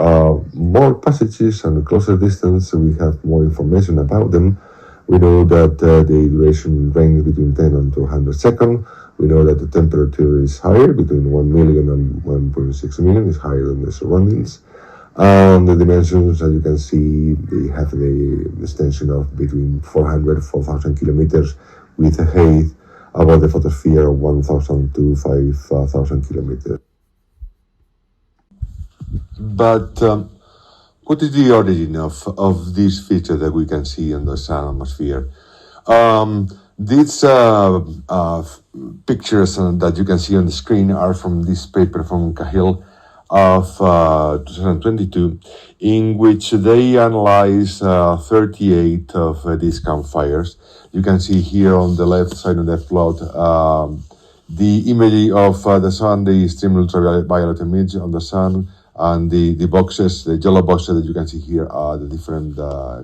more passages and closer distance, we have more information about them. We know that the duration ranges between 10 and 200 seconds. We know that the temperature is higher, between 1 million and 1.6 million, is higher than the surroundings. And the dimensions, as you can see, they have the extension of between 400 and 4,000 kilometers, with a height above the photosphere of 1,000 to 5,000 kilometers. But what is the origin of this feature that we can see in the sun atmosphere? These pictures that you can see on the screen are from this paper from Cahill of 2022, in which they analyzed 38 of these campfires. You can see here on the left side of the plot the image of the sun, the extreme ultraviolet image on the sun, and the boxes, the yellow boxes that you can see here are the different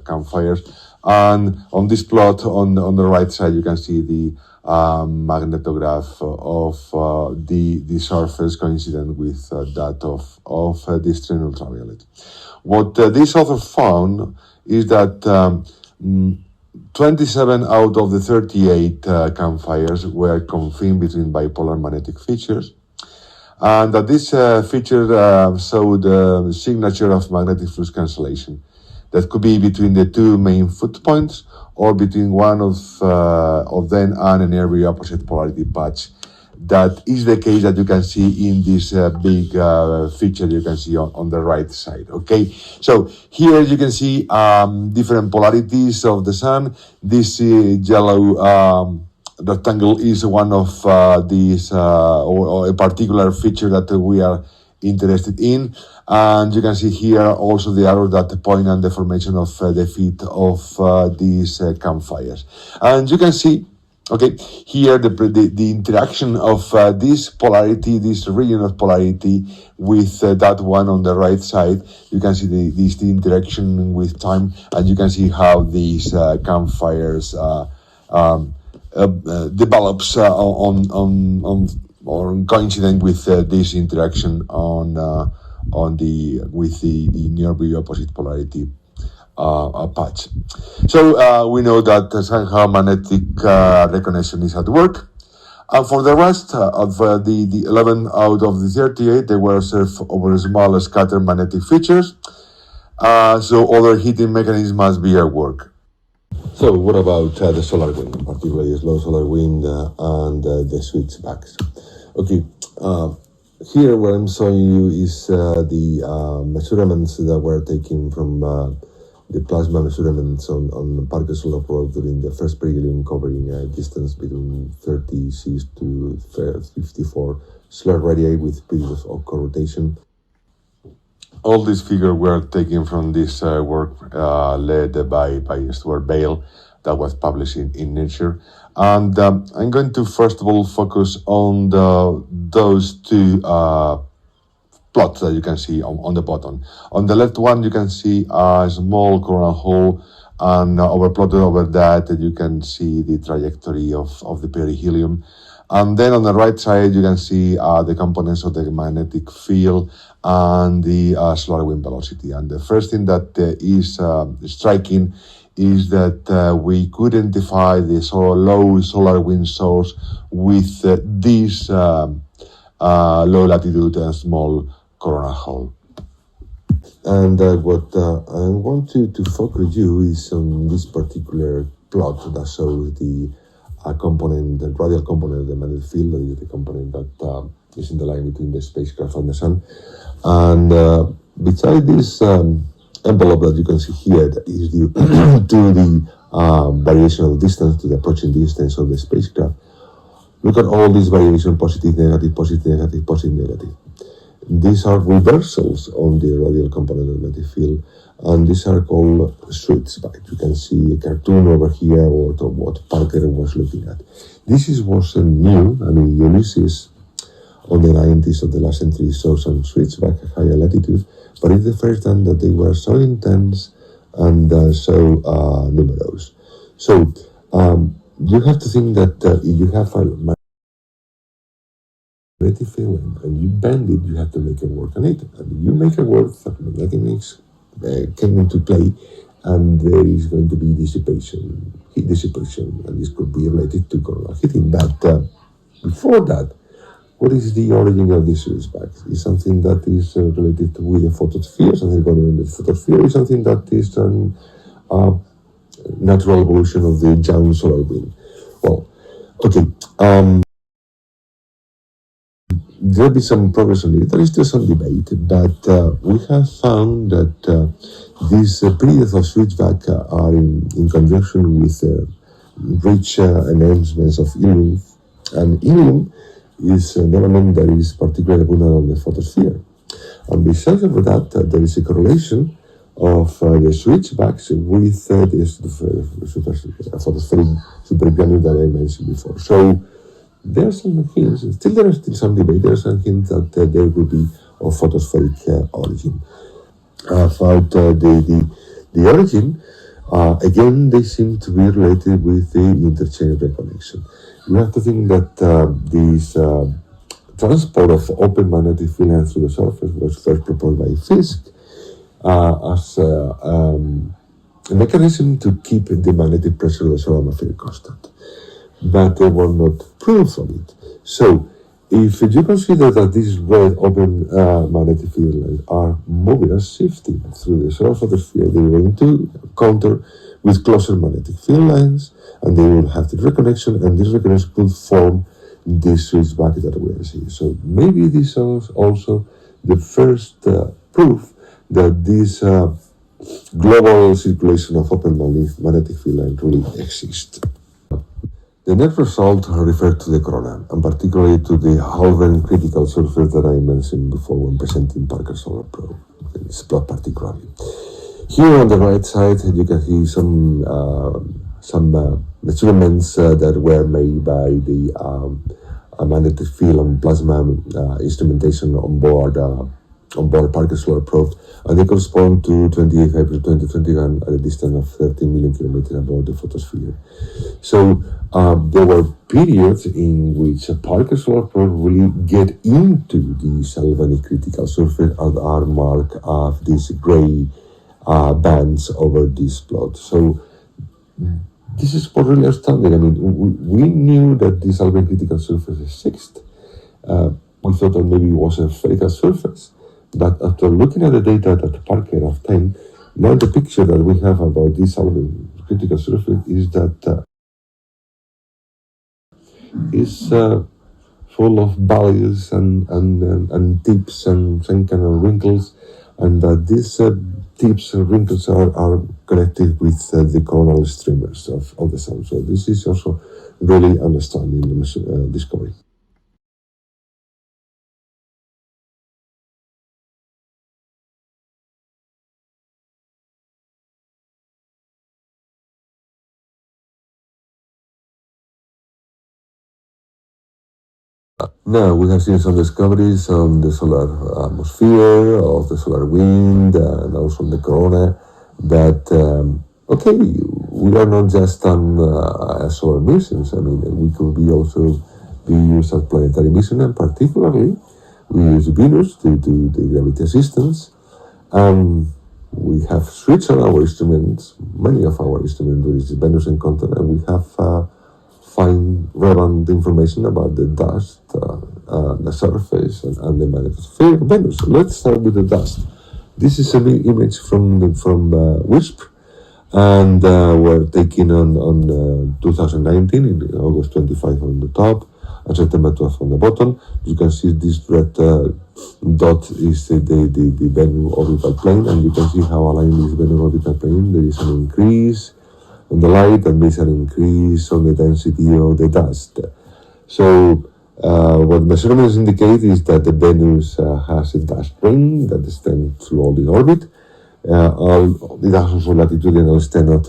campfires. And on this plot on the right side, you can see the magnetograph of the surface coincident with that of the extreme ultraviolet. What this author found is that 27 out of the 38 campfires were confirmed between bipolar magnetic features, and that this feature showed the signature of magnetic flux cancellation that could be between the two main foot points or between one of them and a nearly opposite polarity patch. That is the case that you can see in this big feature you can see on the right side, okay? So here you can see different polarities of the sun. This yellow rectangle is one of these, or a particular feature that we are interested in. And you can see here also the arrows that point on the formation of the feet of these campfires. And you can see, okay, here the interaction of this polarity, this region of polarity with that one on the right side. You can see the interaction with time, and you can see how these campfires develops or coincident with this interaction with the nearly opposite polarity patch. So we know that somehow magnetic recognition is at work. And for the rest of the 11 out of the 38, they were observed over small scattered magnetic features. So other heating mechanisms must be at work. So what about the solar wind, particularly slow solar wind and the switchbacks? Okay, here what I'm showing you is the measurements that were taken from the plasma measurements on Parker Solar Probe during the first perihelion, covering a distance between 30 Cs to 54 solar radii with periods of co-rotation. All these figures were taken from this work led by Stuart Bale that was published in Nature. And I'm going to first of all focus on those two plots that you can see on the bottom. On the left one, you can see a small coronal hole, and overplotted over that, you can see the trajectory of the perihelion. And then on the right side, you can see the components of the magnetic field and the solar wind velocity. And the first thing that is striking is that we could identify the low solar wind source with this low latitude and small coronal hole. And what I want to focus you is on this particular plot that shows the component, the radial component of the magnetic field, that is the component that is in the line between the spacecraft and the sun. And beside this envelope that you can see here, that is due to the variation of distance, to the approaching distance of the spacecraft. Look at all these variation: positive, negative, positive, negative, positive, negative. These are reversals on the radial component of the magnetic field, and these are called switchbacks. You can see a cartoon over here or what Parker was looking at. This wasn't new. I mean, Ulysses on the 90s of the last century saw some switchback at higher latitude, but it's the first time that they were so intense and so numerous. So you have to think that if you have a magnetic field and you bend it, you have to make it work on it. And if you make it work, that magnetic mix came into play, and there is going to be dissipation, heat dissipation, and this could be related to coronal heating. But before that, what is the origin of these switchbacks? Is something that is related with the photosphere, something going on in the photosphere, is something that is a natural evolution of the young solar wind? Well, okay. There will be some progress on it. There is still some debate, but we have found that these periods of switchback are in conjunction with rich enhancements of helium, and helium is an element that is particularly abundant on the photosphere. And besides of that, there is a correlation of the switchbacks with this photospheric supergranular that I mentioned before. So there are some hints, there are still some debate, there are some hints that there could be of photospheric origin. About the origin, again, they seem to be related with the interchange reconnection. You have to think that this transport of open magnetic field through the surface was first proposed by Fisk as a mechanism to keep the magnetic pressure of the solar atmosphere constant. But there were not proof of it. So, if you consider that these red open magnetic fields are moving and shifting through the solar photosphere, they are going to counter with closer magnetic field lines, and they will have the reconnection, and this reconnection could form this switchback that we are seeing. So maybe this is also the first proof that this global circulation of open magnetic field lines really exists. The net result referred to the corona, and particularly to the Halven critical surface that I mentioned before when presenting Parker Solar Probe, this plot particularly. Here on the right side, you can see some measurements that were made by the magnetic field and plasma instrumentation on board Parker Solar Probe, and they correspond to 28 April 2021 at a distance of 13 million kilometers above the photosphere. So there were periods in which Parker Solar Probe really get into the Halven critical surface and are marked of these gray bands over this plot. So this is what really outstanding. I mean, we knew that this Halven critical surface exists. We thought that maybe it was a spherical surface, but after looking at the data that Parker obtained, now the picture that we have about this Halven critical surface is that is full of valleys and tips and some kind of wrinkles, and that these tips and wrinkles are connected with the coronal streamers of the sun. So this is also really understanding the discovery. Now, we have seen some discoveries on the solar atmosphere, of the solar wind, and also on the corona, that, okay, we are not just on solar missions. I mean, we could be also be used as planetary mission, and particularly, we use Venus to do the gravity assistance, and we have switched on our instruments, many of our instruments with the Venus encounter, and we have find relevant information about the dust, the surface, and the magnetosphere of Venus. So let's start with the dust. This is an image from WISP, and were taken on 2019, in August 25 on the top, and September 12 on the bottom. You can see this red dot is the Venus orbital plane, and you can see how aligned this Venus orbital plane. There is an increase on the light, and there's an increase on the density of the dust. So what measurements indicate is that the Venus has a dust ring that extends through all the orbit. It has also latitudinal extent of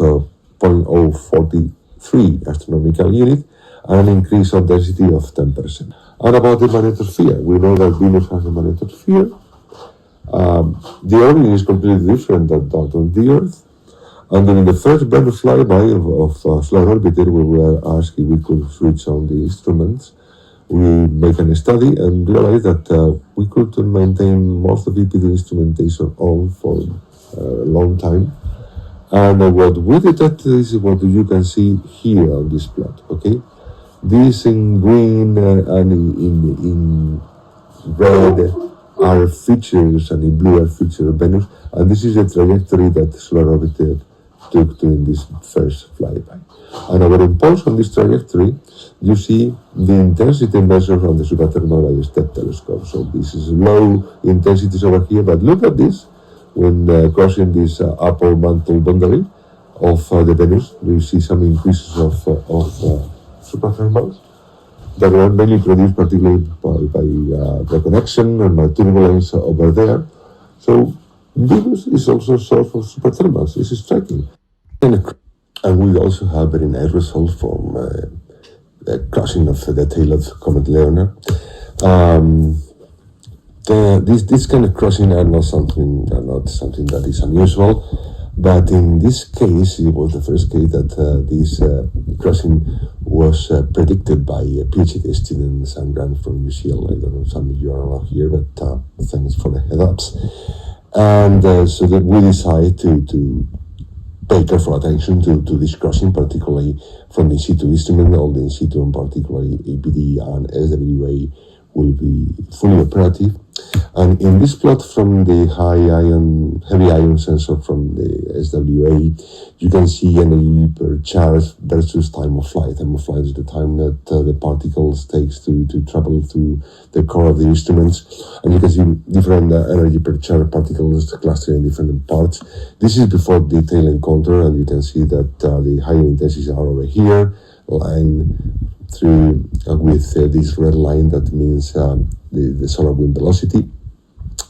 0.043 astronomical unit, and an increase of density of 10%. And about the magnetosphere, we know that Venus has a magnetosphere. The origin is completely different than that of the Earth. And during the first Venus flyby of Solar Orbiter, we were asked if we could switch on the instruments. We make a study and realized that we could maintain most of the EPD instrumentation on for a long time. And what we detected is what you can see here on this plot, okay? This in green and in red are features, and in blue are features of Venus, and this is the trajectory that Solar Orbiter took during this first flyby. And our impulse on this trajectory, you see the intensity measured from the Suprathermal Step Telescope. So this is low intensities over here, but look at this. When crossing this upper mantle boundary of the Venus, you see some increases of suprathermals. that were mainly produced particularly by the connection and by turbulence over there. So Venus is also a source of superthermals. This is striking. And we also have very nice results from the crossing of the tail of comet Leonard. This kind of crossing are not something that is unusual, but in this case, it was the first case that this crossing was predicted by PhD students and grants from UCL. I don't know, some of you are not here, but thanks for the head-ups. And so that we decided to pay careful attention to this crossing, particularly from the in situ instrument. All the in situ, and particularly APD and SWA, will be fully operative. And in this plot from the heavy ion sensor from the SWA, you can see energy per charge versus time of flight. Time of flight is the time that the particles takes to travel through the core of the instruments. And you can see different energy per charge particles clustered in different parts. This is before the tail encounter, and you can see that the higher intensities are over here, line through with this red line. That means the solar wind velocity,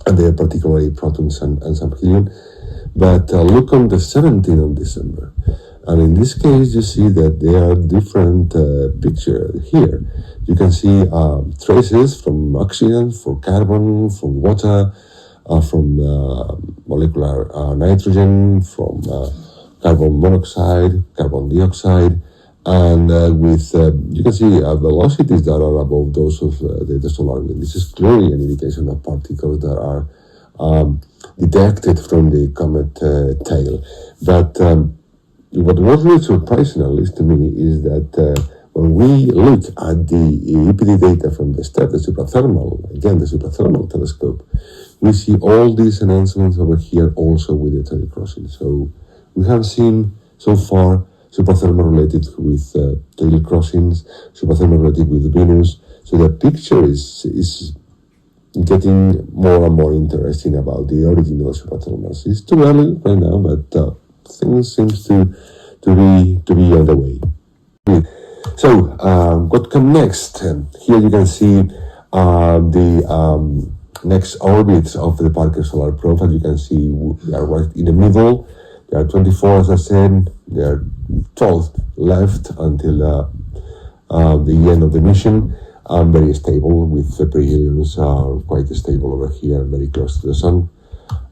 and they are particularly protons and some helium. But look on the 17th of December, and in this case you see that there are different pictures here. You can see traces from oxygen, from carbon, from water, from molecular nitrogen, from carbon monoxide, carbon dioxide, and you can see velocities that are above those of the solar wind. This is clearly an indication of particles that are detected from the comet tail. But what was really surprising, at least to me, is that when we look at the EPD data from the superthermal telescope, we see all these announcements over here also with the tail crossing. So we have seen so far superthermal related with tail crossings, superthermal related with Venus. So the picture is getting more and more interesting about the origin of superthermals. It's too early right now, but things seems to be on the way. So what comes next? Here you can see the next orbits of the Parker Solar Probe. As you can see, we are right in the middle. There are 24, as I said. There are 12 left until the end of the mission. Very stable, with the perihelions are quite stable over here, very close to the sun.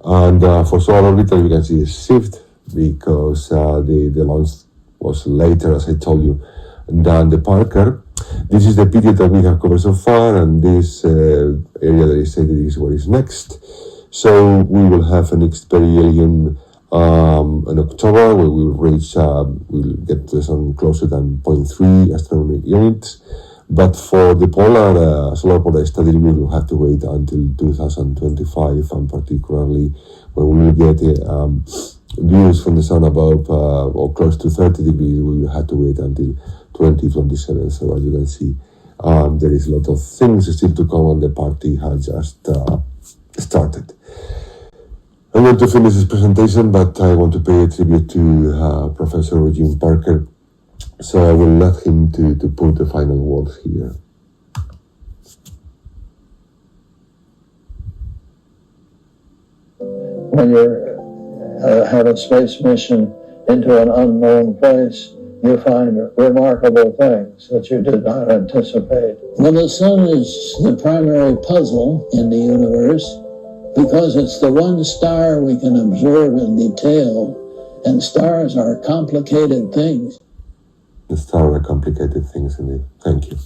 And for solar orbiter, you can see a shift because the launch was later, as I told you, than the Parker. This is the period that we have covered so far, and this area that is stated is what is next. So we will have a next perihelion in October, where we'll get to the sun closer than 0.3 astronomical units. But for the solar polar study, we will have to wait until 2025, and particularly when we will get views from the sun above or close to 30 degrees, we will have to wait until 2027. So as you can see, there is a lot of things still to come, and the party has just started. I'm going to finish this presentation, but I want to pay a tribute to Professor Eugene Parker. So I will let him to put the final words here. When you have a space mission into an unknown place, you find remarkable things that you did not anticipate. Well, the sun is the primary puzzle in the universe because it's the one star we can observe in detail, and stars are complicated things. The stars are complicated things indeed. Thank you.